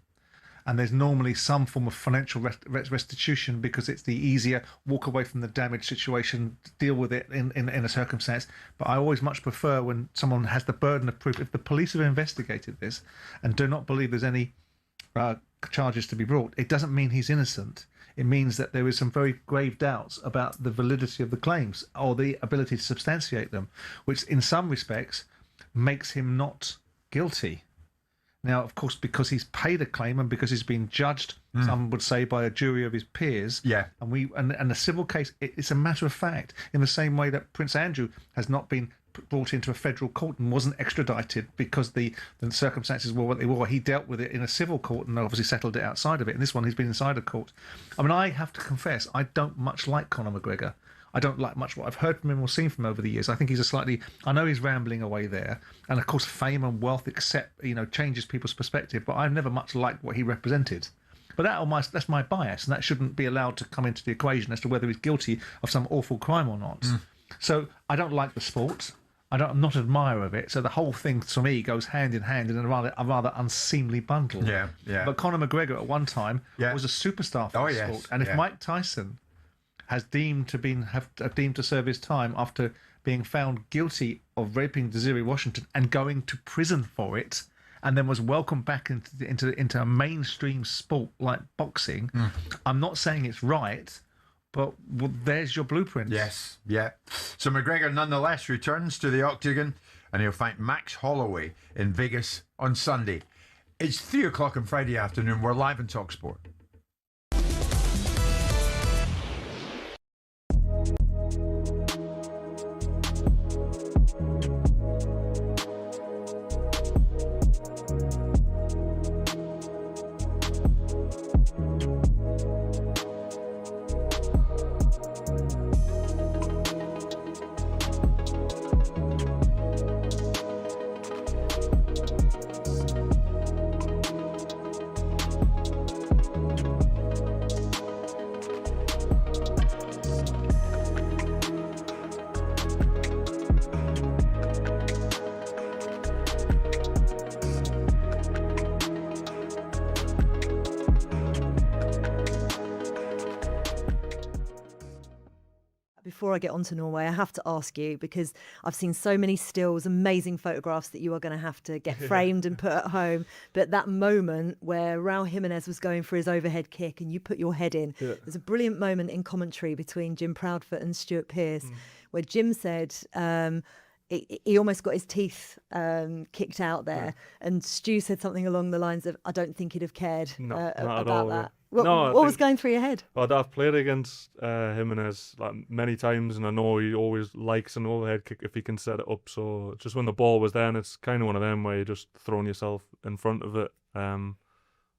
And there's normally some form of financial restitution because it's the easier walk away from the damage situation, deal with it in a circumstance. But I always much prefer when someone has the burden of proof. If the police have investigated this and do not believe there's any charges to be brought, it doesn't mean he's innocent. It means that there is some very grave doubts about the validity of the claims or the ability to substantiate them, which in some respects makes him not guilty. Now, of course, because he's paid a claim and because he's been judged, some would say, by a jury of his peers.
Yeah.
And a civil case, it's a matter of fact, in the same way that Prince Andrew has not been brought into a federal court and wasn't extradited because the circumstances were what they were. He dealt with it in a civil court and obviously settled it outside of it. And this one, he's been inside a court. I mean, I have to confess, I don't much like Conor McGregor. I don't like much what I've heard from him or seen from him over the years. I think he's I know he's rambling away there. And of course, fame and wealth changes people's perspective, but I've never much liked what he represented. But that's my bias, and that shouldn't be allowed to come into the equation as to whether he's guilty of some awful crime or not. So I don't like the sport. I'm not an admirer of it. So the whole thing, to me, goes hand in hand in a rather unseemly bundle.
Yeah.
But Conor McGregor at one time was a superstar for the sport. And if Mike Tyson has deemed to serve his time after being found guilty of raping Desiree Washington and going to prison for it, and then was welcomed back into a mainstream sport like boxing, I'm not saying it's right, but there's your blueprint.
Yes, yeah. So McGregor nonetheless returns to the octagon, and he'll fight Max Holloway in Vegas on Sunday. It's 3 o'clock on Friday afternoon. We're live on talkSPORT.
before I get on to Norway, I have to ask you, because I've seen so many stills, amazing photographs that you are going to have to get framed and put at home. But that moment where Raul Jimenez was going for his overhead kick and you put your head in, there's a brilliant moment in commentary between Jim Proudfoot and Stuart Pearce where Jim said he almost got his teeth kicked out there. And Stu said something along the lines of, I don't think he'd have cared about that. What was going through your head?
I've played against Jimenez like many times, and I know he always likes an overhead kick if he can set it up. So just when the ball was there, and it's kind of one of them where you're just throwing yourself in front of it,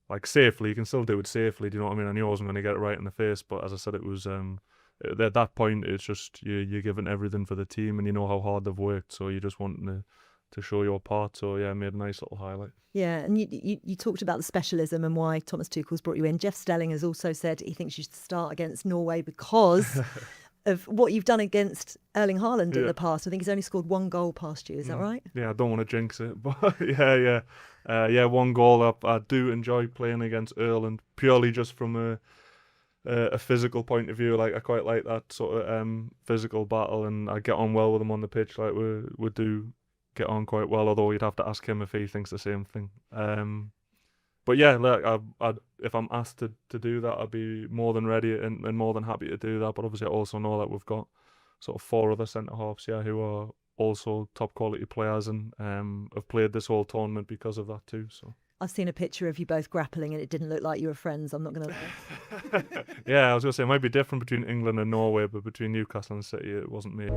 like safely. You can still do it safely. Do you know what I mean? I knew I wasn't going to get it right in the face, but as I said, it was at that point, it's just you're giving everything for the team, and you know how hard they've worked. So you're just wanting to show your part. So yeah, I made a nice little highlight.
Yeah, and you talked about the specialism and why Thomas Tuchel's brought you in. Jeff Stelling has also said he thinks you should start against Norway because of what you've done against Erling Haaland in the past. I think he's only scored 1 goal past you. Is that right?
Yeah, I don't want to jinx it, but yeah, 1 goal. I do enjoy playing against Erling purely just from a physical point of view. Like I quite like that sort of physical battle, and I get on well with him on the pitch. Like we do get on quite well, although you'd have to ask him if he thinks the same thing. But yeah, like if I'm asked to do that, I'd be more than ready and more than happy to do that. But obviously I also know that we've got sort of 4 other centre-halves who are also top quality players and have played this whole tournament because of that too. So
I've seen a picture of you both grappling and it didn't look like you were friends. I'm not going to lie.
Yeah, I was going to say it might be different between England and Norway, but between Newcastle and City, it wasn't me.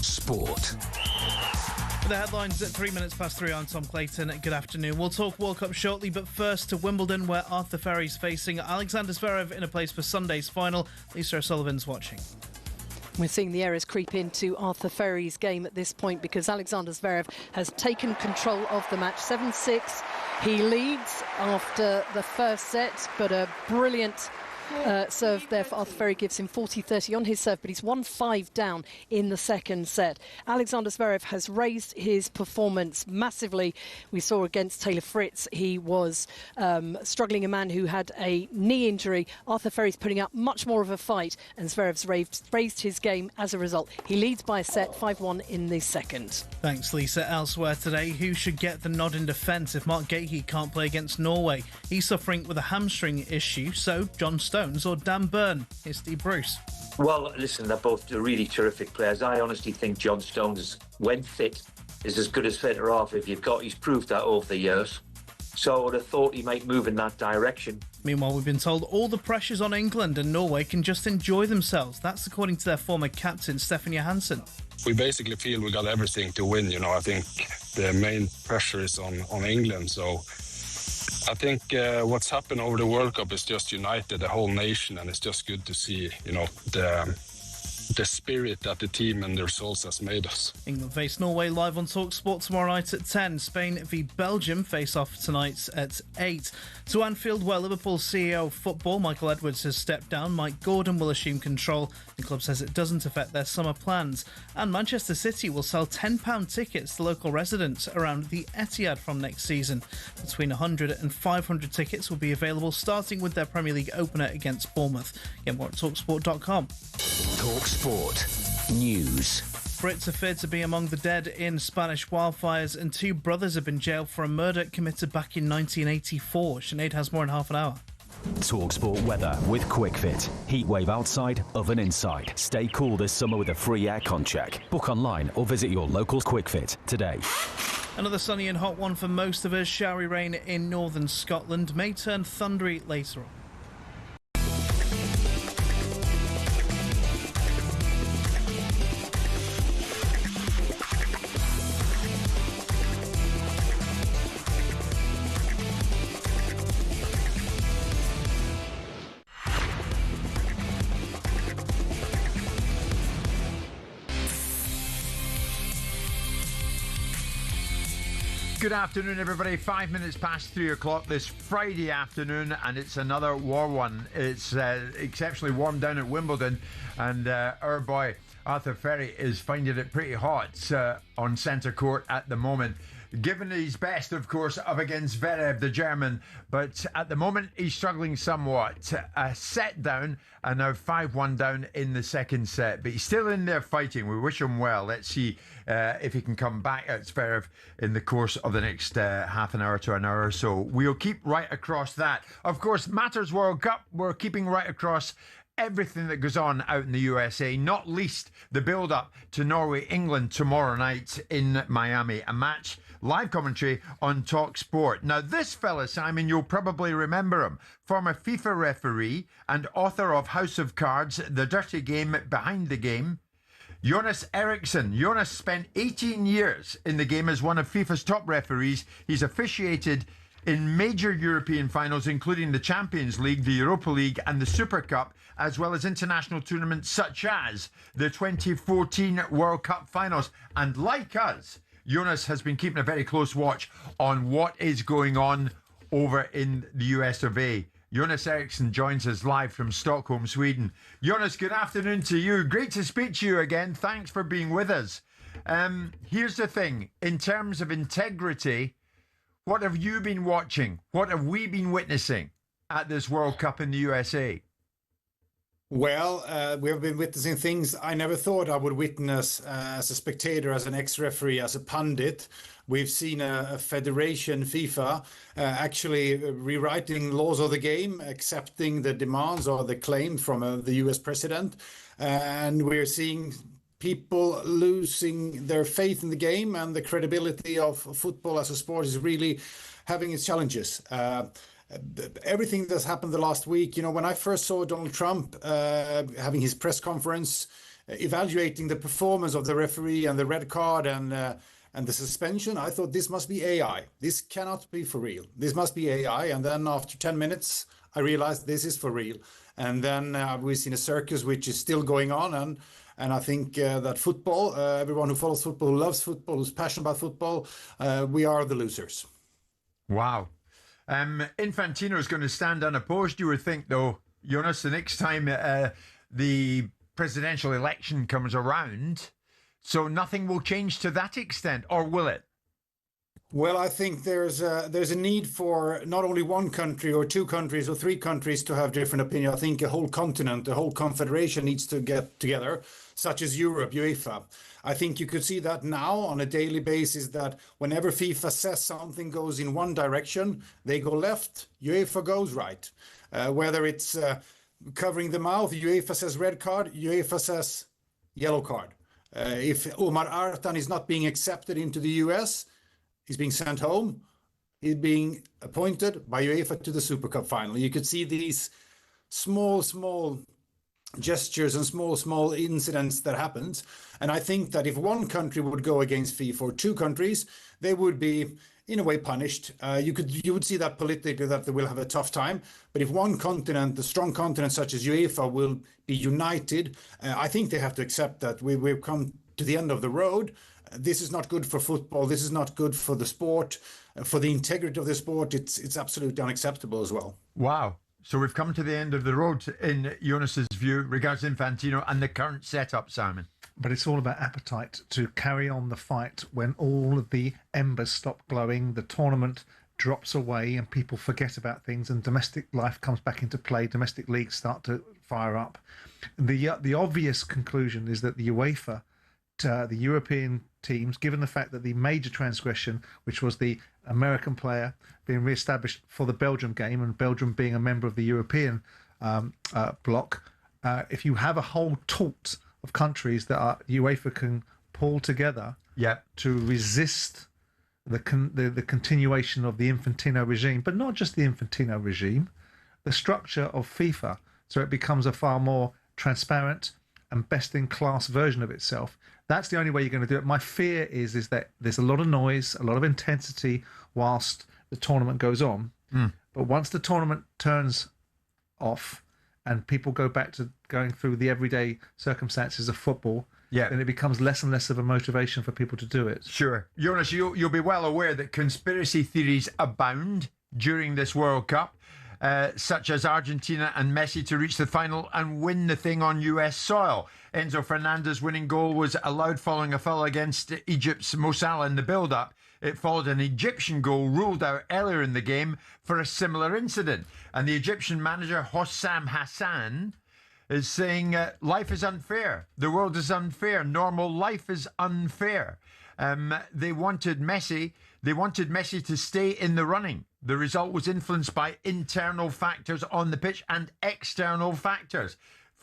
Sport.
The headlines at 3 minutes past 3. I'm Tom Clayton. Good afternoon. We'll talk World Cup shortly, but first to Wimbledon, where Arthur Ferry's facing Alexander Zverev in a place for Sunday's final. Lisa O'Sullivan's watching.
We're seeing the errors creep into Arthur Ferry's game at this point because Alexander Zverev has taken control of the match. 7-6. He leads after the first set, but a brilliant serve there for Arthur Ferry gives him 40-30 on his serve, but he's 1-5 down in the second set. Alexander Zverev has raised his performance massively. We saw against Taylor Fritz, he was struggling, a man who had a knee injury. Arthur Ferry's putting up much more of a fight, and Zverev's raised his game as a result. He leads by a set, 5-1 in the second.
Thanks, Lisa. Elsewhere today, who should get the nod in defence if Mark Gahey can't play against Norway? He's suffering with a hamstring issue, so John Stones or Dan Burn? Here's Steve Bruce.
Well, listen, they're both really terrific players. I honestly think John Stones, when fit, is as good as centre-half if you've got. He's proved that over the years. So I would have thought he might move in that direction.
Meanwhile, we've been told all the pressure's on England and Norway can just enjoy themselves. That's according to their former captain, Stefan Johansson.
We basically feel we got everything to win. You know, I think the main pressure is on England. So I think what's happened over the World Cup is just united the whole nation, and it's just good to see, you know, the spirit that the team and the results has made us.
England face Norway live on talkSPORT tomorrow night at 10. Spain v Belgium face off tonight at 8. To Anfield, where Liverpool CEO of football Michael Edwards has stepped down, Mike Gordon will assume control. The club says it doesn't affect their summer plans. And Manchester City will sell £10 tickets to local residents around the Etihad from next season. Between 100 and 500 tickets will be available, starting with their Premier League opener against Bournemouth. Get more at talksport.com.
talkSPORT News.
Brits are feared to be among the dead in Spanish wildfires, and 2 brothers have been jailed for a murder committed back in 1984. Sinead has more in half an hour.
talkSPORT weather with QuickFit. Heatwave outside, oven inside. Stay cool this summer with a free aircon check. Book online or visit your local QuickFit today.
Another sunny and hot one for most of us. Showery rain in northern Scotland may turn thundery later on.
Good afternoon, everybody. 5 minutes past 3 o'clock this Friday afternoon, and it's another war one. It's exceptionally warm down at Wimbledon, and our boy Arthur Ferry is finding it pretty hot on centre court at the moment. Given his best, of course, up against Zverev, the German, but at the moment he's struggling somewhat. A set down, and now 5-1 down in the second set, but he's still in there fighting. We wish him well. Let's see if he can come back at Zverev in the course of the next half an hour to an hour or so. We'll keep right across that. Of course, Matters World Cup, we're keeping right across everything that goes on out in the USA, not least the build-up to Norway-England tomorrow night in Miami. A match, live commentary on talkSPORT. Now, this fella, Simon, you'll probably remember him. Former FIFA referee and author of House of Cards, The Dirty Game Behind the Game. Jonas Eriksson. Jonas spent 18 years in the game as one of FIFA's top referees. He's officiated in major European finals, including the Champions League, the Europa League and the Super Cup, as well as international tournaments such as the 2014 World Cup finals. And like us, Jonas has been keeping a very close watch on what is going on over in the US of A. Jonas Eriksson joins us live from Stockholm, Sweden. Jonas, good afternoon to you. Great to speak to you again. Thanks for being with us. Here's the thing. In terms of integrity, what have you been watching? What have we been witnessing at this World Cup in the USA?
Well, we have been witnessing things I never thought I would witness as a spectator, as an ex-referee, as a pundit. We've seen a federation, FIFA, actually rewriting laws of the game, accepting the demands or the claim from the US president. And we're seeing people losing their faith in the game, and the credibility of football as a sport is really having its challenges. Everything that's happened the last week, you know, when I first saw Donald Trump having his press conference, evaluating the performance of the referee and the red card and the suspension, I thought this must be AI. This cannot be for real. This must be AI. And then after 10 minutes, I realized this is for real. And then we've seen a circus which is still going on. And I think that football, everyone who follows football, who loves football, who's passionate about football, we are the losers.
Wow. Infantino is going to stand unopposed, you would think, though, Jonas, the next time the presidential election comes around. So nothing will change to that extent, or will it?
Well, I think there's a need for not only one country or two countries or three countries to have different opinion. I think a whole continent, a whole confederation needs to get together, such as Europe, UEFA. I think you could see that now on a daily basis, that whenever FIFA says something goes in one direction, they go left, UEFA goes right. Whether it's covering the mouth, UEFA says red card, UEFA says yellow card. If Omar Artan is not being accepted into the US, he's being sent home. He's being appointed by UEFA to the Super Cup final. You could see these small gestures and small incidents that happened. And I think that if one country would go against FIFA, or two countries, they would be in a way punished. You would see that politically, that they will have a tough time. But if one continent, a strong continent such as UEFA, will be united, I think they have to accept that we've come to the end of the road. This is not good for football. This is not good for the sport, for the integrity of the sport. It's absolutely unacceptable as well.
Wow. So we've come to the end of the road, in Jonas's view, regards Infantino and the current setup, Simon.
But it's all about appetite to carry on the fight when all of the embers stop glowing, the tournament drops away and people forget about things and domestic life comes back into play, domestic leagues start to fire up. The obvious conclusion is that the UEFA, the European teams, given the fact that the major transgression, which was the American player being re-established for the Belgium game, and Belgium being a member of the European bloc, if you have a whole taut of countries that UEFA can pull together to resist the continuation of the Infantino regime, but not just the Infantino regime, the structure of FIFA, so it becomes a far more transparent and best-in-class version of itself. That's the only way you're going to do it. My fear is that there's a lot of noise, a lot of intensity whilst the tournament goes on. But once the tournament turns off and people go back to going through the everyday circumstances of football, then it becomes less and less of a motivation for people to do it.
Sure. Jonas, you'll be well aware that conspiracy theories abound during this World Cup, such as Argentina and Messi to reach the final and win the thing on US soil. Enzo Fernandez's winning goal was allowed following a foul against Egypt's Mo Salah in the build-up. It followed an Egyptian goal ruled out earlier in the game for a similar incident. And the Egyptian manager, Hossam Hassan, is saying life is unfair. The world is unfair. Normal life is unfair. They wanted Messi to stay in the running. The result was influenced by internal factors on the pitch and external factors.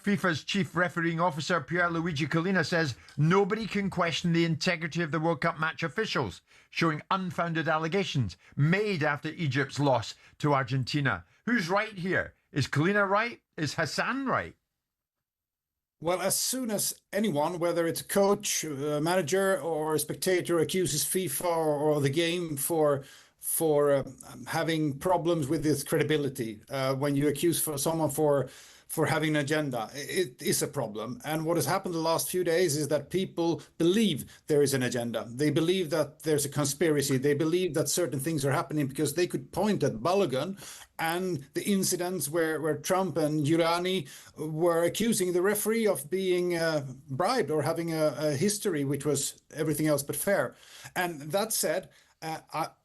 FIFA's chief refereeing officer, Pierluigi Collina, says nobody can question the integrity of the World Cup match officials, showing unfounded allegations made after Egypt's loss to Argentina. Who's right here? Is Collina right? Is Hassan right?
Well, as soon as anyone, whether it's a coach, a manager, or a spectator, accuses FIFA or the game for having problems with its credibility, when you accuse someone for having an agenda, it is a problem. And what has happened the last few days is that people believe there is an agenda. They believe that there's a conspiracy. They believe that certain things are happening because they could point at Balogun and the incidents where Trump and Giuliani were accusing the referee of being bribed or having a history which was everything else but fair. And that said,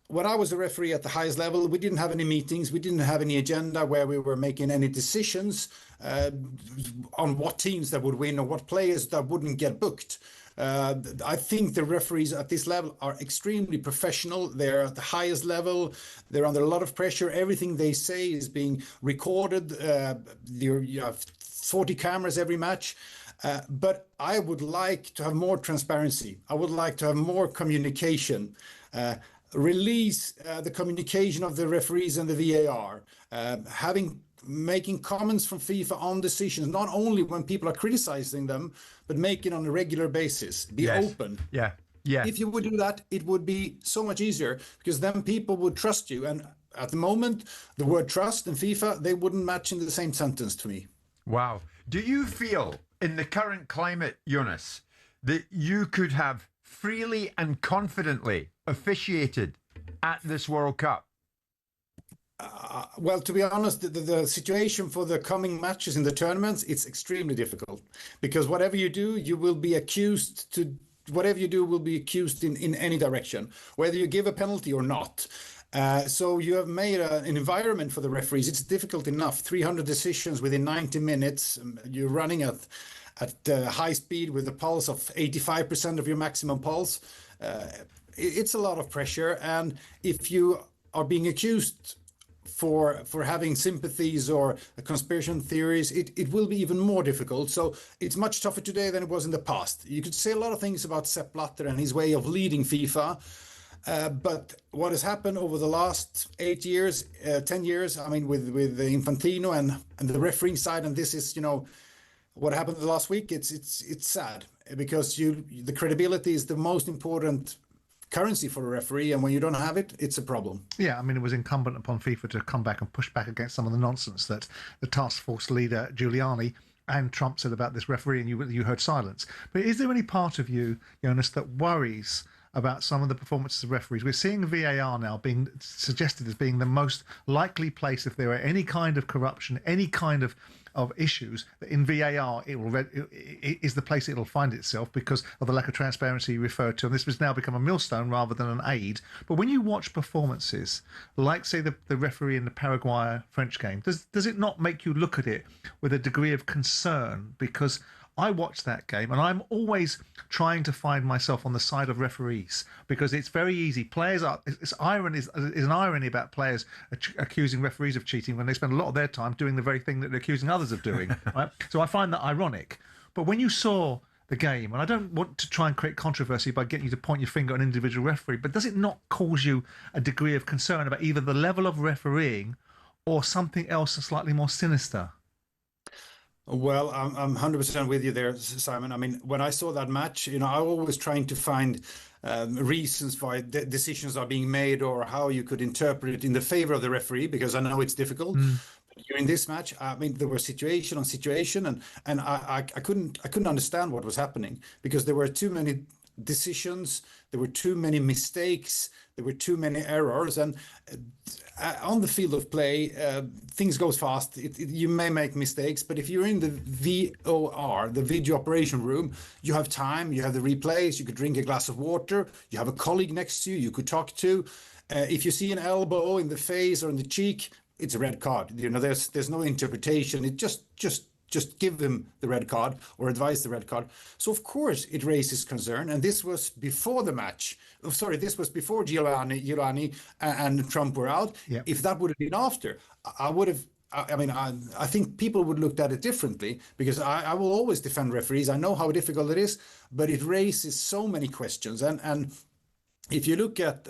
when I was a referee at the highest level, we didn't have any meetings. We didn't have any agenda where we were making any decisions on what teams that would win or what players that wouldn't get booked. I think the referees at this level are extremely professional. They're at the highest level. They're under a lot of pressure. Everything they say is being recorded. You have 40 cameras every match. But I would like to have more transparency. I would like to have more communication. Release the communication of the referees and the VAR, making comments from FIFA on decisions, not only when people are criticizing them, but make it on a regular basis. Be open.
Yeah.
If you would do that, it would be so much easier because then people would trust you. And at the moment, the word trust and FIFA, they wouldn't match in the same sentence to me.
Wow. Do you feel in the current climate, Jonas, that you could have freely and confidently officiated at this World Cup?
Well, to be honest, the situation for the coming matches in the tournaments, it's extremely difficult because whatever you do, you will be accused in any direction, whether you give a penalty or not. So you have made an environment for the referees. It's difficult enough. 300 decisions within 90 minutes. You're running at high speed with a pulse of 85% of your maximum pulse. It's a lot of pressure. And if you are being accused for having sympathies or conspiracy theories, it will be even more difficult. So it's much tougher today than it was in the past. You could say a lot of things about Sepp Blatter and his way of leading FIFA. But what has happened over the last 8 years, 10 years, I mean, with Infantino and the refereeing side, and this is, what happened the last week, it's sad because the credibility is the most important currency for a referee, and when you don't have it, it's a problem.
Yeah, I mean, it was incumbent upon FIFA to come back and push back against some of the nonsense that the task force leader Giuliani and Trump said about this referee, and you heard silence. But is there any part of you, Jonas, that worries about some of the performances of referees? We're seeing VAR now being suggested as being the most likely place if there are any kind of corruption, any kind of issues, that in VAR it is the place it'll find itself because of the lack of transparency you referred to. And this has now become a millstone rather than an aid. But when you watch performances, like, say, the referee in the Paraguay-French game, does it not make you look at it with a degree of concern? Because I watch that game and I'm always trying to find myself on the side of referees because it's very easy. Players are, it's an irony about players accusing referees of cheating when they spend a lot of their time doing the very thing that they're accusing others of doing. Right? So I find that ironic. But when you saw the game, and I don't want to try and create controversy by getting you to point your finger at an individual referee, but does it not cause you a degree of concern about either the level of refereeing or something else slightly more sinister?
Well, I'm 100% with you there, Simon. I mean, when I saw that match, I'm always trying to find reasons why decisions are being made or how you could interpret it in the favor of the referee, because I know it's difficult. during this match, I mean, there were situation on situation, and I couldn't understand what was happening, because there were too many decisions, there were too many mistakes, there were too many errors, and on the field of play, things goes fast. You may make mistakes, but if you're in the VOR, the video operation room, you have time, you have the replays, you could drink a glass of water, you have a colleague next to you, you could talk to. If you see an elbow in the face or in the cheek, it's a red card. You know, there's no interpretation. It just give them the red card or advise the red card. So of course it raises concern, and this was before the match. Sorry, this was before Giuliani and Trump were out.
Yep.
If that would have been after, I would have. I think people would look at it differently, because I will always defend referees. I know how difficult it is, but it raises so many questions. And if you look at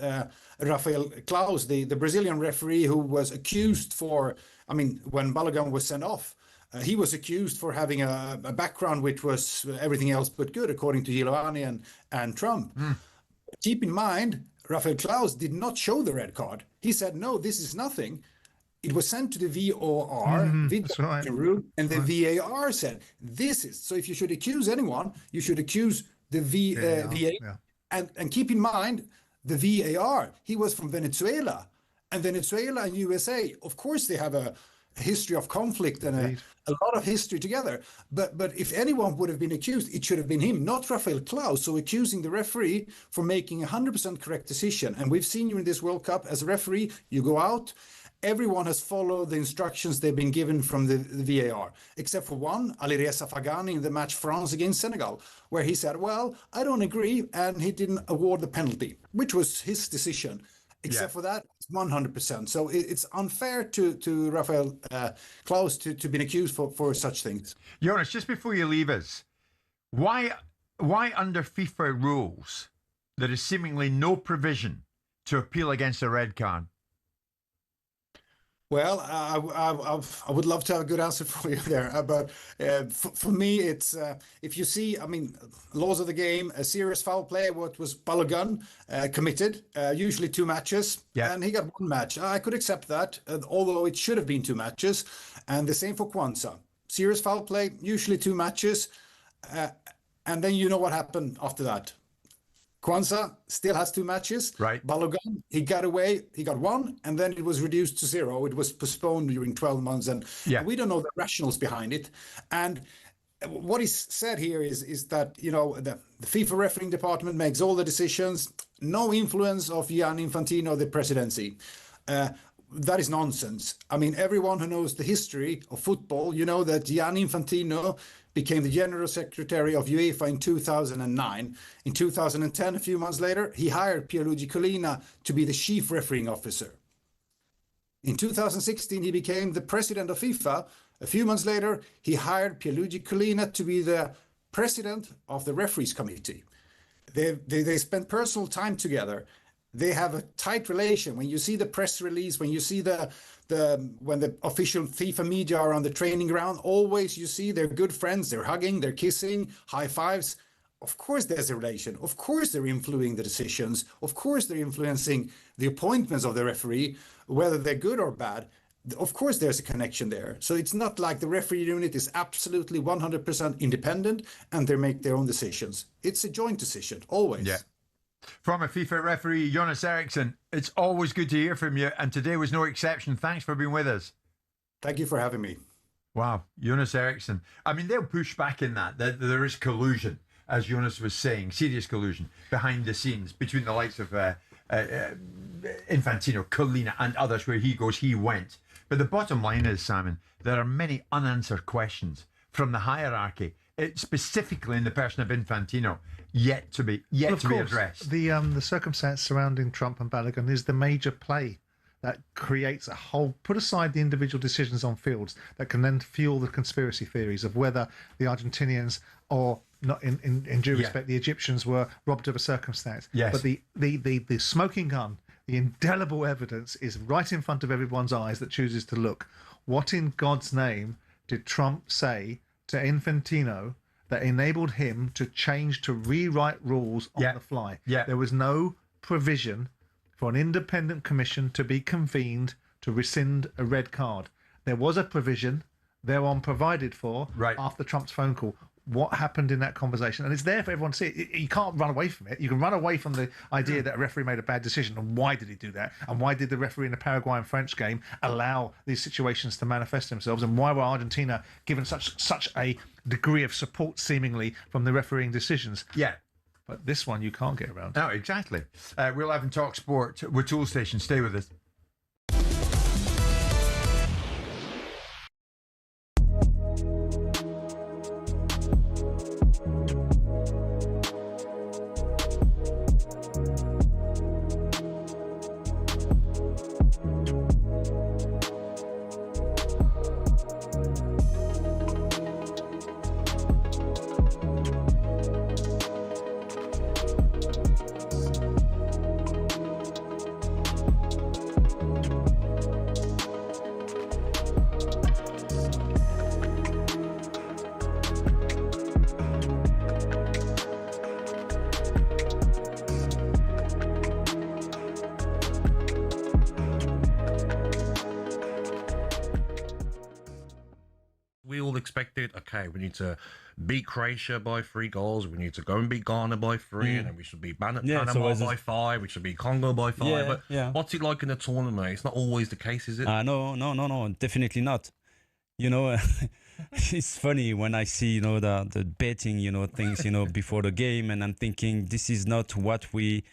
Rafael Claus, the Brazilian referee who was accused for, when Balogun was sent off, he was accused for having a background which was everything else but good, according to Giuliani and Trump. Keep in mind, Rafael Claus did not show the red card. He said, no, this is nothing. It was sent to the VOR, video room, and the VAR said, this is. So if you should accuse anyone, you should accuse the VAR. Yeah. And keep in mind, the VAR, he was from Venezuela. And Venezuela and USA, of course, they have a history of conflict and a lot of history together. But if anyone would have been accused, it should have been him, not Rafael Claus. So accusing the referee for making a 100% correct decision. And we've seen you in this World Cup as a referee, you go out, everyone has followed the instructions they've been given from the VAR, except for one, Alireza Fagani, in the match France against Senegal, where he said, well, I don't agree, and he didn't award the penalty, which was his decision. Except for that, 100%. So it's unfair to Rafael Claus to be accused for such things.
Jonas, just before you leave us, why under FIFA rules there is seemingly no provision to appeal against a red card?
Well, I would love to have a good answer for you there, but for me, it's if you see, laws of the game, a serious foul play, what was Balogun committed, usually 2 matches, and he got 1 match. I could accept that, although it should have been 2 matches, and the same for Kwanzaa. Serious foul play, usually 2 matches, and then you know what happened after that. Kwanzaa still has 2 matches.
Right.
Balogun, he got away. He got 1, and then it was reduced to 0. It was postponed during 12 months, and we don't know the rationals behind it. And what is said here is that, you know, the FIFA refereeing department makes all the decisions. No influence of Gianni Infantino, the presidency. That is nonsense. Everyone who knows the history of football, you know that Gianni Infantino became the general secretary of UEFA in 2009. In 2010, a few months later, he hired Pierluigi Collina to be the chief refereeing officer. In 2016, he became the president of FIFA. A few months later, he hired Pierluigi Collina to be the president of the referees committee. They spent personal time together. They have a tight relation. When you see the press release, when you see when the official FIFA media are on the training ground, always you see they're good friends, they're hugging, they're kissing, high fives. Of course there's a relation. Of course they're influencing the decisions. Of course they're influencing the appointments of the referee, whether they're good or bad. Of course there's a connection there. So it's not like the referee unit is absolutely 100% independent and they make their own decisions. It's a joint decision, always.
Yeah. From a FIFA referee, Jonas Eriksson, it's always good to hear from you, and today was no exception. Thanks for being with us.
Thank you for having me.
Wow, Jonas Eriksson. They'll push back in that there is collusion, as Jonas was saying, serious collusion behind the scenes between the likes of Infantino, Collina, and others. Where he goes, he went. But the bottom line is, Simon, there are many unanswered questions from the hierarchy, specifically in the person of Infantino, yet to be addressed.
The circumstance surrounding Trump and Balogun is the major play that creates a whole, put aside the individual decisions on fields, that can then fuel the conspiracy theories of whether the Argentinians or not, in due respect, the Egyptians were robbed of a circumstance.
Yes.
But the smoking gun, the indelible evidence is right in front of everyone's eyes that chooses to look. What in God's name did Trump say to Infantino that enabled him to rewrite rules on the fly? There was no provision for an independent commission to be convened to rescind a red card. There was a provision thereon provided for after Trump's phone call. What happened in that conversation? And it's there for everyone to see. You can't run away from it. You can run away from the idea that a referee made a bad decision, and why did he do that? And why did the referee in the Paraguayan-French game allow these situations to manifest themselves? And why were Argentina given such a degree of support, seemingly, from the refereeing decisions?
Yeah.
But this one you can't get around.
No, exactly. We're live in Talk Sport with Tool Station. Stay with us.
We all expected, okay, we need to beat Croatia by 3 goals, we need to go and beat Ghana by 3, and then we should beat Panama by 5, we should beat Congo by 5. But what's it like in a tournament? It's not always the case, is it?
No, definitely not. You know, it's funny when I see, you know, the betting, you know, things, you know, before the game, and I'm thinking this is not what we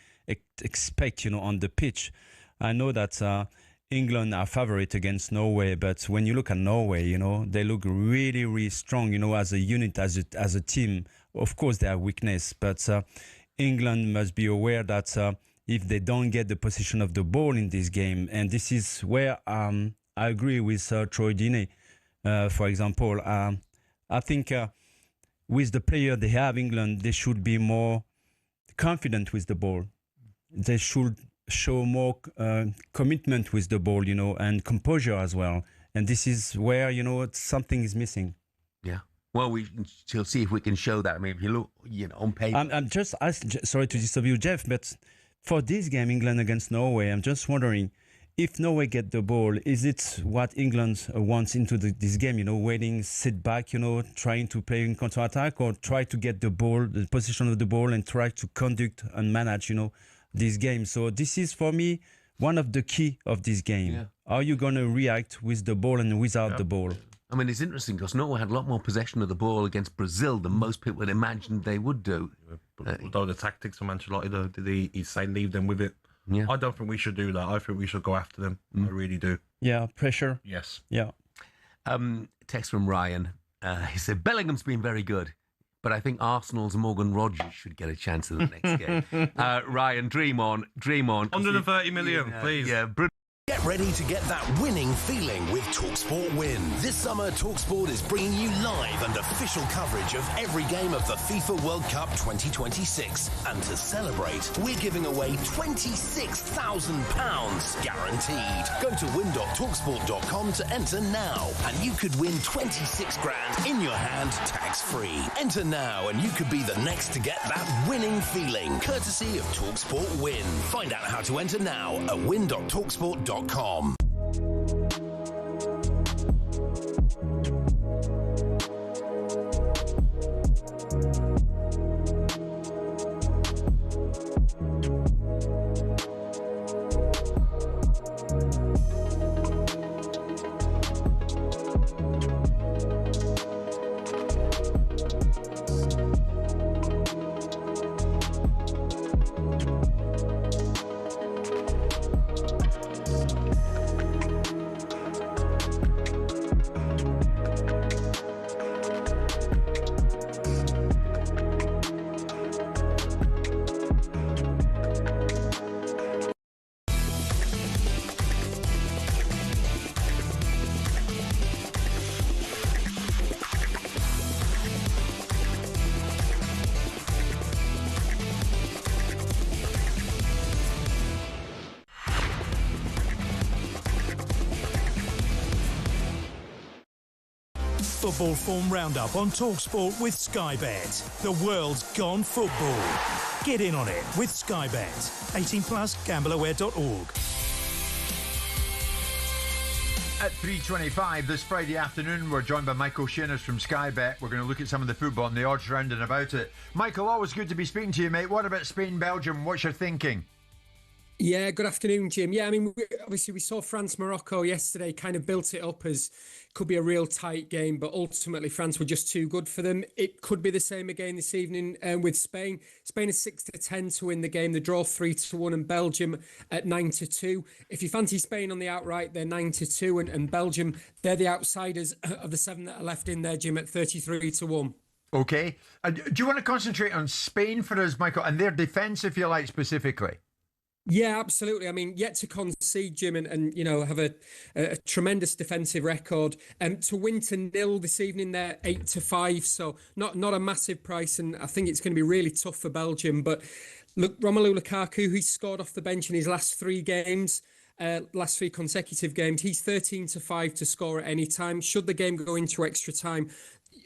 expect, you know, on the pitch. I know that England are favorite against Norway, but when you look at Norway, you know, they look really, really strong, you know, as a unit, as a team. Of course, they have weakness, but England must be aware that if they don't get the position of the ball in this game, and this is where I agree with Troy Deeney, for example. I think with the player they have, England, they should be more confident with the ball. They should show more commitment with the ball, you know, and composure as well. And this is where, you know, something is missing.
Yeah. Well, we shall see if we can show that. I mean, if you look, you know, on paper.
I'm just sorry to disturb you, Jeff, but for this game, England against Norway, I'm just wondering if Norway get the ball, is it what England wants into this game? You know, waiting, sit back, you know, trying to play in counter-attack, or try to get the ball, the position of the ball, and try to conduct and manage, you know, this game. So this is for me one of the key of this game. Yeah. Are you going to react with the ball and without the ball?
I mean, it's interesting because Norway had a lot more possession of the ball against Brazil than most people had imagined they would do.
Although the tactics of Ancelotti, though, did he say leave them with it?
Yeah.
I don't think we should do that. I think we should go after them. I really do.
Yeah, pressure.
Yes.
Yeah.
Text from Ryan. He said, Bellingham's been very good, but I think Arsenal's Morgan Rogers should get a chance in the next game. Ryan, dream on.
130 million, please.
Yeah,
Get ready to get that winning feeling with TalkSPORT Win. This summer, TalkSPORT is bringing you live and official coverage of every game of the FIFA World Cup 2026. And to celebrate, we're giving away £26,000 guaranteed. Go to win.talksport.com to enter now, and you could win 26 grand in your hand, tax-free. Enter now, and you could be the next to get that winning feeling, courtesy of TalkSPORT Win. Find out how to enter now at win.talksport.com.
Football form roundup on talkSPORT with Sky Bet. The world's gone football. Get in on it with Sky Bet. 18+, gambleaware.org.
At 3:25 this Friday afternoon, we're joined by Michael Shinners from Sky Bet. We're going to look at some of the football and the odds round and about it. Michael, always good to be speaking to you, mate. What about Spain, Belgium? What's your thinking?
Yeah, good afternoon, Jim. Yeah, I mean, obviously we saw France-Morocco yesterday, kind of built it up as could be a real tight game, but ultimately France were just too good for them. It could be the same again this evening with Spain. Spain is 6-10 to win the game. The draw 3-1, and Belgium at 9-2. If you fancy Spain on the outright, they're 9-2, and Belgium, they're the outsiders of the 7 that are left in there, Jim, at 33-1.
Okay. Do you want to concentrate on Spain for us, Michael, and their defence, if you like, specifically?
Yeah, absolutely. I mean, yet to concede, Jim, and you know, have a tremendous defensive record. To win to 0 this evening, they're 8-5, so not a massive price, and I think it's going to be really tough for Belgium. But look, Romelu Lukaku, he's scored off the bench in his last 3 games. Last 3 consecutive games, he's 13-5 to score at any time. Should the game go into extra time,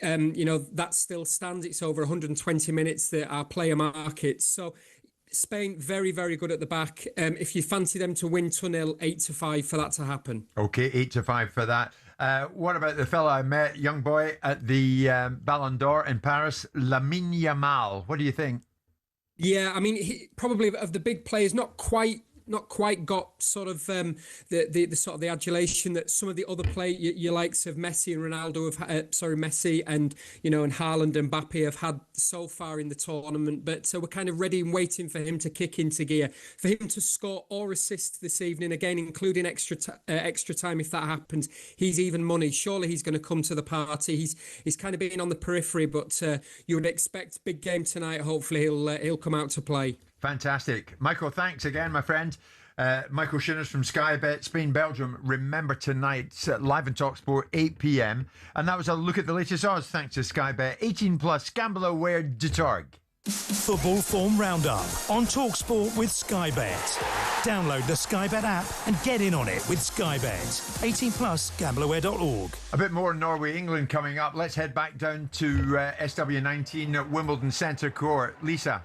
you know, that still stands. It's over 120 minutes that our player markets. So Spain, very, very good at the back. If you fancy them to win 2-0, 8-5 for that to happen.
Okay, 8-5 for that. What about the fella I met, young boy, at the Ballon d'Or in Paris, Lamine Yamal? What do you think?
Yeah, I mean, he, probably of the big players, not quite got sort of the sort of the adulation that some of the other your likes of Messi and Ronaldo have Messi and and Haaland and Mbappé have had so far in the tournament. But so we're kind of ready and waiting for him to kick into gear, for him to score or assist this evening again, including extra time. If that happens, he's even money. Surely he's going to come to the party. He's kind of been on the periphery, but you would expect big game tonight. Hopefully he'll come out to play.
Fantastic. Michael, thanks again, my friend. Michael Shinners from Sky Bet, Spain, Belgium. Remember tonight, live on talkSPORT, 8 p.m. And that was a look at the latest odds thanks to Sky Bet. 18 plus, gambleaware.org.
Football form roundup on talkSPORT with Sky Bet. Download the Sky Bet app and get in on it with Sky Bet. 18 plus, gambleaware.org.
A bit more Norway, England coming up. Let's head back down to SW19 at Wimbledon Centre Court. Lisa.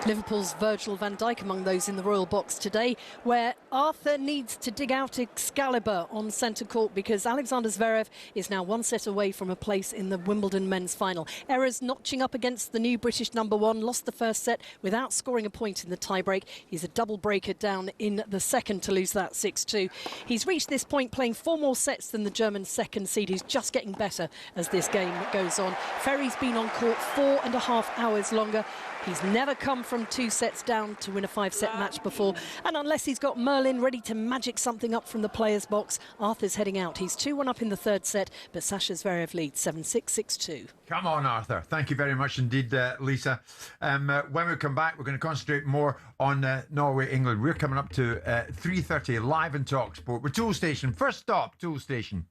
Liverpool's Virgil van Dijk among those in the Royal Box today, where Arthur needs to dig out Excalibur on centre court because Alexander Zverev is now 1 set away from a place in the Wimbledon men's final. Errors notching up against the new British number 1, lost the first set without scoring a point in the tiebreak. He's a double breaker down in the second to lose that 6-2. He's reached this point playing 4 more sets than the German second seed, who's just getting better as this game goes on. Ferry's been on court 4.5 hours longer. He's never come from 2 sets down to win a 5-set match before. And unless he's got Merlin ready to magic something up from the players' box, Arthur's heading out. He's 2-1 up in the 3rd set, but Sasha Zverev leads 7-6, 6-2.
Come on, Arthur. Thank you very much indeed, Lisa. When we come back, we're going to concentrate more on Norway, England. We're coming up to 3:30 live in talkSPORT. We're Tool Station. First stop, Tool Station.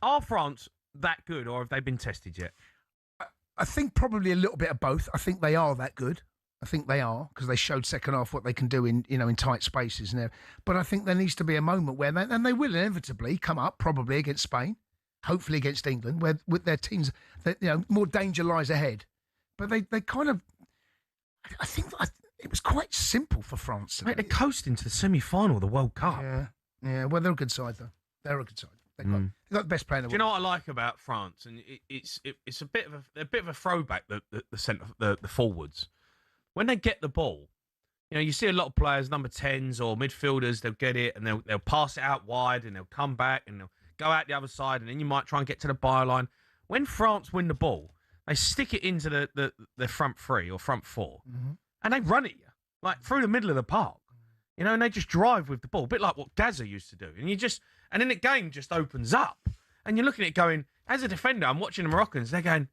Are France that good, or have they been tested yet?
I think probably a little bit of both. I think they are that good. I think they are, because they showed second half what they can do in tight spaces and there. But I think there needs to be a moment where they will inevitably come up, probably against Spain, hopefully against England, where with their teams, more danger lies ahead. But they kind of, I think it was quite simple for France.
Mate, they're coasting to the semi-final of the World Cup.
Yeah. Well, they're a good side though. They're a good side. They've got the best player in the world.
Do you know what I like about France? And it's a bit of a throwback. The forwards, when they get the ball, you see a lot of players, number 10s or midfielders, they'll get it and they'll pass it out wide and they'll come back and they'll go out the other side and then you might try and get to the byline. When France win the ball, they stick it into the front 3 or front 4 and they run at you like through the middle of the park. You know, and they just drive with the ball, a bit like what Gaza used to do. And then the game just opens up. And you're looking at it going, as a defender, I'm watching the Moroccans, they're going,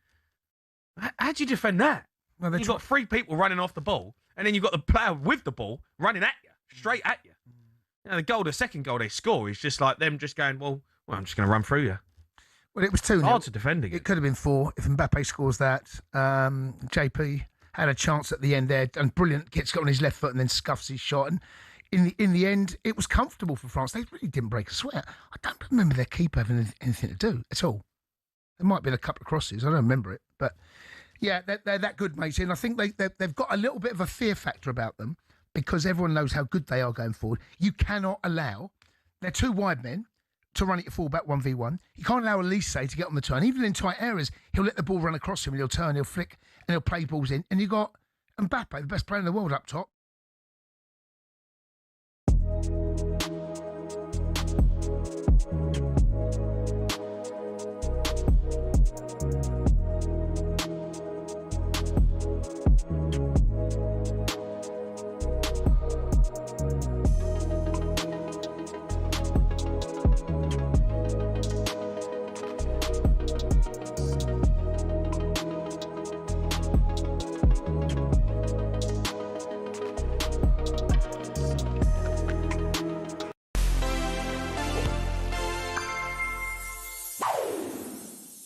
how do you defend that? Well, you've got 3 people running off the ball, and then you've got the player with the ball running at you, straight at you. You know, the second goal they score is just like them just going, well I'm just going to run through you.
Well, it was 2-0.
Hard to defend again.
It could have been 4 if Mbappé scores that. JP had a chance at the end there, and brilliant, gets on his left foot and then scuffs his shot. And in the end, it was comfortable for France. They really didn't break a sweat. I don't remember their keeper having anything to do at all. There might have been a couple of crosses. I don't remember it. But, yeah, they're that good, mate. And I think they've got a little bit of a fear factor about them because everyone knows how good they are going forward. You cannot allow... They're 2 wide men to run it at full-back 1v1. You can't allow Elise to get on the turn. Even in tight areas, he'll let the ball run across him and he'll turn, he'll flick, and he'll play balls in. And you've got Mbappé, the best player in the world, up top.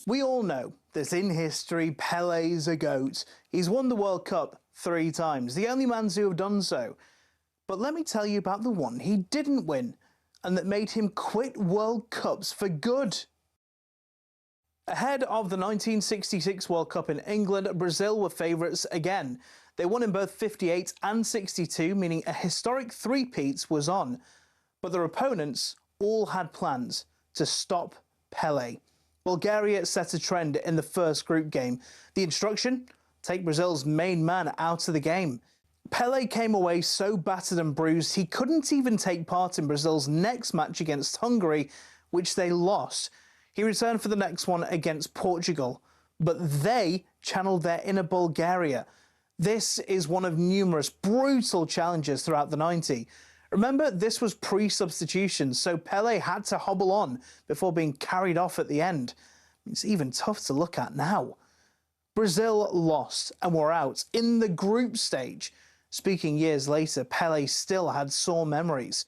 We all know that in history, Pele's a GOAT. He's won the World Cup 3 times, the only man to have done so. But let me tell you about the one he didn't win, and that made him quit World Cups for good. Ahead of the 1966 World Cup in England, Brazil were favourites again. They won in both 58 and 62, meaning a historic three-peat was on. But their opponents all had plans to stop Pele. Bulgaria set a trend in the first group game. The instruction? Take Brazil's main man out of the game. Pele came away so battered and bruised he couldn't even take part in Brazil's next match against Hungary, which they lost. He returned for the next one against Portugal, but they channeled their inner Bulgaria. This is one of numerous brutal challenges throughout the 90s. Remember, this was pre-substitution, so Pele had to hobble on before being carried off at the end. It's even tough to look at now. Brazil lost and were out in the group stage. Speaking years later, Pele still had sore memories.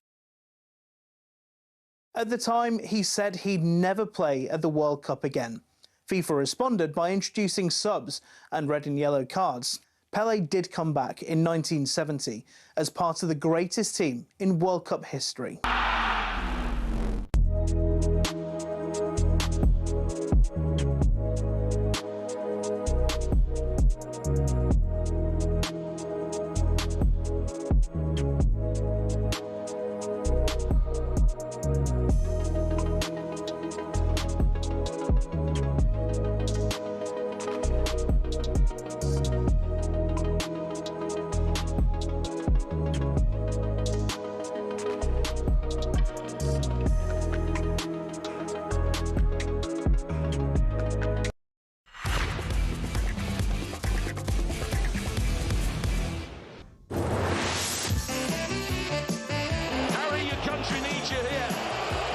At the time, he said he'd never play at the World Cup again. FIFA responded by introducing subs and red and yellow cards. Pele did come back in 1970 as part of the greatest team in World Cup history.
country needs you here.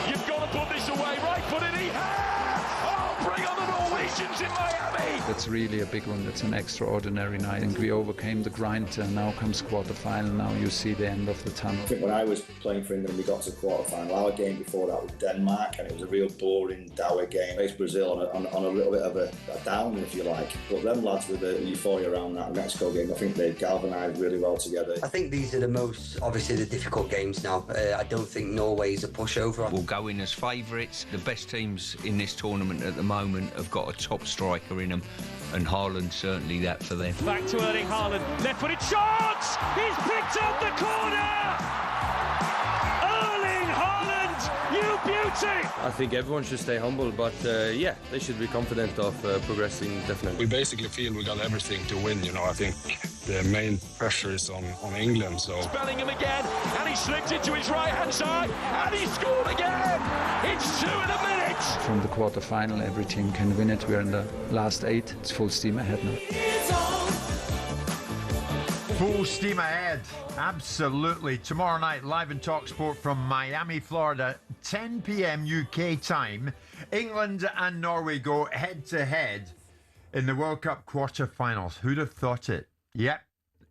You've got to put this away. Right foot in the air. Oh, bring on the Norwegians in Miami.
That's really a big one. That's an extraordinary night. And we overcame the grind. And now comes quarter-final. Now you see the end of the tunnel.
I think when I was playing for England, we got to quarter-final. Our game before that was Denmark, and it was a real boring, dour game. Faced Brazil on a little bit of a down, if you like. But them lads with the euphoria around that Mexico game, I think they galvanised really well together.
I think these are obviously the difficult games now. I don't think Norway's a pushover.
We'll go in as favourites. The best teams in this tournament at the moment have got a top striker in them, and Haaland certainly that for them.
Back to Erling Haaland, left-footed shot! He's picked up the corner! Erling Haaland, you beauty!
I think everyone should stay humble, but yeah, they should be confident of progressing, definitely.
We basically feel we got everything to win, you know. I think the main pressure is on England, so...
Bellingham again, and he slipped into his right-hand side, and he scored again! It's 2 in a minute!
From the quarter-final, every team can win it. We're in the last 8. It's full steam ahead now.
Full steam ahead. Absolutely. Tomorrow night, live in talkSPORT from Miami, Florida, 10 p.m. UK time. England and Norway go head-to-head in the World Cup quarter-finals. Who'd have thought it? Yep.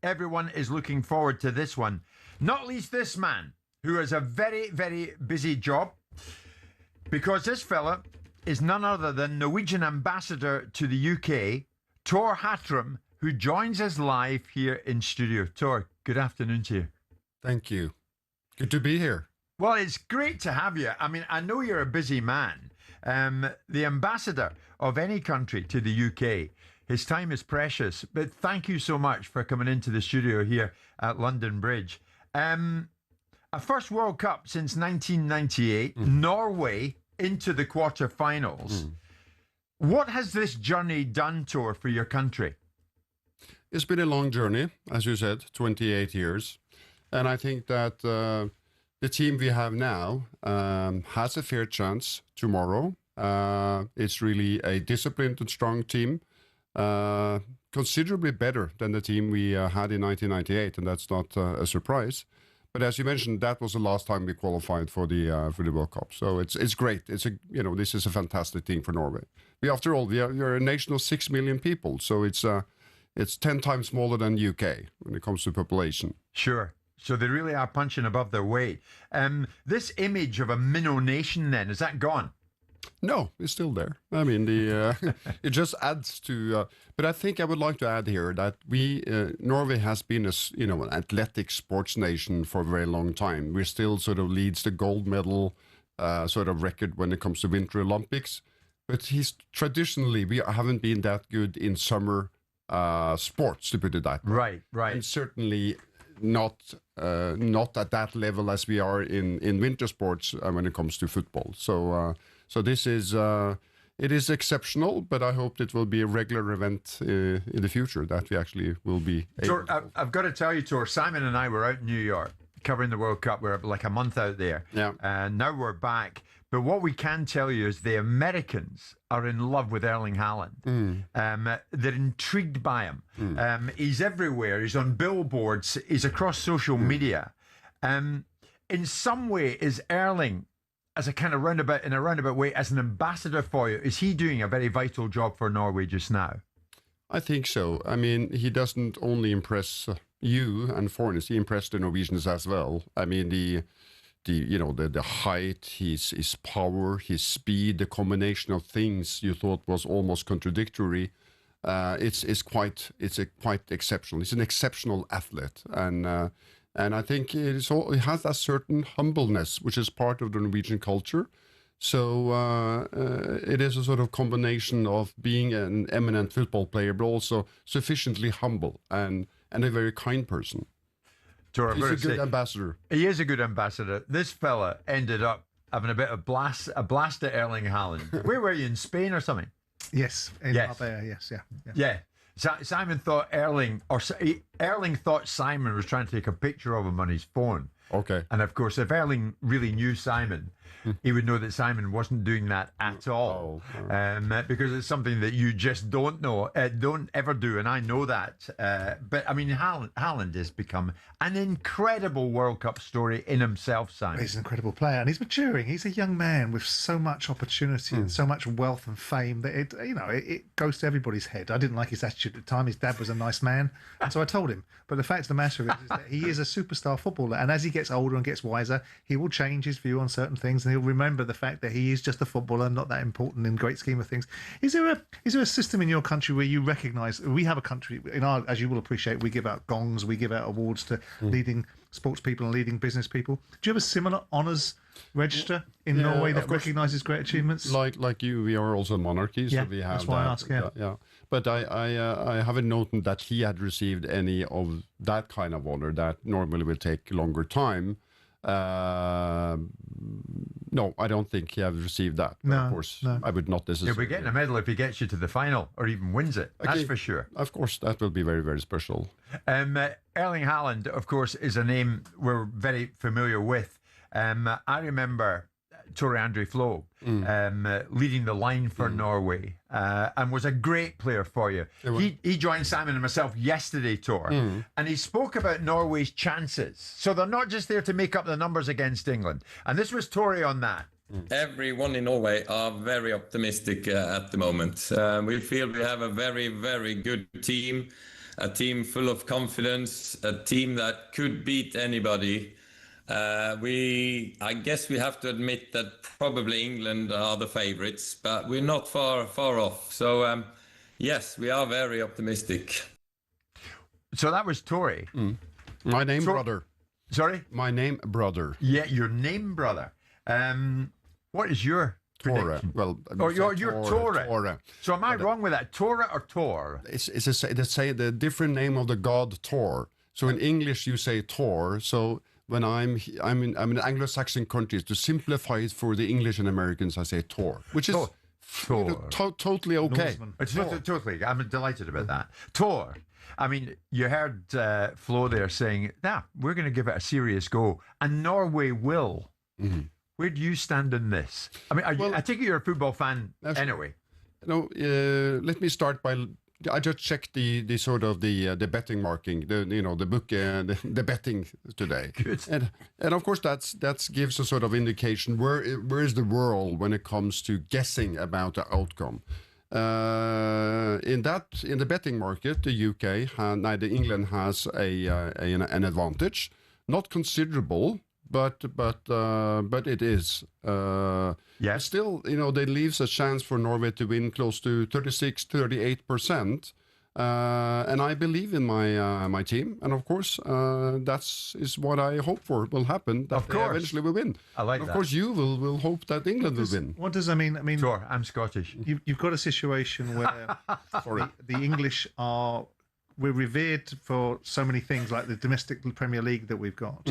Everyone is looking forward to this one. Not least this man, who has a very, very busy job, because this fella is none other than Norwegian ambassador to the UK, Tor Hatram, who joins us live here in studio. Tor, good afternoon to you.
Thank you. Good to be here.
Well, it's great to have you. I mean, I know you're a busy man. The ambassador of any country to the UK, his time is precious, but thank you so much for coming into the studio here at London Bridge. A first World Cup since 1998, Norway into the quarterfinals. What has this journey done, Tor, for your country?
It's been a long journey, as you said, 28 years. And I think that the team we have now has a fair chance tomorrow. It's really a disciplined and strong team, considerably better than the team we had in 1998, and that's not a surprise. But as you mentioned, that was the last time we qualified for the World Cup. So it's great. This is a fantastic team for Norway. After all, we are a nation of 6 million people, so it's 10 times smaller than UK when it comes to population.
Sure. So they really are punching above their weight. This image of a minnow nation, then, is that gone?
No, it's still there. I mean, it just adds to. But I think I would like to add here that Norway has been an athletic sports nation for a very long time. We still sort of leads the gold medal sort of record when it comes to Winter Olympics. But traditionally we haven't been that good in summer sports, to put it that way.
Right.
And certainly not at that level as we are in winter sports when it comes to football. So this is it is exceptional, but I hope it will be a regular event in the future that we actually will be able to.
I've got to tell you, Tor, Simon and I were out in New York covering the World Cup. We're like a month out there.
Yeah.
And now we're back. But what we can tell you is the Americans are in love with Erling Haaland. They're intrigued by him. He's everywhere. He's on billboards. He's across social media. In some way, is Erling, as a kind of roundabout way, as an ambassador for you, is he doing a very vital job for Norway just now?
I think so. I mean, he doesn't only impress you and foreigners. He impressed the Norwegians as well. I mean, the height, his power, his speed, the combination of things you thought was almost contradictory. It's quite exceptional. He's an exceptional athlete, and I think it has a certain humbleness, which is part of the Norwegian culture. So it is a sort of combination of being an eminent football player, but also sufficiently humble and a very kind person.
Tor,
he's a good ambassador.
He is a good ambassador. This fella ended up having a bit of a blast at Erling Haaland. Where were you, in Spain or something?
Yes, in Marbella, yes, yeah.
Simon thought Erling thought Simon was trying to take a picture of him on his phone.
Okay.
And of course, if Erling really knew Simon, he would know that Simon wasn't doing that at all. Because it's something that you just don't ever do, and I know that. But I mean, Haaland has become an incredible World Cup story in himself, Simon.
He's an incredible player, and he's maturing. He's a young man with so much opportunity and so much wealth and fame that it goes to everybody's head. I didn't like his attitude at the time. His dad was a nice man, and so I told him. But the fact of the matter is that he is a superstar footballer, and as he gets older and gets wiser, he will change his view on certain things, and he'll remember the fact that he is just a footballer, not that important in the great scheme of things. Is there a system in your country where you recognise? We have a country as you will appreciate, we give out gongs, we give out awards to leading sports people and leading business people. Do you have a similar honours register in Norway that recognises great achievements?
Like you, we are also a monarchy, so we have
that's why I ask.
Yeah. But I haven't noted that he had received any of that kind of honour that normally will take longer time. No, I don't think he has received that.
No,
of course, I would not necessarily.
He'll be getting a medal if he gets you to the final or even wins it. That's for sure.
Of course, that will be very, very special.
Erling Haaland, of course, is a name we're very familiar with. I remember Tore Andre Flo, leading the line for Norway, and was a great player for you. He joined Simon and myself yesterday, Tor, and he spoke about Norway's chances. So they're not just there to make up the numbers against England. And this was Tore on that.
Everyone in Norway are very optimistic at the moment. We feel we have a very, very good team, a team full of confidence, a team that could beat anybody. I guess we have to admit that probably England are the favourites, but we're not far off. So yes, we are very optimistic.
So that was Tore.
My name, brother.
Sorry?
My name, brother.
Yeah, your name, brother. What is your prediction?
Well,
you're Tore. So am I wrong with that? Tore or Tor?
It's the different name of the god Thor. So in English you say Thor. So when I'm in Anglo-Saxon countries, to simplify it for the English and Americans, I say Thor, which is totally okay.
It's totally. I'm delighted about that. Tor. I mean, you heard Flo there saying, we're going to give it a serious go, and Norway will. Where do you stand in this? I mean, I take it you're a football fan anyway.
Let me start by. I just checked the sort of the betting marking, the book, the betting today, and of course that gives a sort of indication where is the world when it comes to guessing about the outcome. In the betting market, the UK, England has an advantage, not considerable. But it is. Still, that leaves a chance for Norway to win close to 38%. And I believe in my team. And of course, is what I hope for will happen. That they eventually will win.
I like that.
Of course, you will hope that England will win.
What does that mean? I mean,
sure, I'm Scottish.
You've got a situation where the English we're revered for so many things, like the domestic Premier League that we've got.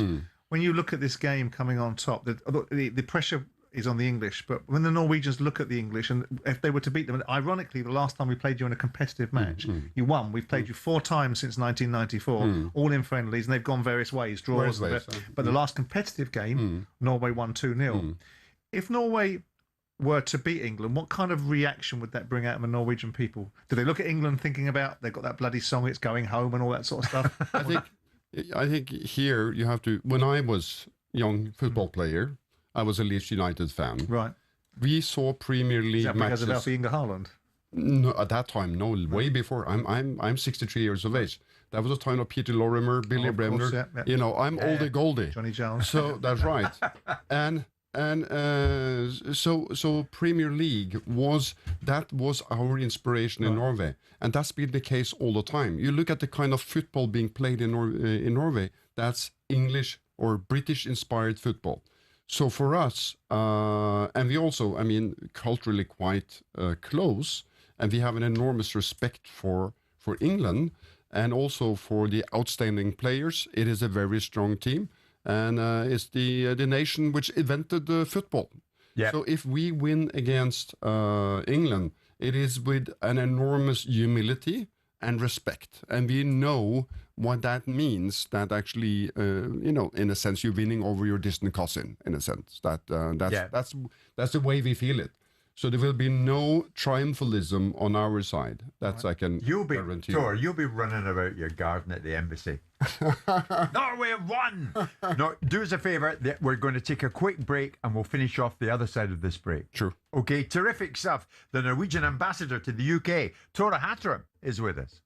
When you look at this game coming on top, the pressure is on the English, but when the Norwegians look at the English, and if they were to beat them, ironically, the last time we played you in a competitive match, you won. We've played you 4 times since 1994, all in friendlies, and they've gone various ways, draws. But the last competitive game, Norway won 2-0. If Norway were to beat England, what kind of reaction would that bring out of the Norwegian people? Do they look at England thinking about, they've got that bloody song, It's Going Home, and all that sort of stuff?
I think here you have to. When I was young football player, I was a Leeds United fan.
Right.
We saw Premier League matches.
Is that because of Alfie Inge Haaland?
No, at that time, no. Way before. I'm 63 years of age. That was a time of Peter Lorimer, Billy Bremner. Yeah. I'm oldie goldie.
Johnny Jones.
So that's right. So Premier League was our inspiration in Norway, and that's been the case all the time. You look at the kind of football being played in Norway, that's English or British inspired football. So for us, and we also, culturally quite close, and we have an enormous respect for England and also for the outstanding players. It is a very strong team. And it's the nation which invented football.
Yep.
So if we win against England, it is with an enormous humility and respect. And we know what that means, that actually, in a sense, you're winning over your distant cousin, in a sense. That's the way we feel it. So there will be no triumphalism on our side. That's I can guarantee.
You'll be running about your garden at the embassy. Norway have won! No, do us a favour. We're going to take a quick break and we'll finish off the other side of this break.
Sure.
Okay, terrific stuff. The Norwegian ambassador to the UK, Tore Hatram, is with us.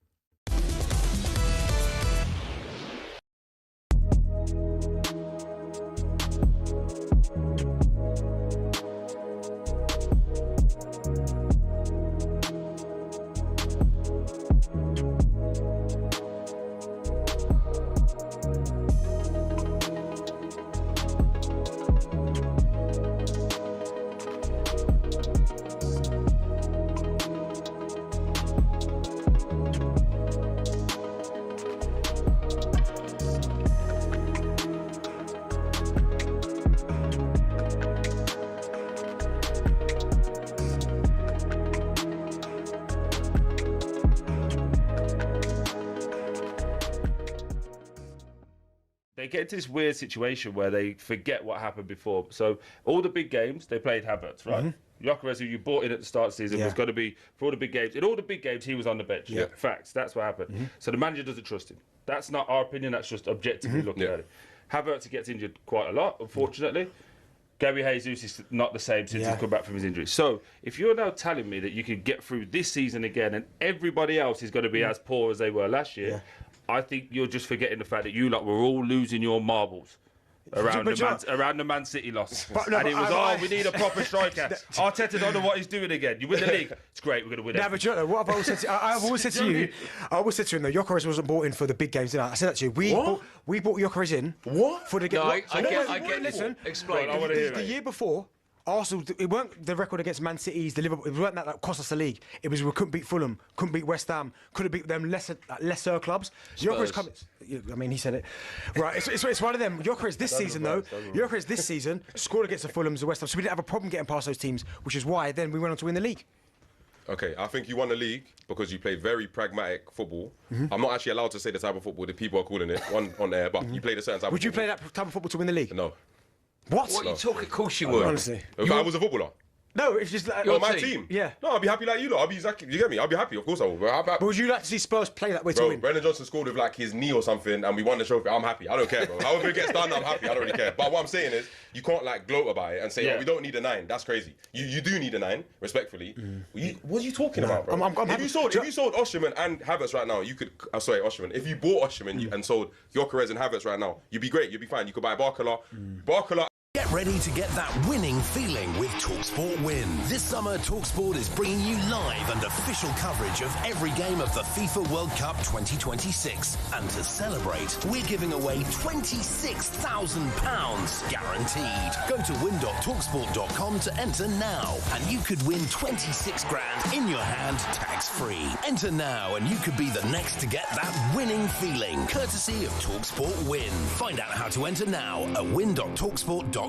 they get into this weird situation where they forget what happened before. So all the big games, they played Havertz, right? Gyökeres, who you bought in at the start of the season, was going to be, for all the big games, in all the big games, he was on the bench. Facts, that's what happened. So the manager doesn't trust him. That's not our opinion, that's just objectively looking at it. Havertz gets injured quite a lot, unfortunately. Gary Jesus is not the same since he's come back from his injury. So if you're now telling me that you can get through this season again and everybody else is going to be as poor as they were last year, I think you're just forgetting the fact that you lot were all losing your marbles around the Man City loss. And it was, we need a proper striker. Arteta don't know what he's doing again. You win the league, it's great, we're going to win it.
But you know, what I've always said to, I've always said to you, I always said to him that Gyökeres wasn't bought in for the big games, did I? I said that to you. We bought Gyökeres in for the game.
No,
I get
listen.
Explain.
I want to hear
the year before, Arsenal, it weren't the record against Man City's, the Liverpool, it weren't that cost us the league. It was we couldn't beat Fulham, couldn't beat West Ham, couldn't beat them lesser clubs. Gyökeres I mean, he said it. Right, it's one of them. Gyökeres this season, though, Gyökeres this season scored against the Fulhams, the West Ham, so we didn't have a problem getting past those teams, which is why then we went on to win the league.
Okay, I think you won the league because you played very pragmatic football. I'm not actually allowed to say the type of football that people are calling it on air, but you played a certain type of football.
Would you play that type of football to win the league?
No.
What?
What are you talking? Of course you would.
Honestly.
If I was a footballer.
No, it's just like...
my team.
Yeah.
No, I'll be happy like you lot. I'll be exactly... You get me? I'll be happy. Of course I will.
But would you like to see Spurs play that way to win?
Brendan Johnson scored with like his knee or something and we won the trophy. I'm happy. I don't care, bro. However it gets done, I'm happy. I don't really care. But what I'm saying is, you can't like gloat about it and say, oh, we don't need a 9. That's crazy. You do need a 9, respectfully. What are you talking about, bro? If you sold Osimhen and Havertz right now, you could... sorry, Osimhen. If you bought Osimhen and sold Gyökeres and Havertz right now, you'd be great. You'd be fine. You could buy Barcola.
Get ready to get that winning feeling with talkSPORT Win. This summer, talkSPORT is bringing you live and official coverage of every game of the FIFA World Cup 2026. And to celebrate, we're giving away £26,000 guaranteed. Go to win.talksport.com to enter now, and you could win 26 grand in your hand, tax-free. Enter now, and you could be the next to get that winning feeling, courtesy of talkSPORT Win. Find out how to enter now at win.talksport.com.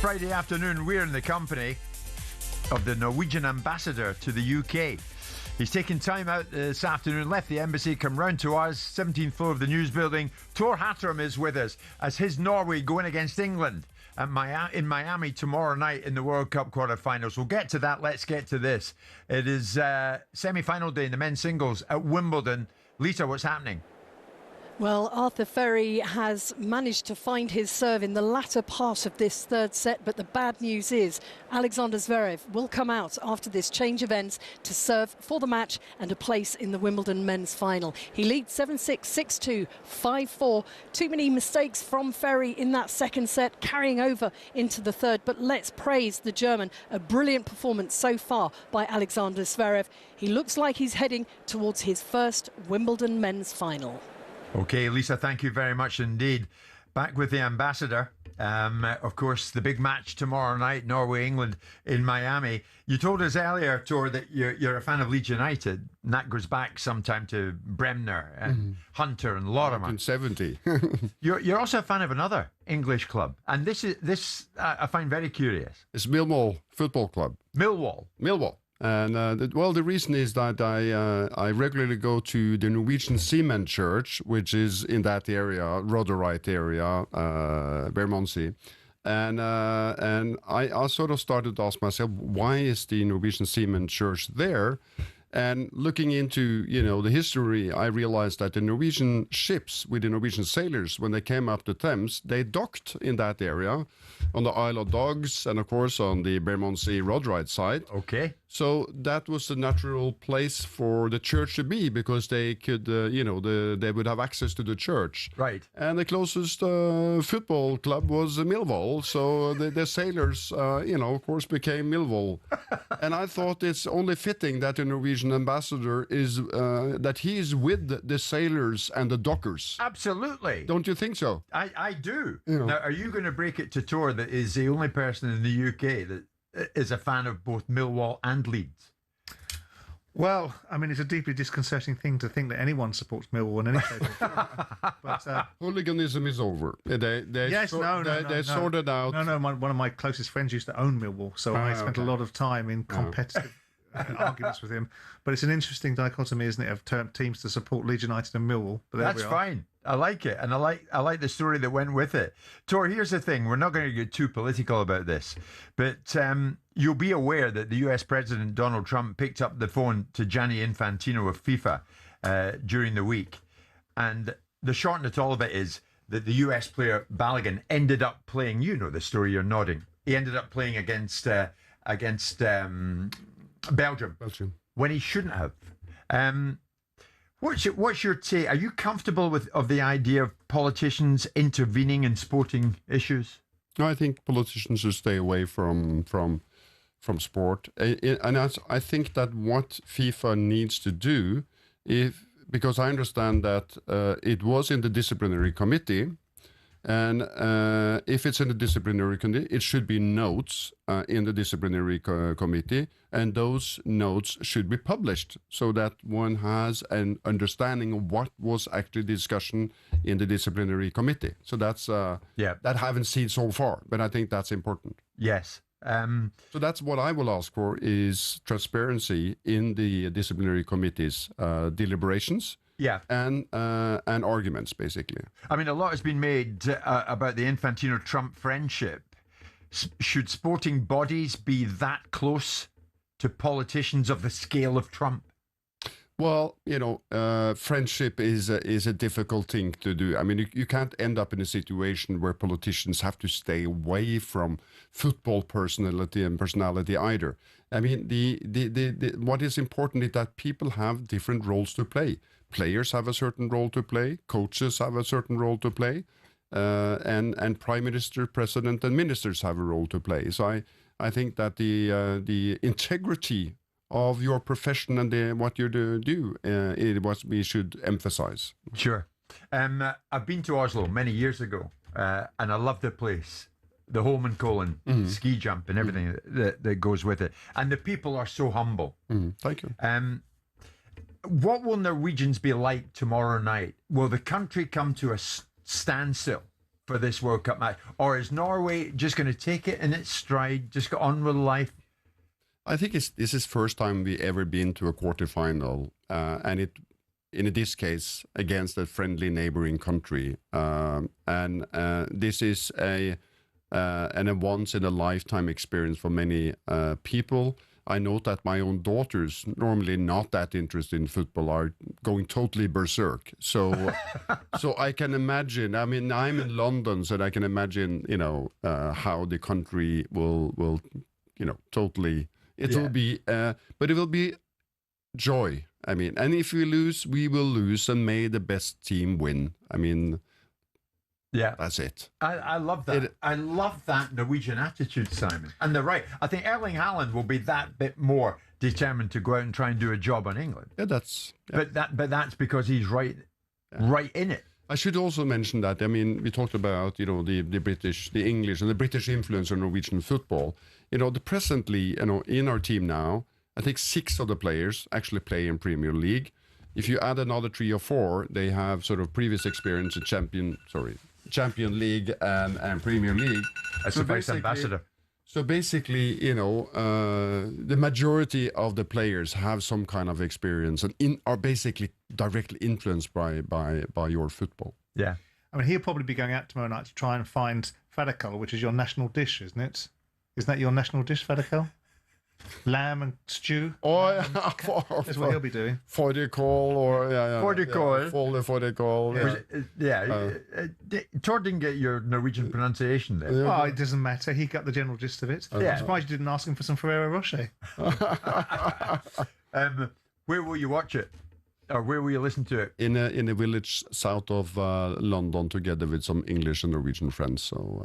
Friday afternoon, we're in the company of the Norwegian ambassador to the UK. He's taken time out this afternoon, left the embassy, come round to us, 17th floor of the news building. Tor Hatram is with us as his Norway going against England in Miami tomorrow night in the World Cup quarterfinals. We'll get to that. Let's get to this. It is semi-final day in the men's singles at Wimbledon. Lisa, what's happening?
Well, Arthur Ferry has managed to find his serve in the latter part of this third set, but the bad news is Alexander Zverev will come out after this change of ends to serve for the match and a place in the Wimbledon men's final. He leads 7-6, 6-2, 5-4. Too many mistakes from Ferry in that second set, carrying over into the third, but let's praise the German. A brilliant performance so far by Alexander Zverev. He looks like he's heading towards his first Wimbledon men's final.
Okay, Lisa, thank you very much indeed. Back with the ambassador. Of course, the big match tomorrow night, Norway-England in Miami. You told us earlier, Tor, that you're a fan of Leeds United, and that goes back sometime to Bremner and Hunter and Lorimer.
In 70.
You're also a fan of another English club, and this I find very curious.
It's Millwall Football Club.
Millwall.
And the reason is that I regularly go to the Norwegian Seamen Church, which is in that area, Rotherhithe area, Bermondsey, and I sort of started to ask myself, why is the Norwegian Seamen Church there? And looking into, the history, I realized that the Norwegian ships with the Norwegian sailors, when they came up the Thames, they docked in that area on the Isle of Dogs and, of course, on the Bermondsey Roadride side.
Okay.
So that was the natural place for the church to be, because they could, they would have access to the church.
Right.
And the closest football club was Millwall. So the sailors, of course, became Millwall. And I thought it's only fitting that the Norwegian ambassador is, that he is with the sailors and the dockers.
Absolutely.
Don't you think so?
I do. Now, are you going to break it to Tor that is the only person in the UK that is a fan of both Millwall and Leeds?
Well, I mean, it's a deeply disconcerting thing to think that anyone supports Millwall in any shape. But
hooliganism is over. They sorted out.
No, one of my closest friends used to own Millwall, so I spent a lot of time in competitive arguments with him. But it's an interesting dichotomy, isn't it, of teams to support Leeds United and Millwall. But
that's fine. I like it, and I like the story that went with it. Tor, here's the thing: we're not going to get too political about this, but you'll be aware that the U.S. President Donald Trump picked up the phone to Gianni Infantino of FIFA during the week, and the short and the tall of it is that the U.S. player Balogun ended up playing. You know the story. You're nodding. He ended up playing against Belgium when he shouldn't have. What's your take? Are you comfortable with the idea of politicians intervening in sporting issues?
No, I think politicians should stay away from sport, and I think that what FIFA needs to do, because I understand that it was in the disciplinary committee. And if it's in the disciplinary committee, it should be notes in the disciplinary committee, and those notes should be published so that one has an understanding of what was actually discussion in the disciplinary committee. So that's that I haven't seen so far, but I think that's important.
Yes.
So that's what I will ask for, is transparency in the disciplinary committee's deliberations.
Yeah,
and arguments, basically.
I mean, a lot has been made about the Infantino-Trump friendship. Should sporting bodies be that close to politicians of the scale of Trump?
Well, friendship is a difficult thing to do. I mean, you can't end up in a situation where politicians have to stay away from football personality either. I mean, the what is important is that people have different roles to play. Players have a certain role to play. Coaches have a certain role to play, and prime minister, president, and ministers have a role to play. So I think that the integrity of your profession and what you do is what we should emphasize.
Sure. I've been to Oslo many years ago, and I love the place. The Holmenkollen ski jump and everything that goes with it, and the people are so humble.
Thank you.
What will Norwegians be like tomorrow night? Will the country come to a standstill for this World Cup match, or is Norway just going to take it in its stride, just go on with life?
I think this is first time we ever been to a quarterfinal, and in this case against a friendly neighboring country, and this is a once in a lifetime experience for many people. I note that my own daughters, normally not that interested in football, are going totally berserk. So, so I can imagine. I mean, I'm in London, so I can imagine, how the country will, totally. It will be, but it will be joy. I mean, and if we lose, we will lose, and may the best team win. I mean.
Yeah,
that's it.
I love that. I love that Norwegian attitude, Simon. And they're right. I think Erling Haaland will be that bit more determined to go out and try and do a job on England.
Yeah, that's.
Yeah. But that's because he's right in it.
I should also mention that. I mean, we talked about the British, the English, and the British influence on Norwegian football. Presently, in our team now, I think 6 of the players actually play in Premier League. If you add another 3 or 4, they have sort of previous experience in Champion League and Premier League.
As the vice ambassador.
So basically, the majority of the players have some kind of experience and are basically directly influenced by your football.
Yeah.
I mean, he'll probably be going out tomorrow night to try and find fadakal, which is your national dish, isn't it? Isn't that your national dish, fadakal? Lamb and stew.
That's
what he'll be doing.
Fårikål or
Fårikål.
Fårikål.
Tor didn't get your Norwegian pronunciation there.
Oh, it doesn't matter. He got the general gist of it. I'm surprised you didn't ask him for some Ferrero Rocher.
Where will you watch it? Or where will you listen to it?
In a village south of London, together with some English and Norwegian friends. So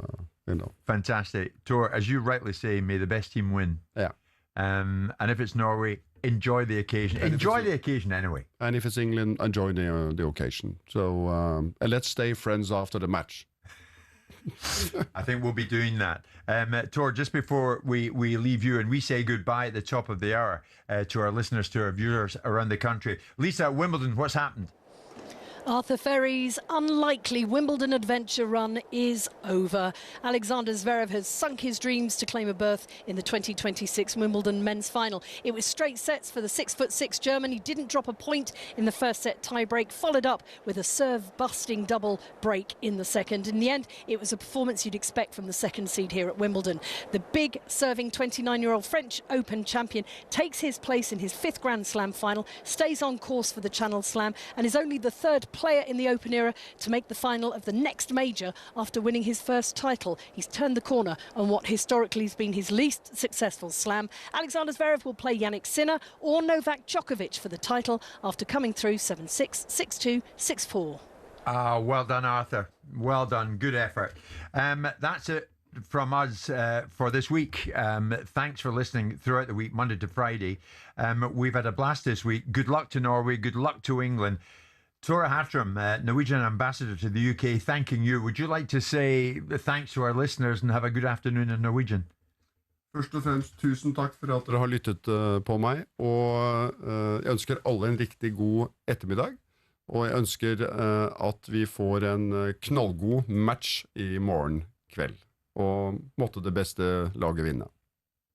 Fantastic, Tor. As you rightly say, may the best team win.
Yeah.
And if it's Norway, enjoy the occasion. Enjoy the occasion anyway.
And if it's England, enjoy the occasion. So and let's stay friends after the match.
I think we'll be doing that. Tor, just before we leave you and we say goodbye at the top of the hour to our listeners, to our viewers around the country. Lisa, Wimbledon, what's happened?
Arthur Ferry's unlikely Wimbledon adventure run is over. Alexander Zverev has sunk his dreams to claim a berth in the 2026 Wimbledon men's final. It was straight sets for the 6'6" German. He didn't drop a point in the first set tie-break, followed up with a serve-busting double break in the second. In the end, it was a performance you'd expect from the second seed here at Wimbledon. The big serving 29-year-old French Open champion takes his place in his 5th Grand Slam final, stays on course for the Channel Slam, and is only the 3rd player in the Open era to make the final of the next major after winning his first title. He's turned the corner on what historically has been his least successful slam. Alexander Zverev will play Jannik Sinner or Novak Djokovic for the title after coming through 7-6, 6-2, 6-4.
Well done, Arthur. Well done. Good effort. That's it from us for this week. Thanks for listening throughout the week, Monday to Friday. We've had a blast this week. Good luck to Norway. Good luck to England. Tora Hatram, Norwegian ambassador to the UK, thanking you. Would you like to say thanks to our listeners and have a good afternoon in Norwegian?
Først og fremst, tusen takk for at dere har lyttet på meg, og jeg ønsker alle en riktig god ettermiddag, og jeg ønsker at vi får en knallgod match i morgen kveld, og måtte det beste laget vinne.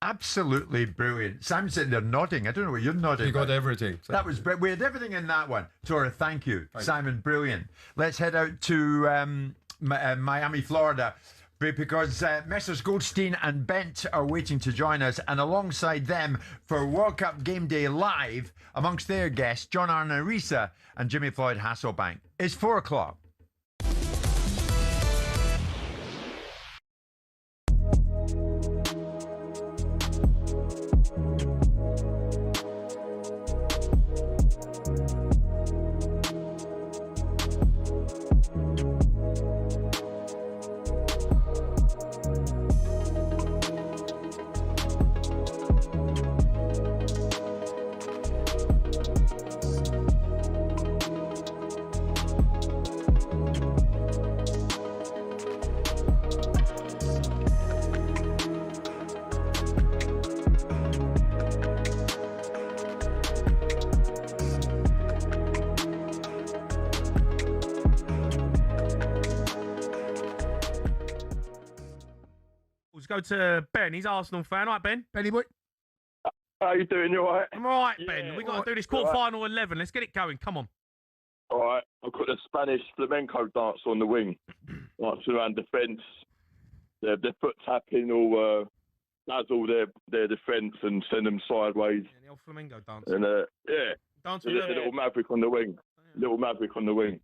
Absolutely brilliant. Simon sitting there nodding. I don't know what you're nodding.
You got everything.
That was we had everything in that one. Tora, thank you. Simon, brilliant. Let's head out to Miami, Florida, because Messrs Goldstein and Bent are waiting to join us, and alongside them for World Cup Game Day Live, amongst their guests, John Arnorisa and Jimmy Floyd Hasselbank. It's 4 o'clock.
Go to Ben. He's Arsenal fan. All right, Ben?
Benny boy.
How you doing? You all right?
I'm all right, Ben. We've got to do this quarter-final 11. Let's get it going. Come on.
All right. I've got the Spanish flamenco dance on the wing. Dancing around defence. Their foot tapping all dazzle their defence and send them sideways.
Yeah, the old flamenco dance.
And,
Dance
a little maverick on the wing. Little maverick on the wing.